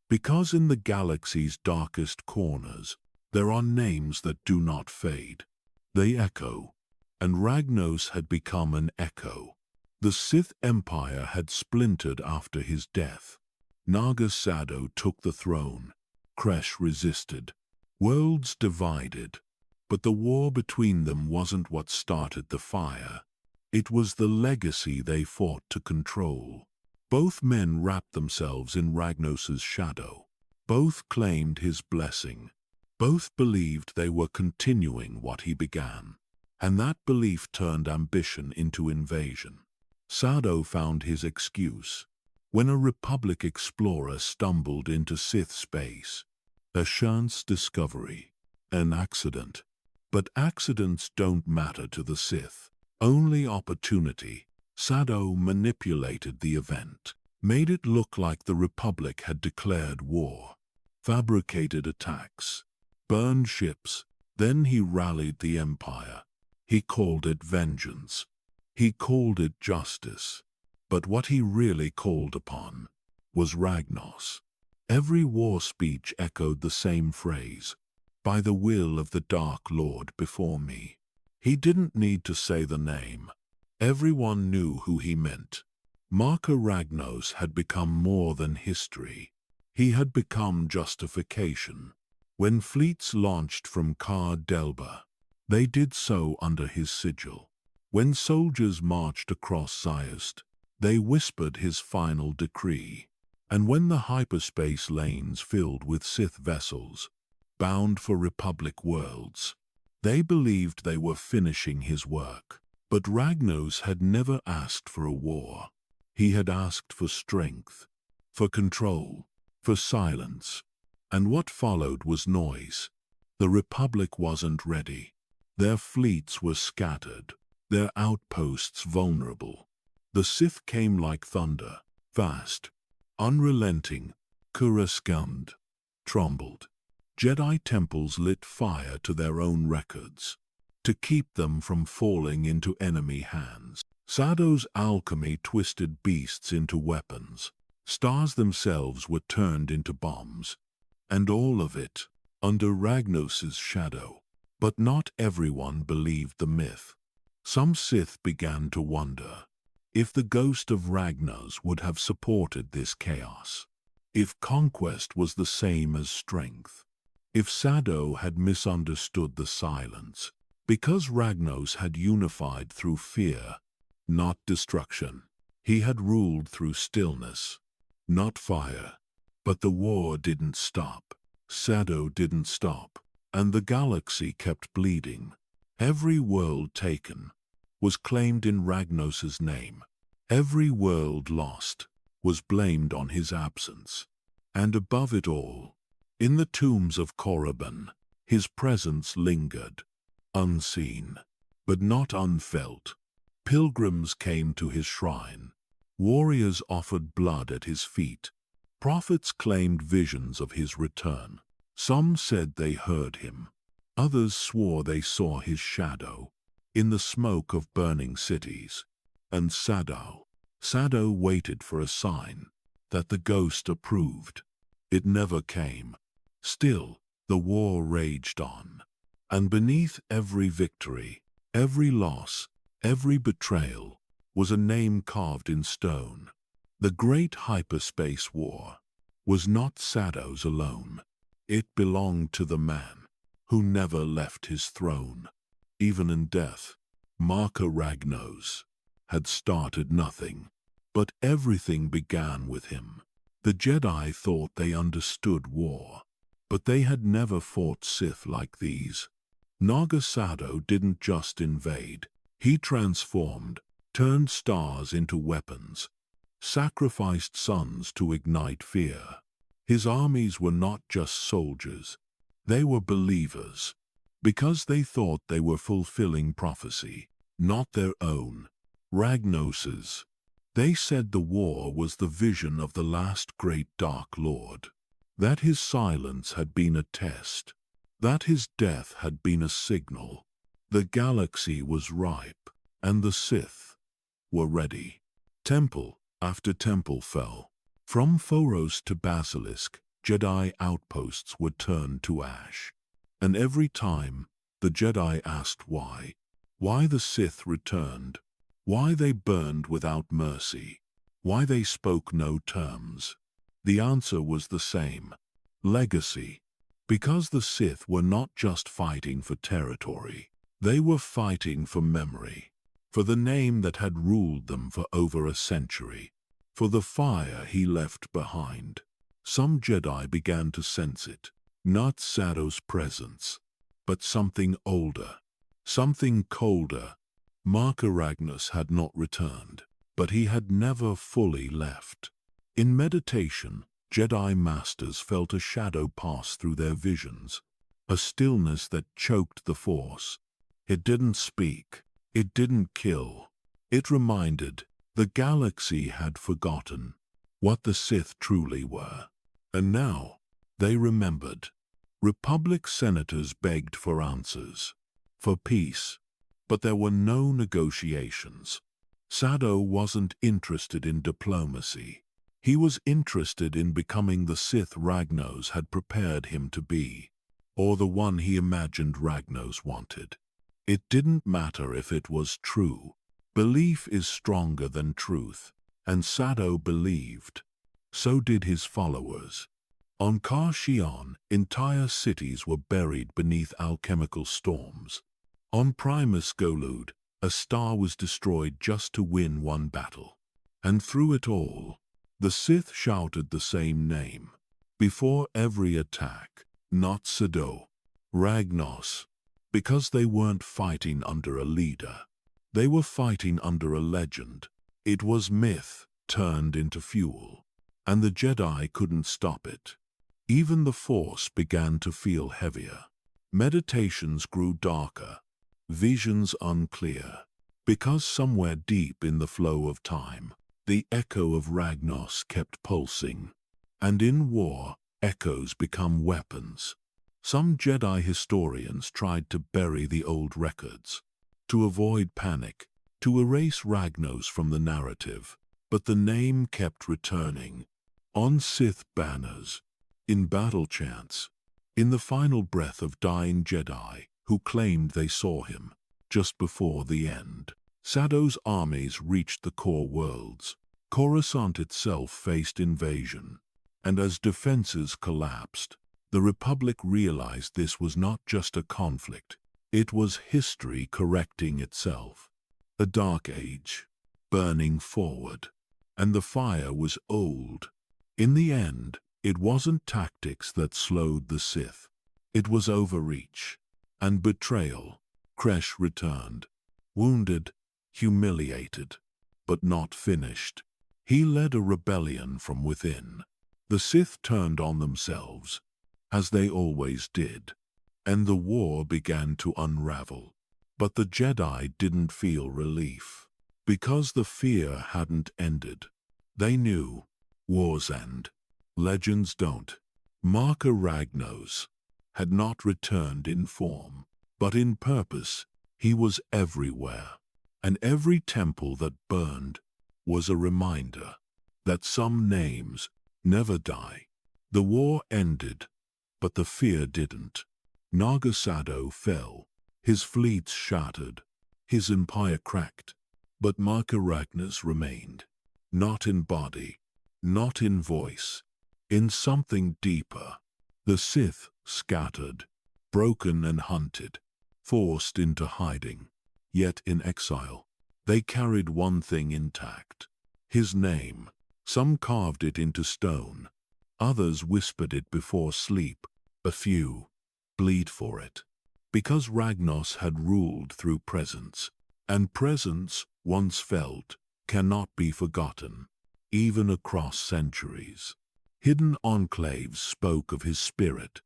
Because in the galaxy's darkest corners, there are names that do not fade. They echo. And Ragnos had become an echo. The Sith Empire had splintered after his death. Naga Sado took the throne. Kresh resisted. Worlds divided. But the war between them wasn't what started the fire. It was the legacy they fought to control. Both men wrapped themselves in Ragnos's shadow. Both claimed his blessing. Both believed they were continuing what he began. And that belief turned ambition into invasion. Sado found his excuse. When a Republic explorer stumbled into Sith space, a chance discovery, an accident. But accidents don't matter to the Sith. Only opportunity. Sado manipulated the event, made it look like the Republic had declared war, fabricated attacks, burned ships. Then he rallied the Empire. He called it vengeance. He called it justice. But what he really called upon was Ragnos. Every war speech echoed the same phrase, by the will of the Dark Lord before me. He didn't need to say the name. Everyone knew who he meant. Marka Ragnos had become more than history. He had become justification. When fleets launched from Kar Delba, they did so under his sigil. When soldiers marched across Ziost, they whispered his final decree. And when the hyperspace lanes filled with Sith vessels, bound for Republic worlds, they believed they were finishing his work. But Ragnos had never asked for a war. He had asked for strength, for control, for silence. And what followed was noise. The Republic wasn't ready. Their fleets were scattered, their outposts vulnerable. The Sith came like thunder, fast, unrelenting. Coruscant trembled. Jedi temples lit fire to their own records. to keep them from falling into enemy hands. Saddo's alchemy twisted beasts into weapons. Stars themselves were turned into bombs. And all of it under Ragnos's shadow. But not everyone believed the myth. Some Sith began to wonder if the ghost of Ragnos would have supported this chaos. If conquest was the same as strength. If Saddo had misunderstood the silence. Because Ragnos had unified through fear, not destruction. He had ruled through stillness, not fire. But the war didn't stop. Saddo didn't stop. And the galaxy kept bleeding. Every world taken was claimed in Ragnos's name. Every world lost was blamed on his absence. And above it all, in the tombs of Korriban, his presence lingered, unseen, but not unfelt. Pilgrims came to his shrine. Warriors offered blood at his feet. Prophets claimed visions of his return. Some said they heard him. Others swore they saw his shadow in the smoke of burning cities. And Saddo waited for a sign that the ghost approved. It never came. Still, the war raged on. And beneath every victory, every loss, every betrayal, was a name carved in stone. The Great Hyperspace War was not Saddo's alone. It belonged to the man who never left his throne. Even in death, Marka Ragnos had started nothing, but everything began with him. The Jedi thought they understood war, but they had never fought Sith like these. Naga Saddo didn't just invade. He transformed, turned stars into weapons, sacrificed suns to ignite fear. His armies were not just soldiers. They were believers, because they thought they were fulfilling prophecy, not their own, Ragnos's. They said the war was the vision of the last great Dark Lord, that his silence had been a test, that his death had been a signal. The galaxy was ripe, and the Sith were ready. Temple after temple fell. From Phoros to Basilisk, Jedi outposts were turned to ash. And every time, the Jedi asked why the Sith returned, why they burned without mercy, why they spoke no terms. The answer was the same: legacy. Because the Sith were not just fighting for territory, they were fighting for memory, for the name that had ruled them for over a century, for the fire he left behind. Some Jedi began to sense it, not Saddo's presence, but something older, something colder. Marka Ragnos had not returned, but he had never fully left. In meditation, Jedi Masters felt a shadow pass through their visions, a stillness that choked the Force. It didn't speak, it didn't kill. It reminded. The galaxy had forgotten what the Sith truly were. And now, they remembered. Republic senators begged for answers, for peace, but there were no negotiations. Saddo wasn't interested in diplomacy. He was interested in becoming the Sith Ragnos had prepared him to be, or the one he imagined Ragnos wanted. It didn't matter if it was true. Belief is stronger than truth, and Saddo believed. So did his followers. On Kashyyyk, entire cities were buried beneath alchemical storms. On Primus Golud, a star was destroyed just to win one battle. And through it all, the Sith shouted the same name. Before every attack, not Saddo, Ragnos, because they weren't fighting under a leader. They were fighting under a legend. It was myth turned into fuel, and the Jedi couldn't stop it. Even the Force began to feel heavier. Meditations grew darker, visions unclear, because somewhere deep in the flow of time, the echo of Ragnos kept pulsing. And in war, echoes become weapons. Some Jedi historians tried to bury the old records, to avoid panic, to erase Ragnos from the narrative, but the name kept returning, on Sith banners, in battle chants, in the final breath of dying Jedi who claimed they saw him just before the end. Sado's armies reached the core worlds. Coruscant itself faced invasion, and as defenses collapsed, the Republic realized this was not just a conflict, it was history correcting itself. A dark age, burning forward, and the fire was old. In the end, it wasn't tactics that slowed the Sith. It was overreach and betrayal. Kresh returned, wounded, humiliated, but not finished. He led a rebellion from within. The Sith turned on themselves, as they always did, and the war began to unravel. But the Jedi didn't feel relief, because the fear hadn't ended. They knew, wars end, legends don't. Marka Ragnos had not returned in form, but in purpose. He was everywhere, and every temple that burned was a reminder that some names never die. The war ended, but the fear didn't. Naga Sado fell, his fleets shattered, his empire cracked, but Marka Ragnos remained, not in body, not in voice, in something deeper. The Sith scattered, broken and hunted, forced into hiding, yet in exile. They carried one thing intact, his name. Some carved it into stone, others whispered it before sleep, a few bleed for it. Because Ragnos had ruled through presence, and presence, once felt, cannot be forgotten, even across centuries. Hidden enclaves spoke of his spirit.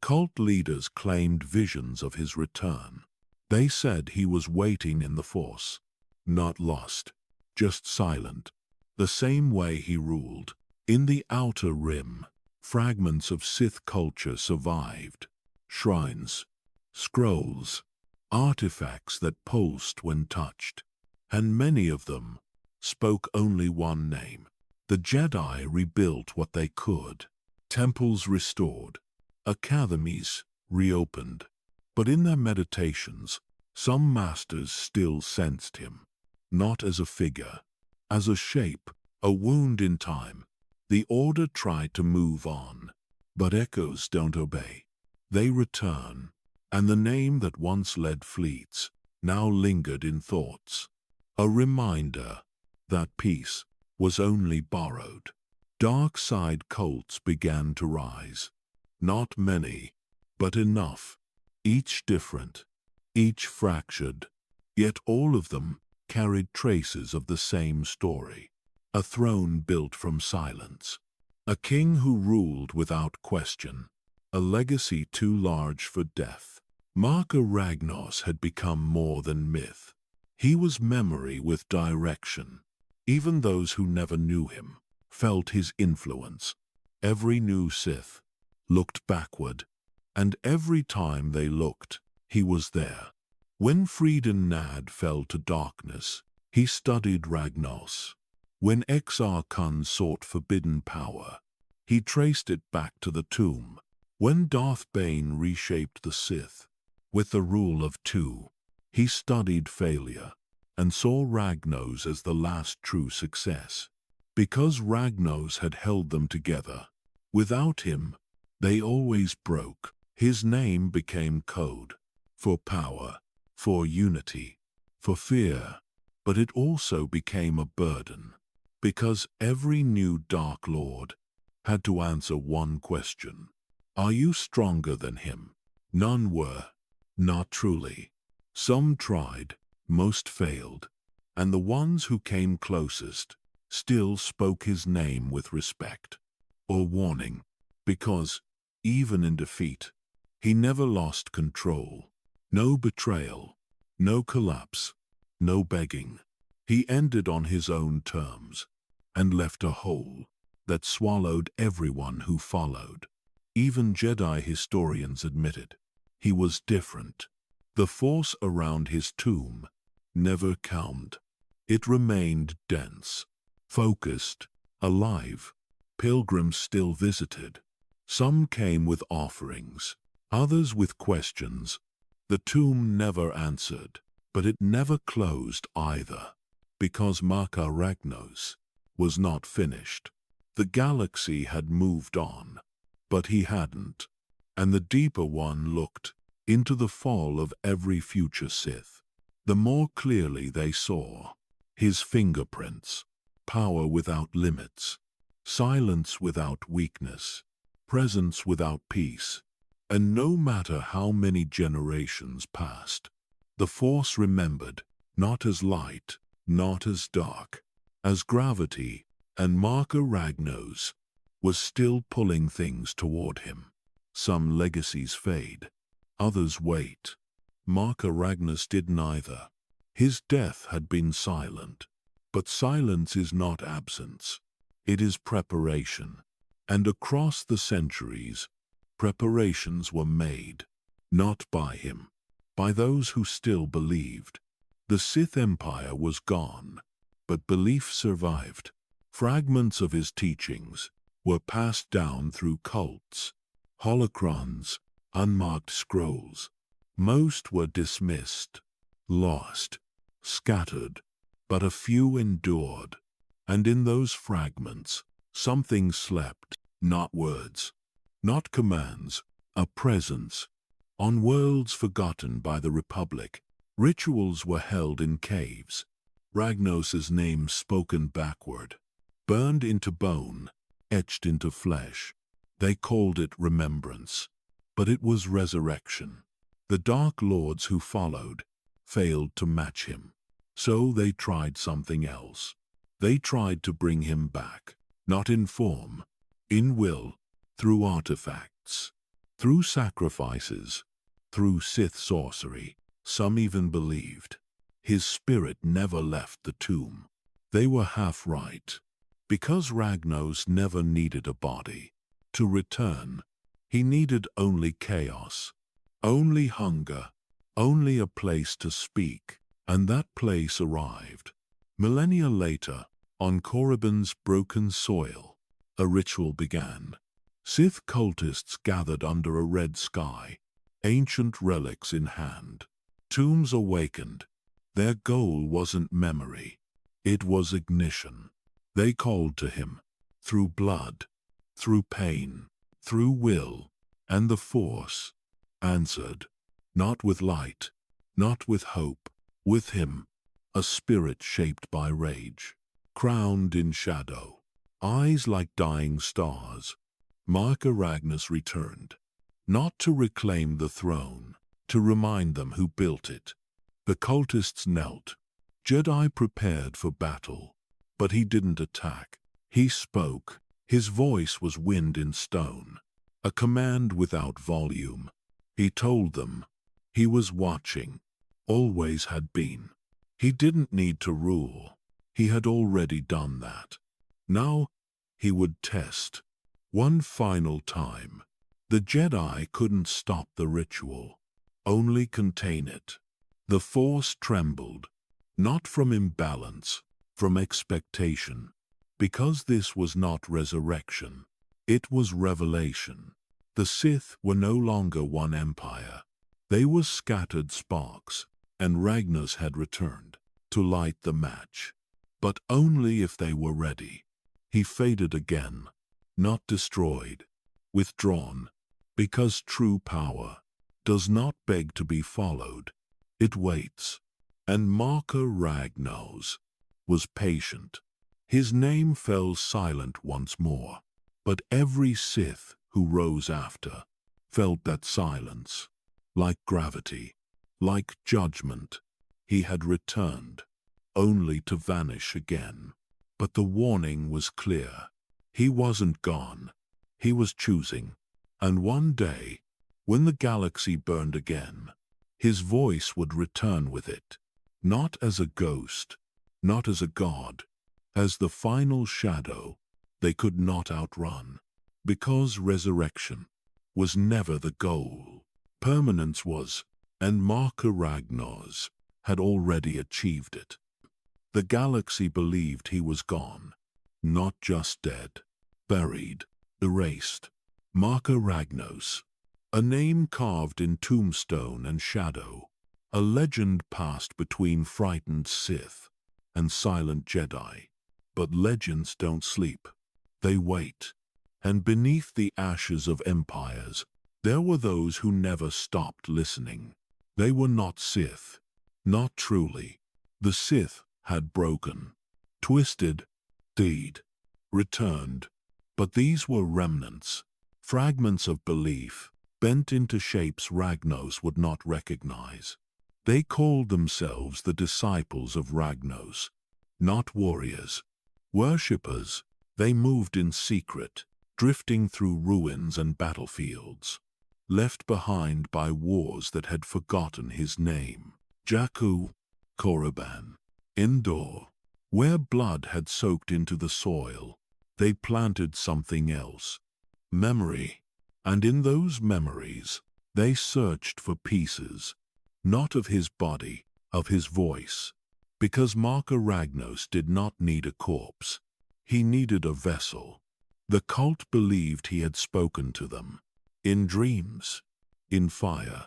Cult leaders claimed visions of his return. They said he was waiting in the Force, not lost, just silent, the same way he ruled. In the Outer Rim, fragments of Sith culture survived. Shrines, scrolls, artifacts that pulsed when touched, and many of them spoke only one name. The Jedi rebuilt what they could. Temples restored, academies reopened, but in their meditations, some masters still sensed him, not as a figure, as a shape, a wound in time. The Order tried to move on, but echoes don't obey. They return, and the name that once led fleets now lingered in thoughts. A reminder that peace was only borrowed. Dark side cults began to rise. Not many, but enough. Each different, each fractured, yet all of them carried traces of the same story. A throne built from silence. A king who ruled without question. A legacy too large for death. Marka Ragnos had become more than myth. He was memory with direction. Even those who never knew him felt his influence. Every new Sith looked backward, and every time they looked, he was there. When Freedon Nad fell to darkness, he studied Ragnos. When Exar Kun sought forbidden power, he traced it back to the tomb. When Darth Bane reshaped the Sith with the rule of two, he studied failure and saw Ragnos as the last true success. Because Ragnos had held them together, without him, they always broke. His name became code for power, for unity, for fear, but it also became a burden, because every new Dark Lord had to answer one question. Are you stronger than him? None were, not truly. Some tried, most failed, and the ones who came closest still spoke his name with respect or warning, because, even in defeat, he never lost control. No betrayal, no collapse, no begging. He ended on his own terms and left a hole that swallowed everyone who followed. Even Jedi historians admitted he was different. The force around his tomb never calmed. It remained dense, focused, alive. Pilgrims still visited. Some came with offerings, others with questions. The tomb never answered, but it never closed either, because Marka Ragnos was not finished. The galaxy had moved on, but he hadn't, and the deeper one looked into the fall of every future Sith. The more clearly they saw his fingerprints, power without limits, silence without weakness, presence without peace. And no matter how many generations passed, the Force remembered, not as light, not as dark, as gravity, and Marka Ragnos was still pulling things toward him. Some legacies fade, others wait. Marka Ragnos did neither. His death had been silent, but silence is not absence. It is preparation. And across the centuries, preparations were made, not by him, by those who still believed. The Sith Empire was gone, but belief survived. Fragments of his teachings were passed down through cults, holocrons, unmarked scrolls. Most were dismissed, lost, scattered, but a few endured. And in those fragments, something slept, not words, not commands, a presence. On worlds forgotten by the Republic, rituals were held in caves. Ragnos's name spoken backward, burned into bone, etched into flesh. They called it remembrance, but it was resurrection. The Dark Lords who followed failed to match him, so they tried something else. They tried to bring him back, not in form, in will, through artifacts, through sacrifices, through Sith sorcery. Some even believed his spirit never left the tomb. They were half right, because Ragnos never needed a body to return. He needed only chaos, only hunger, only a place to speak. And that place arrived. Millennia later, on Korriban's broken soil, a ritual began. Sith cultists gathered under a red sky, ancient relics in hand. Tombs awakened. Their goal wasn't memory, it was ignition. They called to him, through blood, through pain, through will, and the Force answered, not with light, not with hope, with him, a spirit shaped by rage, crowned in shadow, eyes like dying stars. Marka Ragnos returned, not to reclaim the throne, to remind them who built it. The cultists knelt. Jedi prepared for battle, but he didn't attack. He spoke. His voice was wind in stone, a command without volume. He told them he was watching, always had been. He didn't need to rule. He had already done that. Now he would test. One final time. The Jedi couldn't stop the ritual, only contain it. The Force trembled, not from imbalance, from expectation. Because this was not resurrection, it was revelation. The Sith were no longer one empire. They were scattered sparks, and Ragnos had returned to light the match. But only if they were ready. He faded again, not destroyed, withdrawn, because true power does not beg to be followed. It waits. And Marka Ragnos was patient. His name fell silent once more, but every Sith who rose after felt that silence, like gravity, like judgment. He had returned, only to vanish again. But the warning was clear. He wasn't gone. He was choosing. And one day, when the galaxy burned again, his voice would return with it, not as a ghost, not as a god, as the final shadow they could not outrun. Because resurrection was never the goal. Permanence was, and Marka Ragnos had already achieved it. The galaxy believed he was gone, not just dead, buried, erased. Marka Ragnos, a name carved in tombstone and shadow, a legend passed between frightened Sith and silent Jedi. But legends don't sleep. They wait. And beneath the ashes of empires, there were those who never stopped listening. They were not Sith. Not truly. The Sith had broken, twisted, deed, returned. But these were remnants, fragments of belief, bent into shapes Ragnos would not recognize. They called themselves the disciples of Ragnos, not warriors, worshippers. They moved in secret, drifting through ruins and battlefields, left behind by wars that had forgotten his name. Jakku, Korriban, Endor, where blood had soaked into the soil, they planted something else, memory. And in those memories, they searched for pieces, not of his body, of his voice. Because Marka Ragnos did not need a corpse. He needed a vessel. The cult believed he had spoken to them. In dreams, in fire,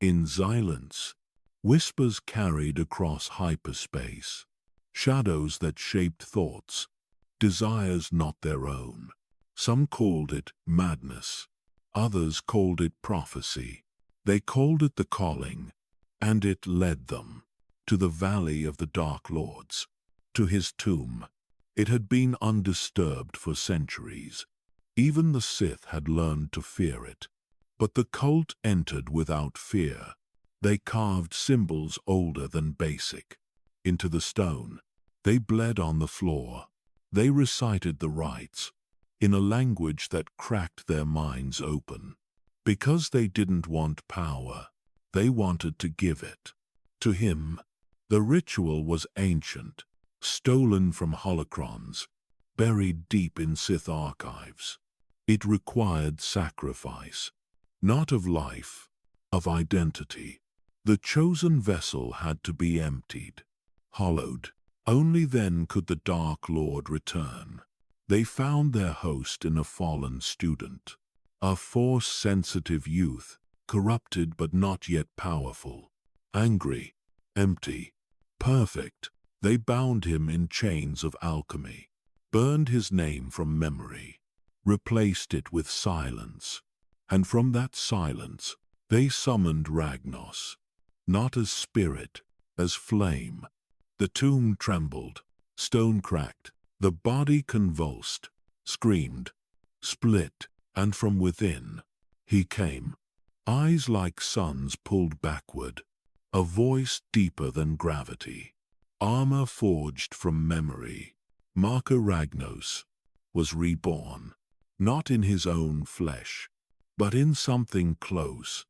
in silence. Whispers carried across hyperspace. Shadows that shaped thoughts, desires not their own. Some called it madness. Others called it prophecy. They called it the calling, and it led them to the Valley of the Dark Lords, to his tomb. It had been undisturbed for centuries. Even the Sith had learned to fear it. But the cult entered without fear. They carved symbols older than basic into the stone. They bled on the floor. They recited the rites in a language that cracked their minds open. Because they didn't want power, they wanted to give it. To him, the ritual was ancient, stolen from holocrons, buried deep in Sith archives. It required sacrifice, not of life, of identity. The chosen vessel had to be emptied, hollowed. Only then could the Dark Lord return. They found their host in a fallen student, a force-sensitive youth, corrupted but not yet powerful, angry, empty, perfect. They bound him in chains of alchemy, burned his name from memory, replaced it with silence. And from that silence, they summoned Ragnos, not as spirit, as flame. The tomb trembled, stone cracked, the body convulsed, screamed, split, and from within, he came, eyes like suns pulled backward, a voice deeper than gravity, armor forged from memory. Marka Ragnos was reborn, not in his own flesh, but in something close.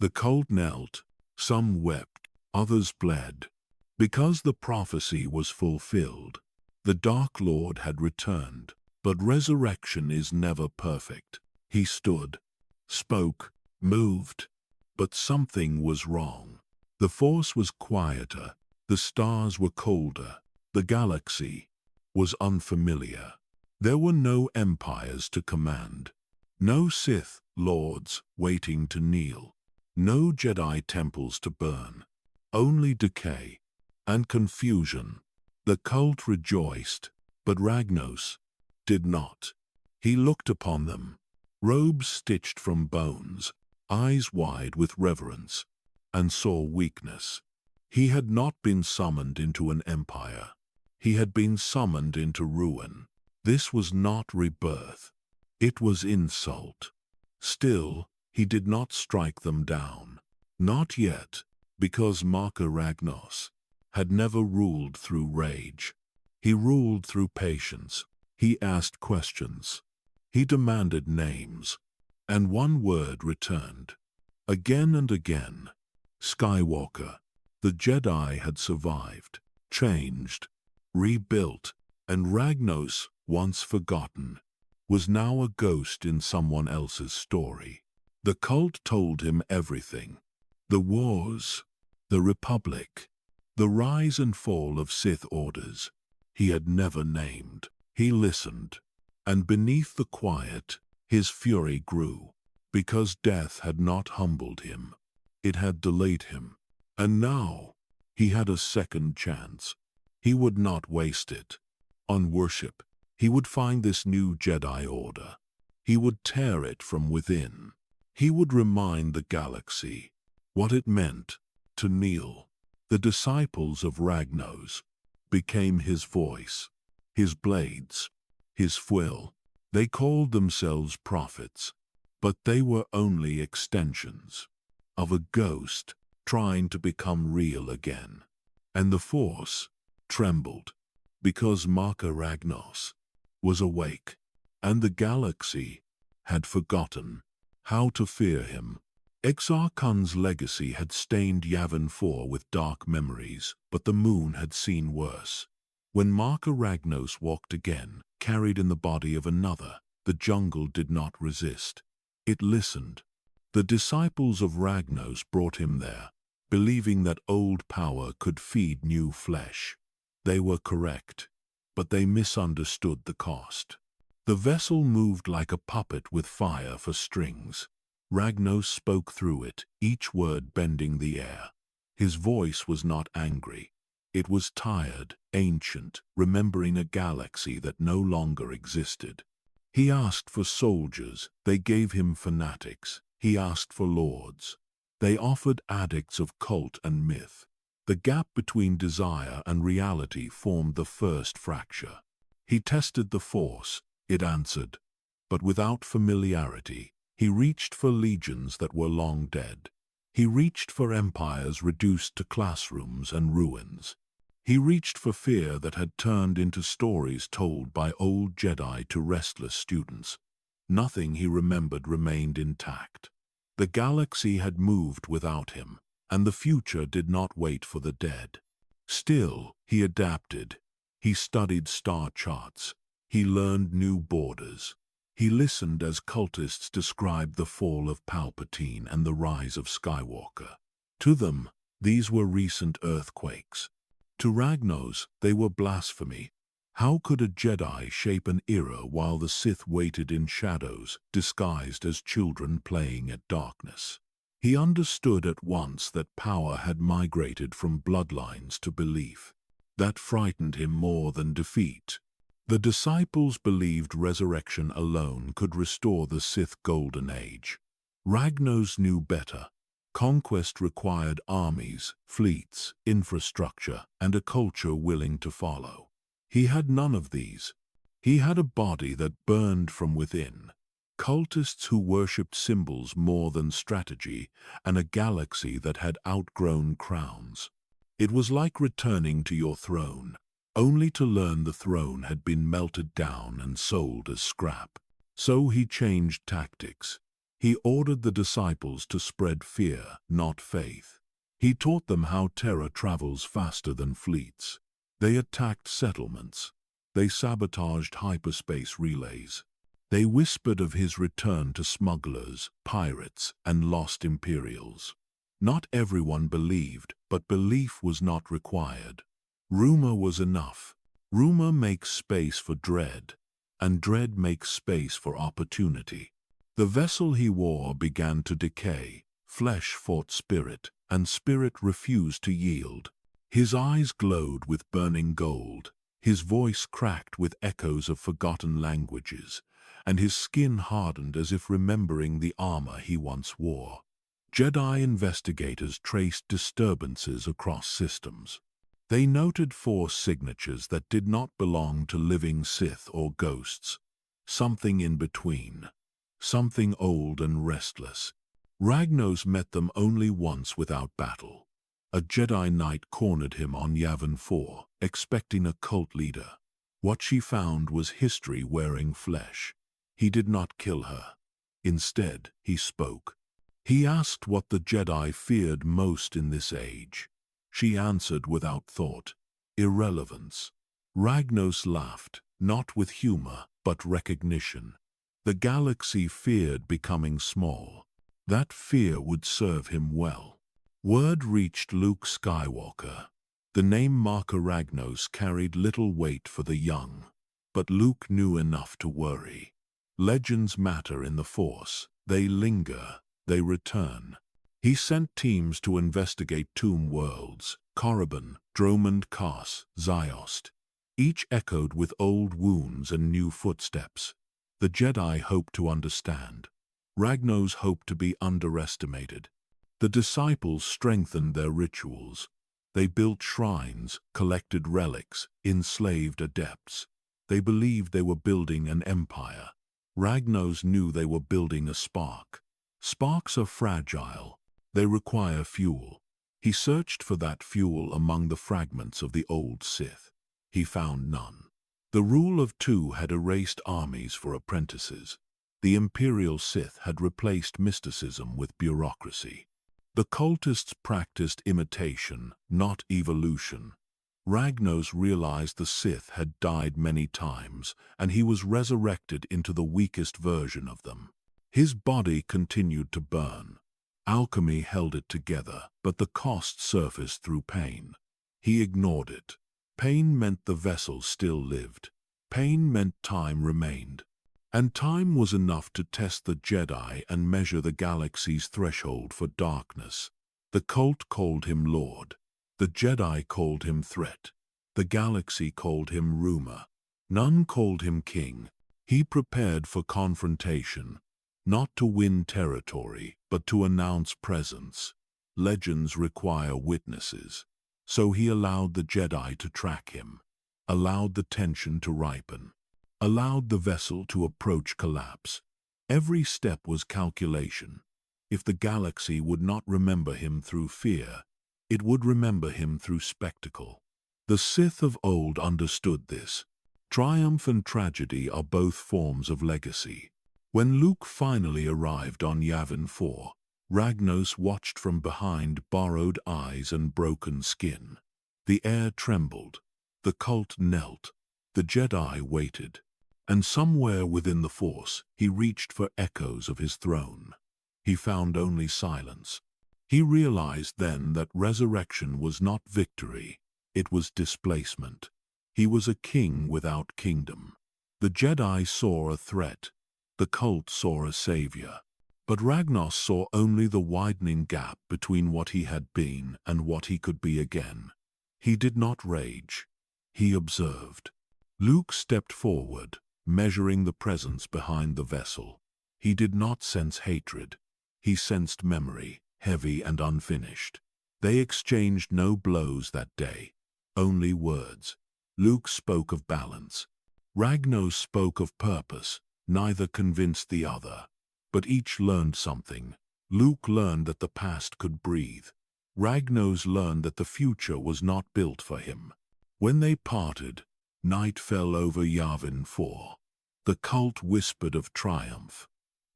The cult knelt, some wept, others bled. Because the prophecy was fulfilled, the Dark Lord had returned. But resurrection is never perfect. He stood, spoke, moved, but something was wrong. The force was quieter, the stars were colder, the galaxy was unfamiliar. There were no empires to command, no Sith lords waiting to kneel, no Jedi temples to burn, only decay and confusion. The cult rejoiced, but Ragnos did not. He looked upon them, robes stitched from bones, eyes wide with reverence, and saw weakness. He had not been summoned into an empire. He had been summoned into ruin. This was not rebirth. It was insult. Still, he did not strike them down. Not yet, because Marka Ragnos had never ruled through rage. He ruled through patience. He asked questions. He demanded names. And one word returned. Again and again. Skywalker. The Jedi had survived, changed, rebuilt, and Ragnos, once forgotten, was now a ghost in someone else's story. The cult told him everything. The wars, the Republic, the rise and fall of Sith orders he had never named. He listened, and beneath the quiet, his fury grew, because death had not humbled him. It had delayed him. And now, he had a second chance. He would not waste it on worship. He would find this new Jedi Order. He would tear it from within. He would remind the galaxy what it meant to kneel. The disciples of Ragnos became his voice, his blades, his will. They called themselves prophets, but they were only extensions of a ghost trying to become real again. And the Force trembled, because Marka Ragnos was awake, and the galaxy had forgotten how to fear him. Exar Kun's legacy had stained Yavin 4 with dark memories, but the moon had seen worse. When Marka Ragnos walked again, carried in the body of another, the jungle did not resist. It listened. The disciples of Ragnos brought him there, believing that old power could feed new flesh. They were correct, but they misunderstood the cost. The vessel moved like a puppet with fire for strings. Ragnos spoke through it, each word bending the air. His voice was not angry. It was tired, ancient, remembering a galaxy that no longer existed. He asked for soldiers, they gave him fanatics. He asked for lords. They offered addicts of cult and myth. The gap between desire and reality formed the first fracture. He tested the Force, it answered, but without familiarity. He reached for legions that were long dead. He reached for empires reduced to classrooms and ruins. He reached for fear that had turned into stories told by old Jedi to restless students. Nothing he remembered remained intact. The galaxy had moved without him, and the future did not wait for the dead. Still, he adapted. He studied star charts. He learned new borders. He listened as cultists described the fall of Palpatine and the rise of Skywalker. To them, these were recent earthquakes. To Ragnos, they were blasphemy. How could a Jedi shape an era while the Sith waited in shadows, disguised as children playing at darkness? He understood at once that power had migrated from bloodlines to belief. That frightened him more than defeat. The disciples believed resurrection alone could restore the Sith Golden Age. Ragnos knew better. Conquest required armies, fleets, infrastructure, and a culture willing to follow. He had none of these. He had a body that burned from within, cultists who worshipped symbols more than strategy, and a galaxy that had outgrown crowns. It was like returning to your throne, only to learn the throne had been melted down and sold as scrap. So he changed tactics. He ordered the disciples to spread fear, not faith. He taught them how terror travels faster than fleets. They attacked settlements. They sabotaged hyperspace relays. They whispered of his return to smugglers, pirates, and lost Imperials. Not everyone believed, but belief was not required. Rumor was enough. Rumor makes space for dread, and dread makes space for opportunity. The vessel he wore began to decay. Flesh fought spirit, and spirit refused to yield. His eyes glowed with burning gold. His voice cracked with echoes of forgotten languages, and his skin hardened as if remembering the armor he once wore. Jedi investigators traced disturbances across systems. They noted Force signatures that did not belong to living Sith or ghosts. Something in between. Something old and restless. Ragnos met them only once without battle. A Jedi Knight cornered him on Yavin 4, expecting a cult leader. What she found was history wearing flesh. He did not kill her. Instead, he spoke. He asked what the Jedi feared most in this age. She answered without thought, irrelevance. Ragnos laughed, not with humor, but recognition. The galaxy feared becoming small. That fear would serve him well. Word reached Luke Skywalker. The name Marka Ragnos carried little weight for the young, but Luke knew enough to worry. Legends matter in the Force. They linger, they return. He sent teams to investigate tomb worlds, Korriban, Dromund Kaas, Ziost. Each echoed with old wounds and new footsteps. The Jedi hoped to understand. Ragnos hoped to be underestimated. The disciples strengthened their rituals. They built shrines, collected relics, enslaved adepts. They believed they were building an empire. Ragnos knew they were building a spark. Sparks are fragile. They require fuel. He searched for that fuel among the fragments of the old Sith. He found none. The rule of two had erased armies for apprentices. The Imperial Sith had replaced mysticism with bureaucracy. The cultists practiced imitation, not evolution. Ragnos realized the Sith had died many times, and he was resurrected into the weakest version of them. His body continued to burn. Alchemy held it together, but the cost surfaced through pain. He ignored it. Pain meant the vessel still lived. Pain meant time remained. And time was enough to test the Jedi and measure the galaxy's threshold for darkness. The cult called him Lord. The Jedi called him threat. The galaxy called him rumor. None called him king. He prepared for confrontation, not to win territory, but to announce presence. Legends require witnesses. So he allowed the Jedi to track him, allowed the tension to ripen, allowed the vessel to approach collapse. Every step was calculation. If the galaxy would not remember him through fear, it would remember him through spectacle. The Sith of old understood this. Triumph and tragedy are both forms of legacy. When Luke finally arrived on Yavin 4, Ragnos watched from behind borrowed eyes and broken skin. The air trembled. The cult knelt. The Jedi waited. And somewhere within the Force, he reached for echoes of his throne. He found only silence. He realized then that resurrection was not victory, it was displacement. He was a king without kingdom. The Jedi saw a threat. The cult saw a savior. But Ragnos saw only the widening gap between what he had been and what he could be again. He did not rage. He observed. Luke stepped forward, measuring the presence behind the vessel. He did not sense hatred. He sensed memory, heavy and unfinished. They exchanged no blows that day, only words. Luke spoke of balance. Ragnos spoke of purpose. Neither convinced the other. But each learned something. Luke learned that the past could breathe. Ragnos learned that the future was not built for him. When they parted, night fell over Yavin 4. The cult whispered of triumph.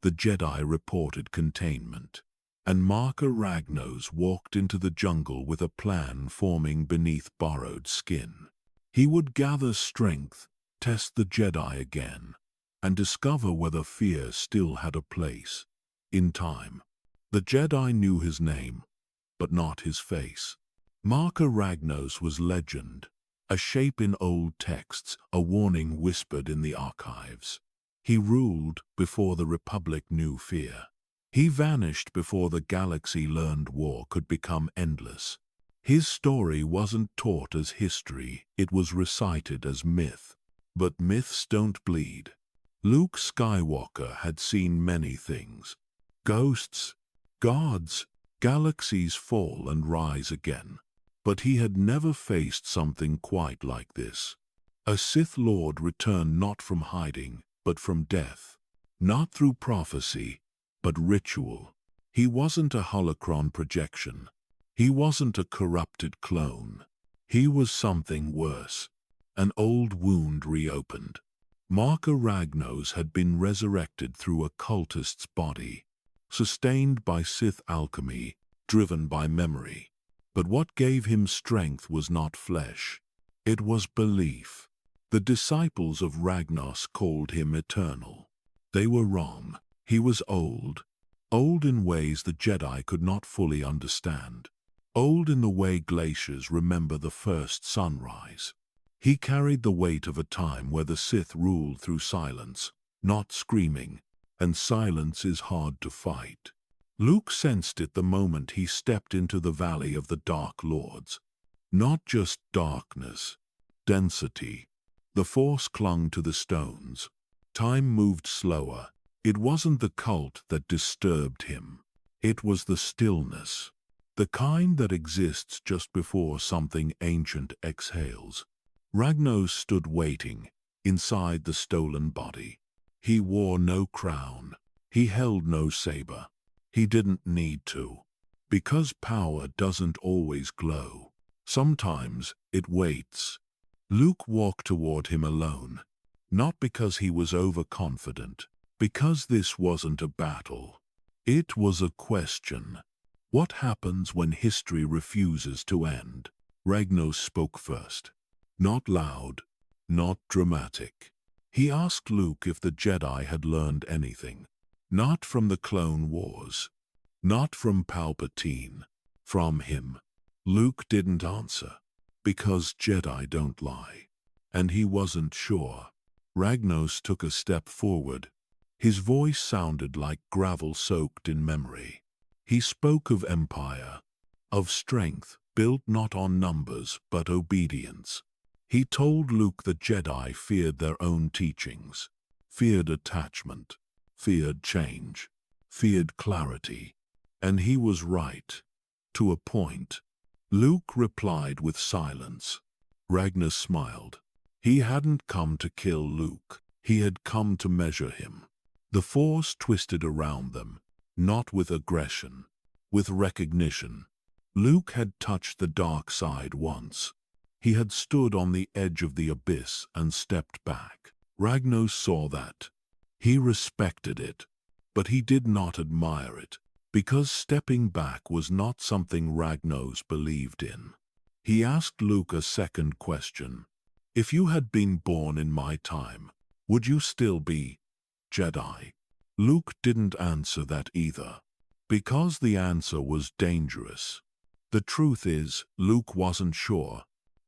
The Jedi reported containment. And Marka Ragnos walked into the jungle with a plan forming beneath borrowed skin. He would gather strength, test the Jedi again, and discover whether fear still had a place. In time, the Jedi knew his name, but not his face. Marka Ragnos was legend, a shape in old texts, a warning whispered in the archives. He ruled before the Republic knew fear. He vanished before the galaxy learned war could become endless. His story wasn't taught as history, it was recited as myth. But myths don't bleed. Luke Skywalker had seen many things. Ghosts, gods, galaxies fall and rise again. But he had never faced something quite like this. A Sith Lord returned not from hiding, but from death. Not through prophecy, but ritual. He wasn't a holocron projection. He wasn't a corrupted clone. He was something worse. An old wound reopened. Marka Ragnos had been resurrected through a cultist's body, sustained by Sith alchemy, driven by memory. But what gave him strength was not flesh. It was belief. The disciples of Ragnos called him eternal. They were wrong. He was old. Old in ways the Jedi could not fully understand. Old in the way glaciers remember the first sunrise. He carried the weight of a time where the Sith ruled through silence, not screaming, and silence is hard to fight. Luke sensed it the moment he stepped into the Valley of the Dark Lords. Not just darkness, density. The Force clung to the stones. Time moved slower. It wasn't the cult that disturbed him. It was the stillness. The kind that exists just before something ancient exhales. Ragnos stood waiting, inside the stolen body. He wore no crown. He held no saber. He didn't need to. Because power doesn't always glow. Sometimes it waits. Luke walked toward him alone. Not because he was overconfident. Because this wasn't a battle. It was a question. What happens when history refuses to end? Ragnos spoke first. Not loud, not dramatic. He asked Luke if the Jedi had learned anything. Not from the Clone Wars. Not from Palpatine. From him. Luke didn't answer. Because Jedi don't lie. And he wasn't sure. Ragnos took a step forward. His voice sounded like gravel soaked in memory. He spoke of empire. Of strength, built not on numbers but obedience. He told Luke the Jedi feared their own teachings, feared attachment, feared change, feared clarity. And he was right. To a point. Luke replied with silence. Ragnos smiled. He hadn't come to kill Luke. He had come to measure him. The Force twisted around them, not with aggression, with recognition. Luke had touched the dark side once. He had stood on the edge of the abyss and stepped back. Ragnos saw that. He respected it, but he did not admire it, because stepping back was not something Ragnos believed in. He asked Luke a second question. If you had been born in my time, would you still be Jedi? Luke didn't answer that either, because the answer was dangerous. The truth is, Luke wasn't sure.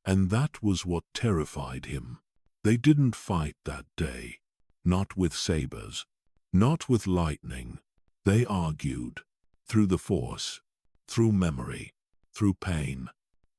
And that was what terrified him. They didn't fight that day. Not with sabers. Not with lightning. They argued. Through the Force. Through memory. Through pain.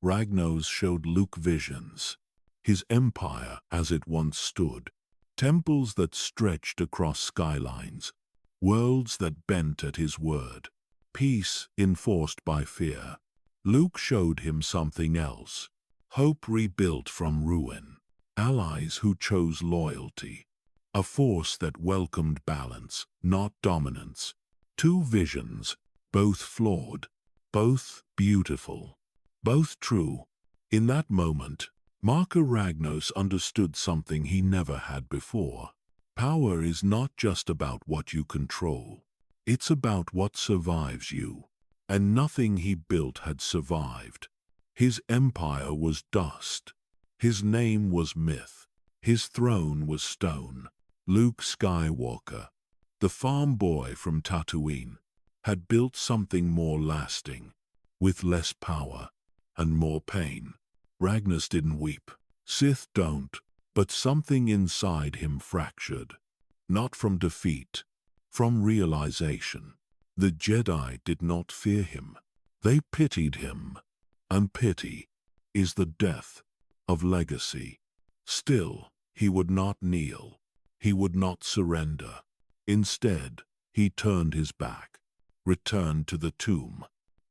Ragnos showed Luke visions. His empire as it once stood. Temples that stretched across skylines. Worlds that bent at his word. Peace enforced by fear. Luke showed him something else. Hope rebuilt from ruin. Allies who chose loyalty. A force that welcomed balance, not dominance. Two visions, both flawed, both beautiful, both true. In that moment, Marka Ragnos understood something he never had before. Power is not just about what you control. It's about what survives you. And nothing he built had survived. His empire was dust. His name was myth. His throne was stone. Luke Skywalker, the farm boy from Tatooine, had built something more lasting, with less power and more pain. Ragnos didn't weep. Sith don't, but something inside him fractured. Not from defeat, from realization. The Jedi did not fear him. They pitied him. And pity is the death of legacy. Still, he would not kneel. He would not surrender. Instead, he turned his back, returned to the tomb,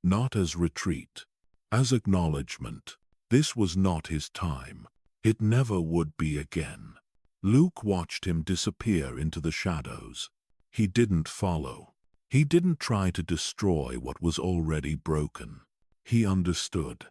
not as retreat, as acknowledgement. This was not his time. It never would be again. Luke watched him disappear into the shadows. He didn't follow. He didn't try to destroy what was already broken. He understood.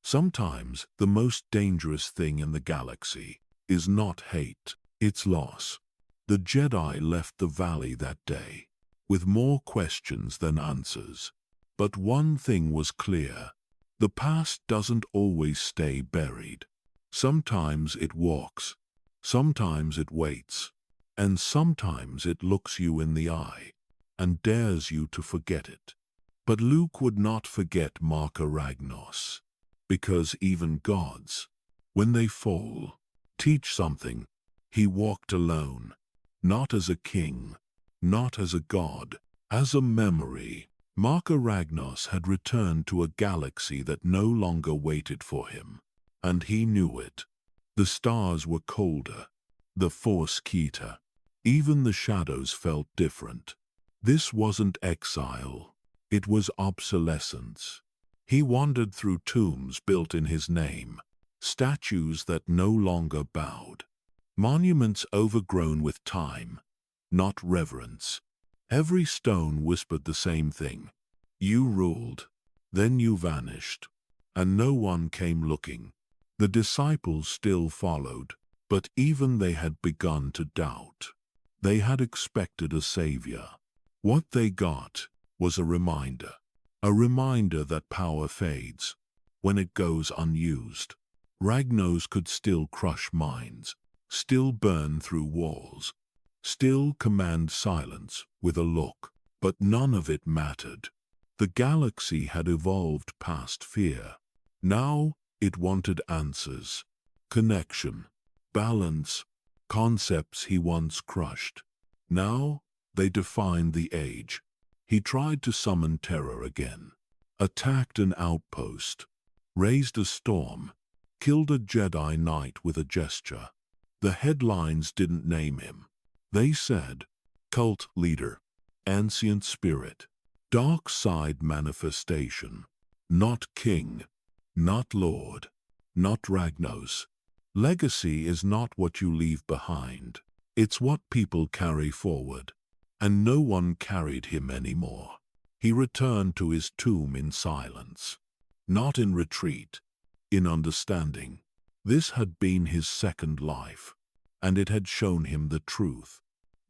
Sometimes the most dangerous thing in the galaxy is not hate, it's loss. The Jedi left the valley that day, with more questions than answers. But one thing was clear. The past doesn't always stay buried. Sometimes it walks, sometimes it waits, and sometimes it looks you in the eye. and dares you to forget it. But Luke would not forget Marka Ragnos, because even gods, when they fall, teach something. He walked alone, not as a king, not as a god, as a memory. Marka Ragnos had returned to a galaxy that no longer waited for him, and he knew it. The stars were colder, the force keener. Even the shadows felt different. This wasn't exile, it was obsolescence. He wandered through tombs built in his name, statues that no longer bowed, monuments overgrown with time, not reverence. Every stone whispered the same thing. You ruled, then you vanished, and no one came looking. The disciples still followed, but even they had begun to doubt. They had expected a savior. What they got was a reminder that power fades when it goes unused. Ragnos could still crush minds, still burn through walls, still command silence with a look, but none of it mattered. The galaxy had evolved past fear. Now it wanted answers, connection, balance, concepts he once crushed. Now they defined the age. He tried to summon terror again, attacked an outpost, raised a storm, killed a Jedi Knight with a gesture. The headlines didn't name him. They said, cult leader, ancient spirit, dark side manifestation. Not king, not lord, not Ragnos. Legacy is not what you leave behind. It's what people carry forward. And no one carried him anymore. He returned to his tomb in silence, not in retreat, in understanding. This had been his second life, and it had shown him the truth.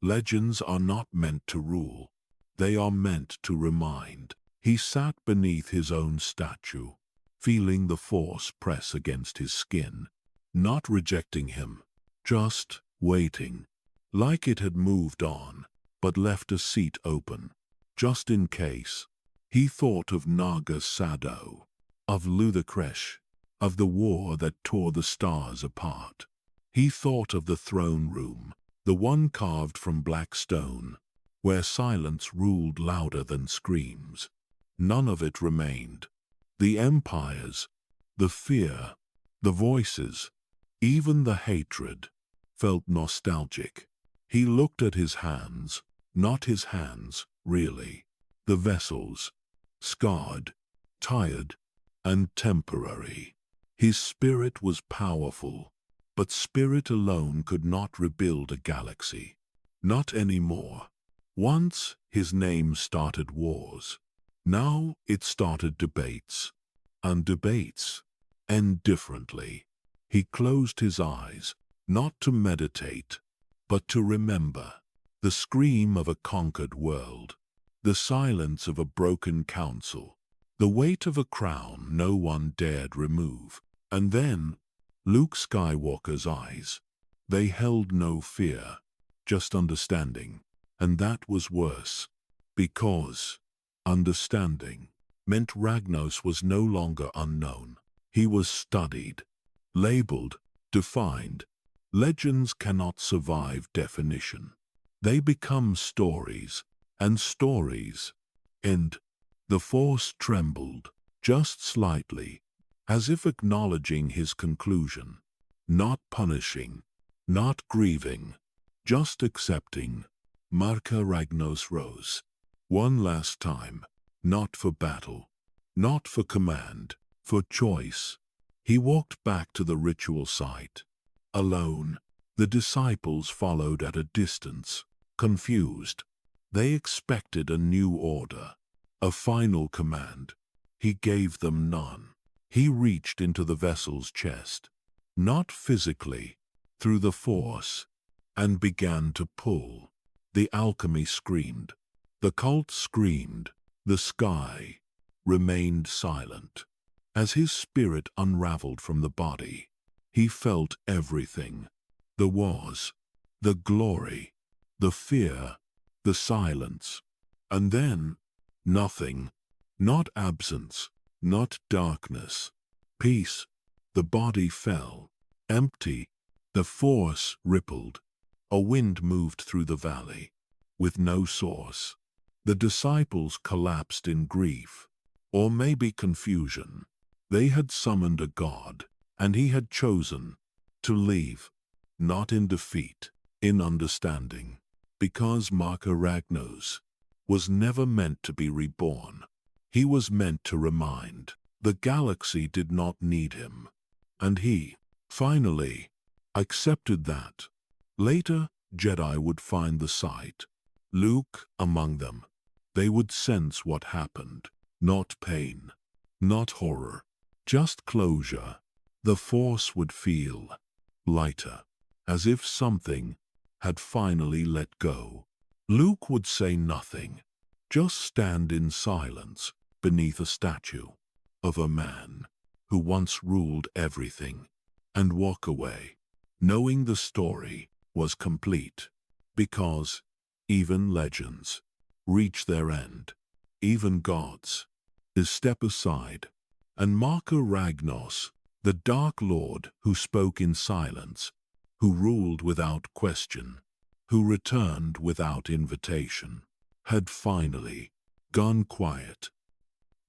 Legends are not meant to rule. They are meant to remind. He sat beneath his own statue, feeling the force press against his skin, not rejecting him, just waiting, like it had moved on, but left a seat open, just in case. He thought of Naga Sado, of Ludacresh, of the war that tore the stars apart. He thought of the throne room, the one carved from black stone, where silence ruled louder than screams. None of it remained. The empires, the fear, the voices, even the hatred, felt nostalgic. He looked at his hands, not his hands, really. The vessels, scarred, tired, and temporary. His spirit was powerful, but spirit alone could not rebuild a galaxy. Not anymore. Once his name started wars. Now it started debates. And debates end differently. He closed his eyes, not to meditate, but to remember. The scream of a conquered world, the silence of a broken council, the weight of a crown no one dared remove. And then, Luke Skywalker's eyes. They held no fear, just understanding. And that was worse, because understanding meant Ragnos was no longer unknown. He was studied, labeled, defined. Legends cannot survive definition. They become stories, and stories end. The Force trembled, just slightly, as if acknowledging his conclusion. Not punishing, not grieving, just accepting. Marka Ragnos rose. One last time, not for battle, not for command, for choice. He walked back to the ritual site, alone. The disciples followed at a distance, confused. They expected a new order, a final command. He gave them none. He reached into the vessel's chest, not physically, through the Force, and began to pull. The alchemy screamed. The cult screamed. The sky remained silent. As his spirit unraveled from the body, he felt everything. The wars, the glory, the fear, the silence. And then, nothing. Not absence, not darkness. Peace. The body fell. Empty. The force rippled. A wind moved through the valley. With no source. The disciples collapsed in grief. Or maybe confusion. They had summoned a god, and he had chosen to leave. Not in defeat, in understanding. Because Marka Ragnos was never meant to be reborn. He was meant to remind. The galaxy did not need him. And he, finally, accepted that. Later, Jedi would find the site. Luke among them. They would sense what happened. Not pain. Not horror. Just closure. The Force would feel lighter. As if something had finally let go. Luke would say nothing. Just stand in silence beneath a statue of a man who once ruled everything, and walk away, knowing the story was complete. Because even legends reach their end, even gods. They step aside, and Marka Ragnos, the Dark Lord who spoke in silence, who ruled without question, who returned without invitation, had finally gone quiet.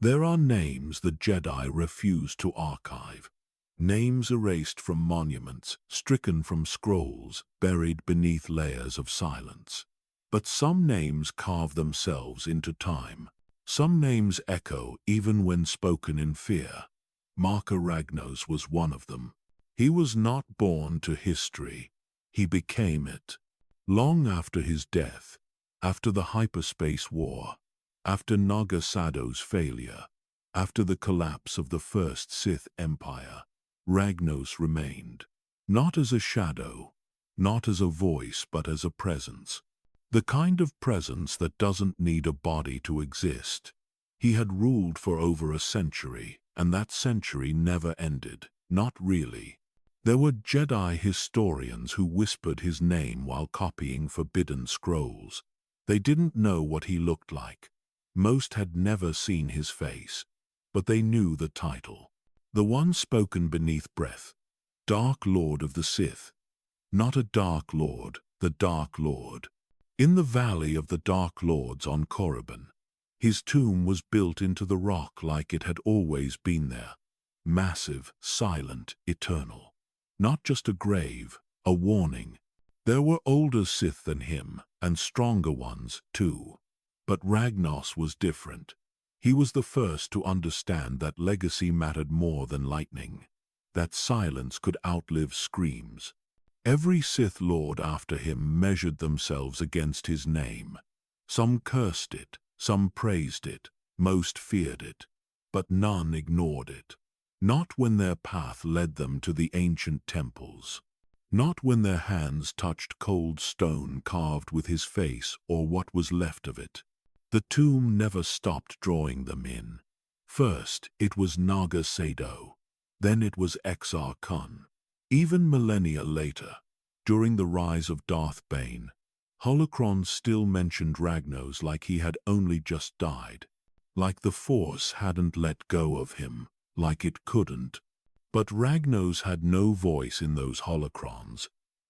There are names the Jedi refuse to archive. Names erased from monuments, stricken from scrolls, buried beneath layers of silence. But some names carve themselves into time. Some names echo even when spoken in fear. Marka Ragnos was one of them. He was not born to history. He became it. Long after his death, after the Hyperspace War, after Naga Sado's failure, after the collapse of the first Sith Empire, Ragnos remained. Not as a shadow, not as a voice, but as a presence. The kind of presence that doesn't need a body to exist. He had ruled for over a century, and that century never ended. Not really. There were Jedi historians who whispered his name while copying forbidden scrolls. They didn't know what he looked like. Most had never seen his face. But they knew the title. The one spoken beneath breath. Dark Lord of the Sith. Not a Dark Lord, the Dark Lord. In the Valley of the Dark Lords on Korriban, his tomb was built into the rock like it had always been there. Massive, silent, eternal. Not just a grave, a warning. There were older Sith than him, and stronger ones, too. But Ragnos was different. He was the first to understand that legacy mattered more than lightning. That silence could outlive screams. Every Sith Lord after him measured themselves against his name. Some cursed it, some praised it, most feared it. But none ignored it. Not when their path led them to the ancient temples. Not when their hands touched cold stone carved with his face or what was left of it. The tomb never stopped drawing them in. First, it was Naga Sado. Then it was Exar Kun. Even millennia later, during the rise of Darth Bane, holocrons still mentioned Ragnos like he had only just died. Like the Force hadn't let go of him, like it couldn't. But Ragnos had no voice in those holocrons.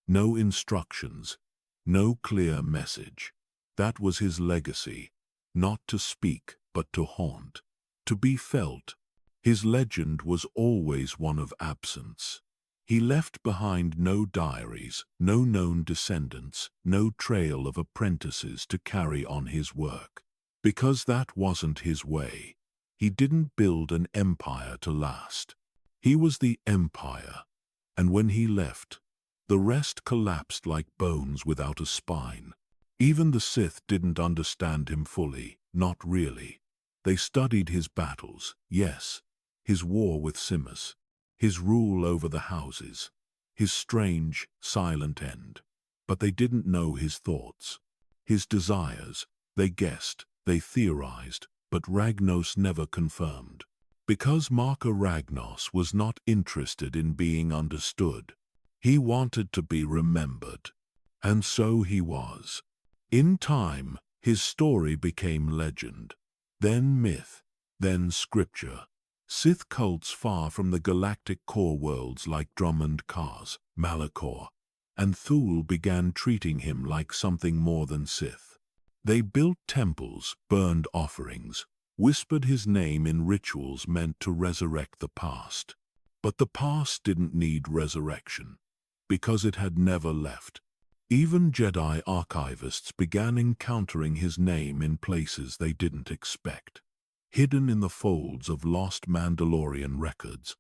No instructions. No clear message. That was his legacy. Not to speak, but to haunt. To be felt. His legend was always one of absence. He left behind no diaries, no known descendants, no trail of apprentices to carry on his work. Because that wasn't his way. He didn't build an empire to last. He was the empire. And when he left, the rest collapsed like bones without a spine. Even the Sith didn't understand him fully, not really. They studied his battles, yes, his war with Simus, his rule over the houses, his strange, silent end. But they didn't know his thoughts, his desires. They guessed, they theorized, but Ragnos never confirmed. Because Marka Ragnos was not interested in being understood. He wanted to be remembered. And so he was. In time, His story became legend, then myth, then scripture. Sith cults far from the galactic core worlds like Drummond Kars, Malachor, and Thule began treating him like something more than Sith. They built temples, burned offerings, whispered his name in rituals meant to resurrect the past. But the past didn't need resurrection, because it had never left. Even Jedi archivists began encountering his name in places they didn't expect. Hidden in the folds of lost Mandalorian records,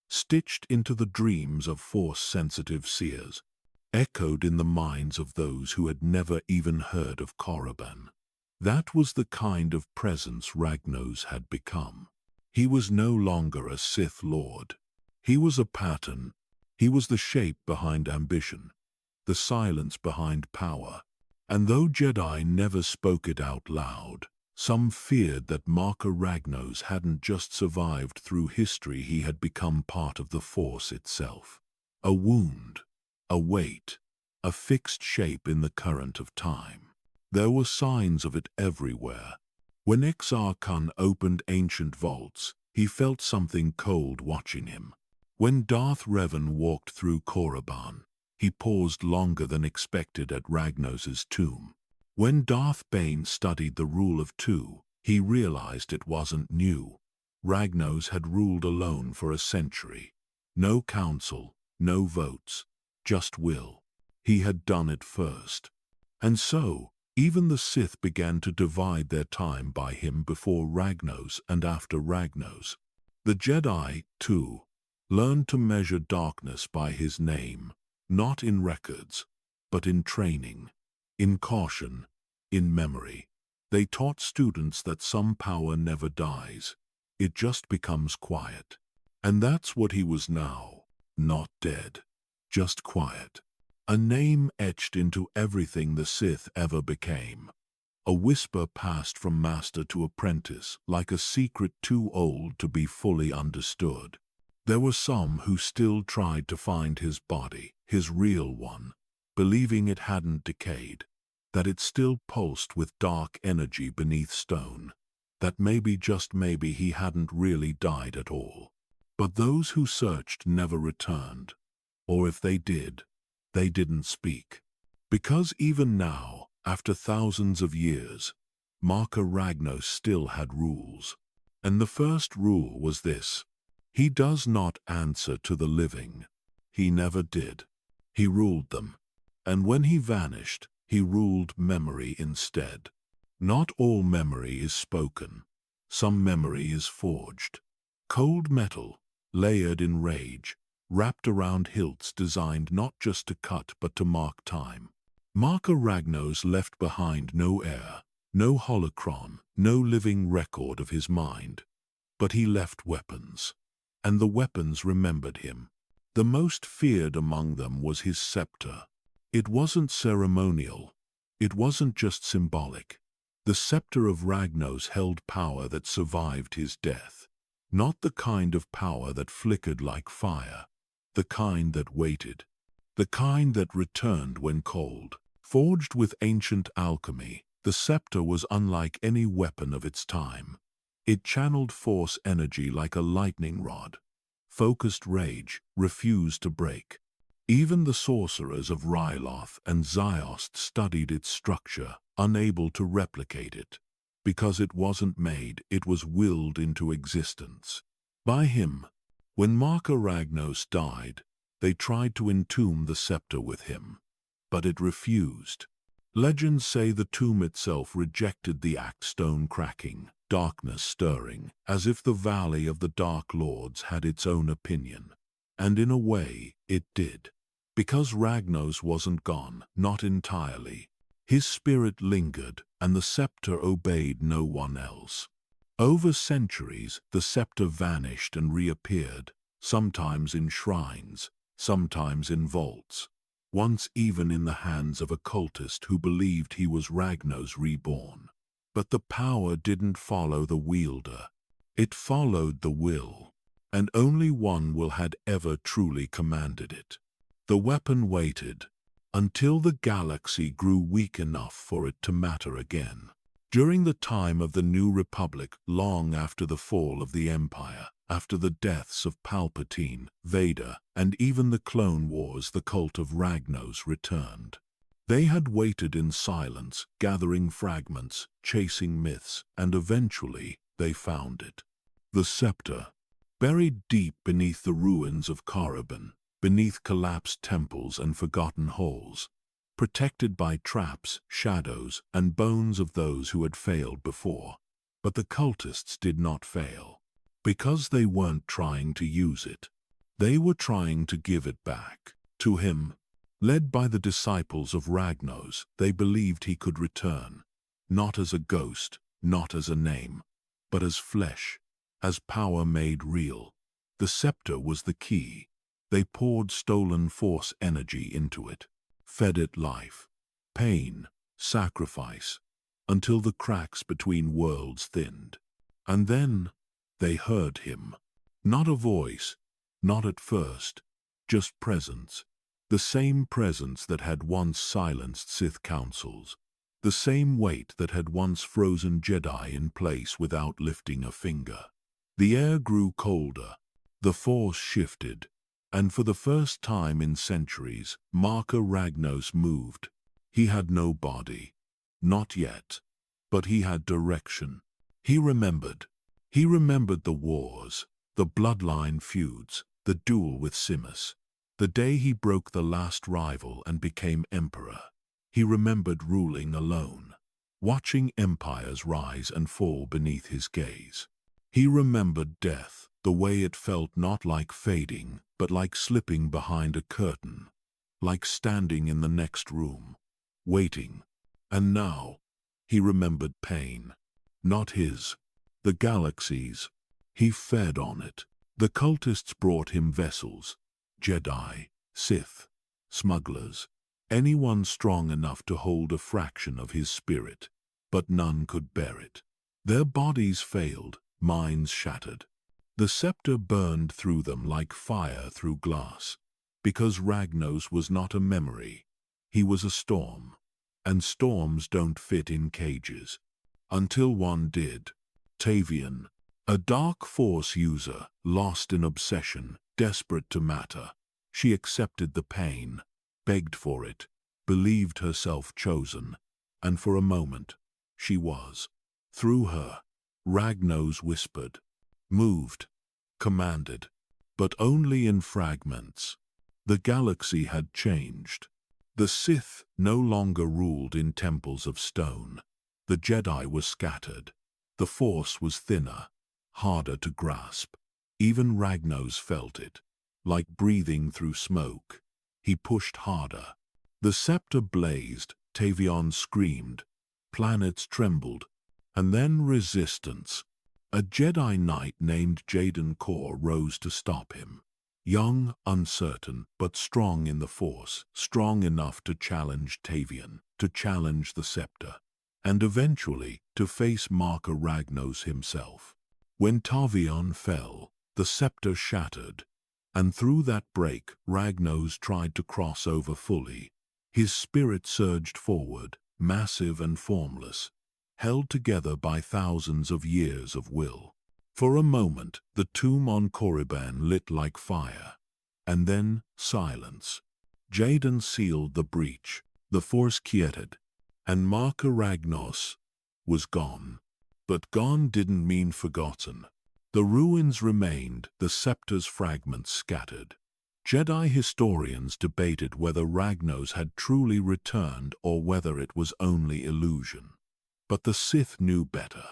stitched into the dreams of Force-sensitive seers, echoed in the minds of those who had never even heard of Korriban. That was the kind of presence Ragnos had become. He was no longer a Sith Lord. He was a pattern. He was the shape behind ambition, the silence behind power. And though Jedi never spoke it out loud, some feared that Marka Ragnos hadn't just survived through history, he had become part of the Force itself. A wound, a weight, a fixed shape in the current of time. There were signs of it everywhere. When Exar Kun opened ancient vaults, he felt something cold watching him. When Darth Revan walked through Korriban, he paused longer than expected at Ragnos's tomb. When Darth Bane studied the Rule of Two, he realized it wasn't new. Ragnos had ruled alone for a century. No council, no votes, just will. He had done it first. And so, even the Sith began to divide their time by him before Ragnos and after Ragnos. The Jedi, too, learned to measure darkness by his name, not in records, but in training, in caution, in memory. They taught students that some power never dies. It just becomes quiet. And that's what he was now, not dead, just quiet. A name etched into everything the Sith ever became. A whisper passed from master to apprentice, like a secret too old to be fully understood. There were some who still tried to find his body, his real one, believing it hadn't decayed, that it still pulsed with dark energy beneath stone, that maybe, just maybe, he hadn't really died at all. But those who searched never returned, or if they did, they didn't speak. Because even now, after thousands of years, Marka Ragnos still had rules. And the first rule was this: he does not answer to the living. He never did. He ruled them. And when he vanished, he ruled memory instead. Not all memory is spoken. Some memory is forged. Cold metal, layered in rage, wrapped around hilts designed not just to cut but to mark time. Marka Ragnos left behind no heir, no holocron, no living record of his mind. But he left weapons. And the weapons remembered him. The most feared among them was his scepter. It wasn't ceremonial. It wasn't just symbolic. The scepter of Ragnos held power that survived his death. Not the kind of power that flickered like fire. The kind that waited. The kind that returned when cold. Forged with ancient alchemy, the scepter was unlike any weapon of its time. It channeled Force energy like a lightning rod. Focused rage, refused to break. Even the sorcerers of Ryloth and Ziost studied its structure, unable to replicate it. Because it wasn't made, it was willed into existence. By him. When Marka Ragnos died, they tried to entomb the scepter with him. But it refused. Legends say the tomb itself rejected the act, stone cracking, darkness stirring, as if the Valley of the Dark Lords had its own opinion. And in a way, it did. Because Ragnos wasn't gone, not entirely. His spirit lingered, and the scepter obeyed no one else. Over centuries, the scepter vanished and reappeared, sometimes in shrines, sometimes in vaults, once even in the hands of a cultist who believed he was Ragnos reborn. But the power didn't follow the wielder. It followed the will, and only one will had ever truly commanded it. The weapon waited until the galaxy grew weak enough for it to matter again. During the time of the New Republic, long after the fall of the Empire, after the deaths of Palpatine, Vader, and even the Clone Wars, the cult of Ragnos returned. They had waited in silence, gathering fragments, chasing myths, and eventually they found it. The scepter, buried deep beneath the ruins of Korriban, beneath collapsed temples and forgotten halls, protected by traps, shadows, and bones of those who had failed before. But the cultists did not fail. Because they weren't trying to use it. They were trying to give it back to him. Led by the disciples of Ragnos, they believed he could return, not as a ghost, not as a name, but as flesh, as power made real. The scepter was the key. They poured stolen Force energy into it, fed it life, pain, sacrifice, until the cracks between worlds thinned. And then they heard him. Not a voice, not at first, just presence. The same presence that had once silenced Sith councils. The same weight that had once frozen Jedi in place without lifting a finger. The air grew colder. The Force shifted. And for the first time in centuries, Marka Ragnos moved. He had no body. Not yet. But he had direction. He remembered. He remembered the wars, the bloodline feuds, the duel with Simus. The day he broke the last rival and became emperor. He remembered ruling alone, watching empires rise and fall beneath his gaze. He remembered death, the way it felt not like fading, but like slipping behind a curtain, like standing in the next room, waiting. And now, he remembered pain. Not his. The galaxy's. He fed on it. The cultists brought him vessels. Jedi, Sith, smugglers, anyone strong enough to hold a fraction of his spirit, but none could bear it. Their bodies failed, minds shattered. The scepter burned through them like fire through glass, because Ragnos was not a memory. He was a storm, and storms don't fit in cages. Until one did. Tavian, a dark Force user, lost in obsession, desperate to matter. She accepted the pain, begged for it, believed herself chosen, and for a moment, she was. Through her, Ragnos whispered, moved, commanded, but only in fragments. The galaxy had changed. The Sith no longer ruled in temples of stone. The Jedi were scattered. The Force was thinner, harder to grasp. Even Ragnos felt it. Like breathing through smoke. He pushed harder. The scepter blazed, Tavion screamed, planets trembled, and then resistance. A Jedi Knight named Jaden Korr rose to stop him. Young, uncertain, but strong in the Force, strong enough to challenge Tavion, to challenge the scepter, and eventually to face Marka Ragnos himself. When Tavion fell, the scepter shattered. And through that break, Ragnos tried to cross over fully. His spirit surged forward, massive and formless, held together by thousands of years of will. For a moment, the tomb on Korriban lit like fire. And then, silence. Jaden sealed the breach. The Force quieted. And Marka Ragnos was gone. But gone didn't mean forgotten. The ruins remained, the scepter's fragments scattered. Jedi historians debated whether Ragnos had truly returned or whether it was only illusion. But the Sith knew better,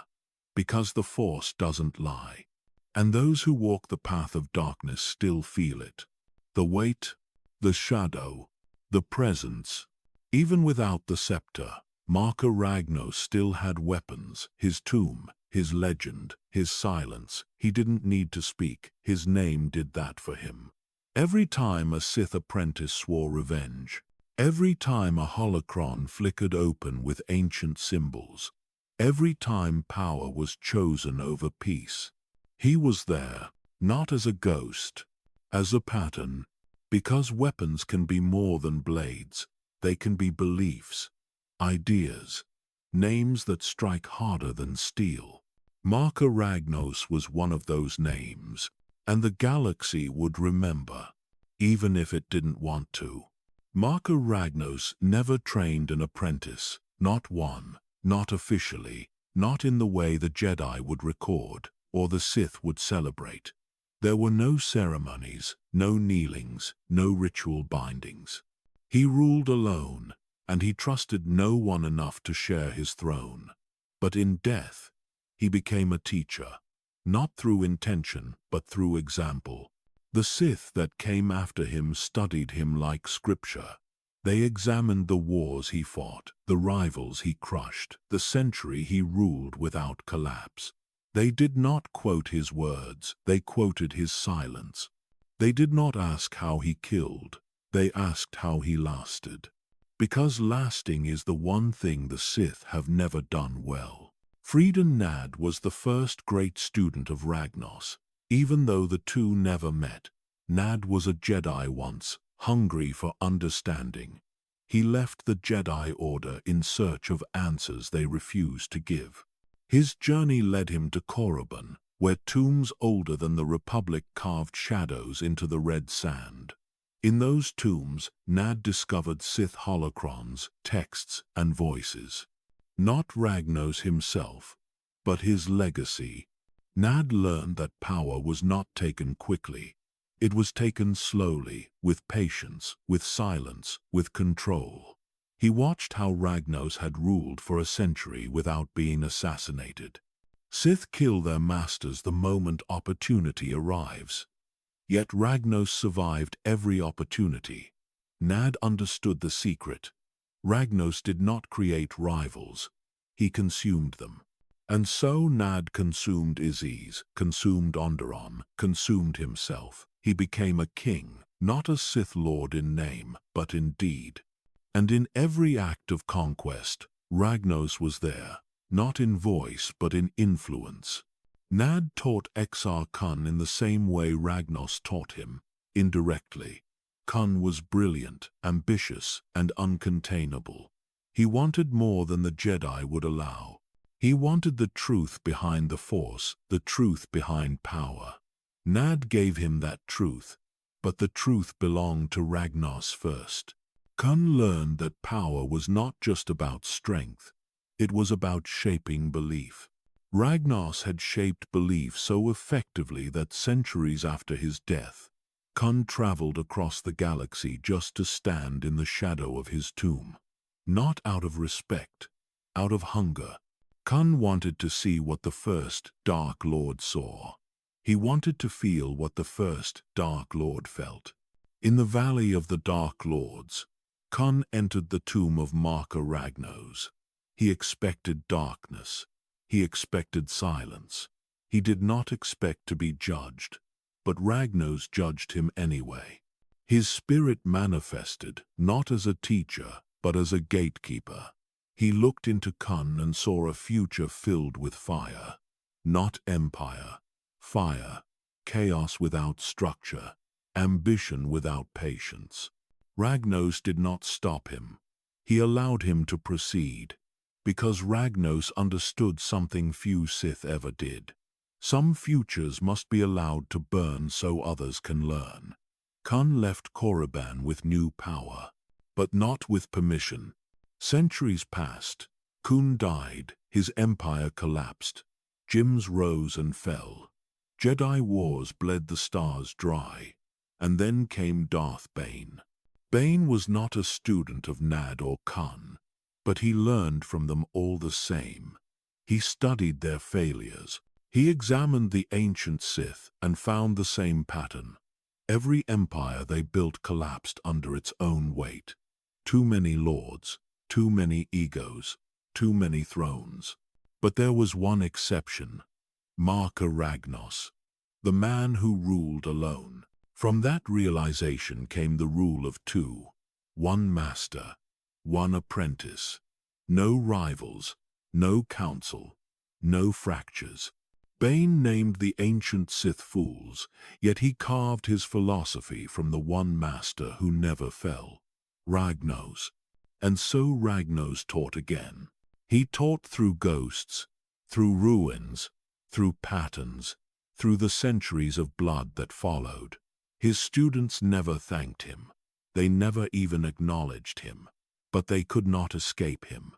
because the Force doesn't lie. And those who walk the path of darkness still feel it. The weight, the shadow, the presence. Even without the scepter, Marka Ragnos still had weapons, his tomb, his legend, his silence. He didn't need to speak. His name did that for him. Every time a Sith apprentice swore revenge, every time a holocron flickered open with ancient symbols, every time power was chosen over peace, he was there, not as a ghost, as a pattern, because weapons can be more than blades. They can be beliefs, ideas, names that strike harder than steel. Marka Ragnos was one of those names, and the galaxy would remember, even if it didn't want to. Marka Ragnos never trained an apprentice, not one, not officially, not in the way the Jedi would record, or the Sith would celebrate. There were no ceremonies, no kneelings, no ritual bindings. He ruled alone, and he trusted no one enough to share his throne. But in death, he became a teacher, not through intention, but through example. The Sith that came after him studied him like scripture. They examined the wars he fought, the rivals he crushed, the century he ruled without collapse. They did not quote his words, they quoted his silence. They did not ask how he killed, they asked how he lasted. Because lasting is the one thing the Sith have never done well. Freedon Nad was the first great student of Ragnos. Even though the two never met, Nad was a Jedi once, hungry for understanding. He left the Jedi Order in search of answers they refused to give. His journey led him to Korriban, where tombs older than the Republic carved shadows into the red sand. In those tombs, Nad discovered Sith holocrons, texts, and voices. Not Ragnos himself, but his legacy. Nad learned that power was not taken quickly. It was taken slowly, with patience, with silence, with control. He watched how Ragnos had ruled for a century without being assassinated. Sith kill their masters the moment opportunity arrives. Yet Ragnos survived every opportunity. Nad understood the secret. Ragnos did not create rivals. He consumed them. And so Nad consumed Izis, consumed Onderon, consumed himself. He became a king, not a Sith Lord in name, but in deed. And in every act of conquest, Ragnos was there, not in voice but in influence. Nad taught Exar Kun in the same way Ragnos taught him, indirectly. Kun was brilliant, ambitious, and uncontainable. He wanted more than the Jedi would allow. He wanted the truth behind the Force, the truth behind power. Nad gave him that truth, but the truth belonged to Ragnos first. Kun learned that power was not just about strength, it was about shaping belief. Ragnos had shaped belief so effectively that centuries after his death, Kun traveled across the galaxy just to stand in the shadow of his tomb. Not out of respect, out of hunger. Kun wanted to see what the first Dark Lord saw. He wanted to feel what the first Dark Lord felt. In the Valley of the Dark Lords, Kun entered the tomb of Marka Ragnos. He expected darkness. He expected silence. He did not expect to be judged, but Ragnos judged him anyway. His spirit manifested, not as a teacher, but as a gatekeeper. He looked into Kun and saw a future filled with fire. Not empire. Fire. Chaos without structure. Ambition without patience. Ragnos did not stop him. He allowed him to proceed, because Ragnos understood something few Sith ever did. Some futures must be allowed to burn so others can learn. Kun left Korriban with new power, but not with permission. Centuries passed. Kun died. His empire collapsed. Gyms rose and fell. Jedi wars bled the stars dry. And then came Darth Bane. Bane was not a student of Nad or Kun, but he learned from them all the same. He studied their failures. He examined the ancient Sith and found the same pattern. Every empire they built collapsed under its own weight. Too many lords, too many egos, too many thrones. But there was one exception, Marka Ragnos, the man who ruled alone. From that realization came the rule of two, one master, one apprentice. No rivals, no council, no fractures. Bane named the ancient Sith fools, yet he carved his philosophy from the one master who never fell, Ragnos. And so Ragnos taught again. He taught through ghosts, through ruins, through patterns, through the centuries of blood that followed. His students never thanked him. They never even acknowledged him. But they could not escape him.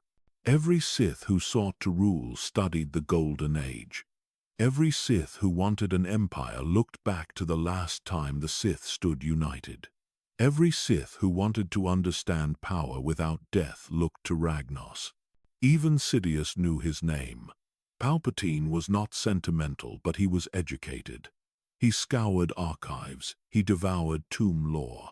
Every Sith who sought to rule studied the Golden Age. Every Sith who wanted an empire looked back to the last time the Sith stood united. Every Sith who wanted to understand power without death looked to Ragnos. Even Sidious knew his name. Palpatine was not sentimental, but he was educated. He scoured archives. He devoured tomb lore.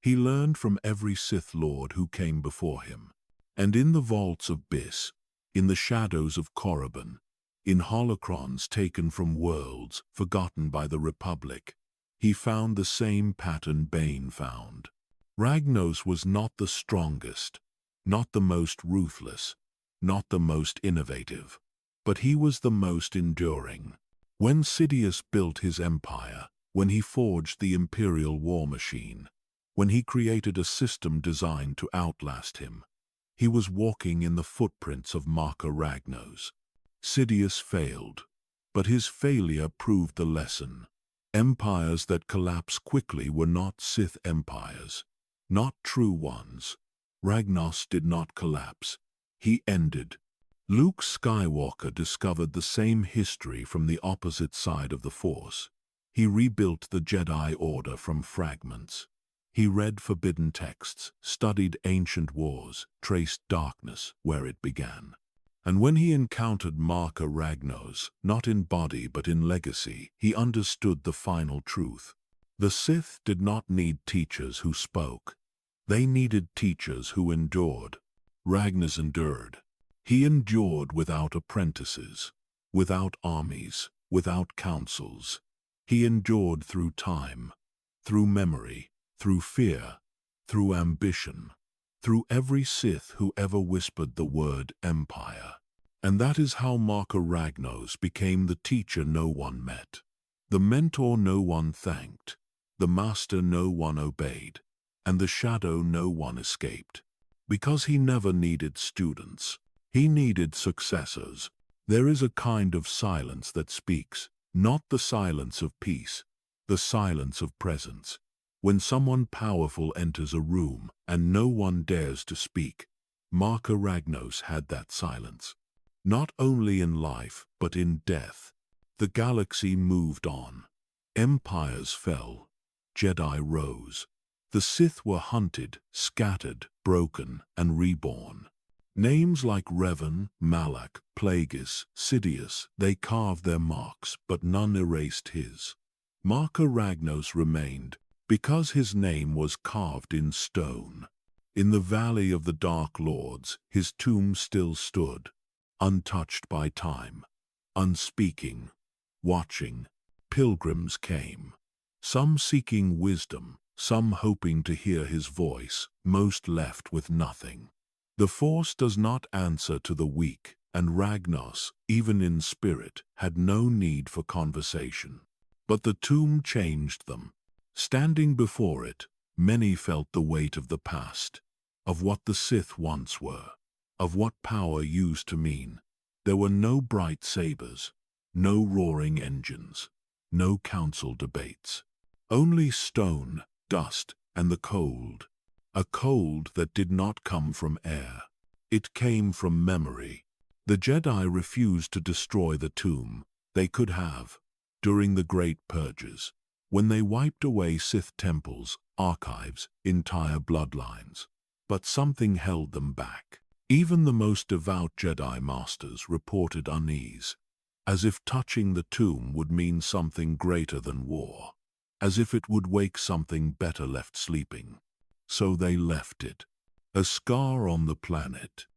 He learned from every Sith Lord who came before him. And in the vaults of Biss, in the shadows of Korriban, in holocrons taken from worlds forgotten by the Republic, he found the same pattern Bane found. Ragnos was not the strongest, not the most ruthless, not the most innovative, but he was the most enduring. When Sidious built his empire, when he forged the Imperial war machine, when he created a system designed to outlast him, he was walking in the footprints of Marka Ragnos. Sidious failed, but his failure proved the lesson. Empires that collapse quickly were not Sith empires, not true ones. Ragnos did not collapse. He ended. Luke Skywalker discovered the same history from the opposite side of the Force. He rebuilt the Jedi Order from fragments. He read forbidden texts, studied ancient wars, traced darkness where it began. And when he encountered Marka Ragnos, not in body but in legacy, he understood the final truth. The Sith did not need teachers who spoke. They needed teachers who endured. Ragnos endured. He endured without apprentices, without armies, without councils. He endured through time, through memory, through fear, through ambition, through every Sith who ever whispered the word empire. And that is how Marka Ragnos became the teacher no one met, the mentor no one thanked, the master no one obeyed, and the shadow no one escaped. Because he never needed students. He needed successors. There is a kind of silence that speaks, not the silence of peace, the silence of presence. When someone powerful enters a room and no one dares to speak, Marka Ragnos had that silence. Not only in life, but in death. The galaxy moved on. Empires fell. Jedi rose. The Sith were hunted, scattered, broken, and reborn. Names like Revan, Malak, Plagueis, Sidious, they carved their marks, but none erased his. Marka Ragnos remained, because his name was carved in stone. In the Valley of the Dark Lords, his tomb still stood, untouched by time, unspeaking, watching. Pilgrims came, some seeking wisdom, some hoping to hear his voice, most left with nothing. The Force does not answer to the weak, and Ragnos, even in spirit, had no need for conversation. But the tomb changed them. Standing before it, many felt the weight of the past, of what the Sith once were, of what power used to mean. There were no bright sabers, no roaring engines, no council debates. Only stone, dust, and the cold. A cold that did not come from air. It came from memory. The Jedi refused to destroy the tomb. They could have, during the Great Purges, when they wiped away Sith temples, archives, entire bloodlines. But something held them back. Even the most devout Jedi Masters reported unease, as if touching the tomb would mean something greater than war, as if it would wake something better left sleeping. So they left it, a scar on the planet,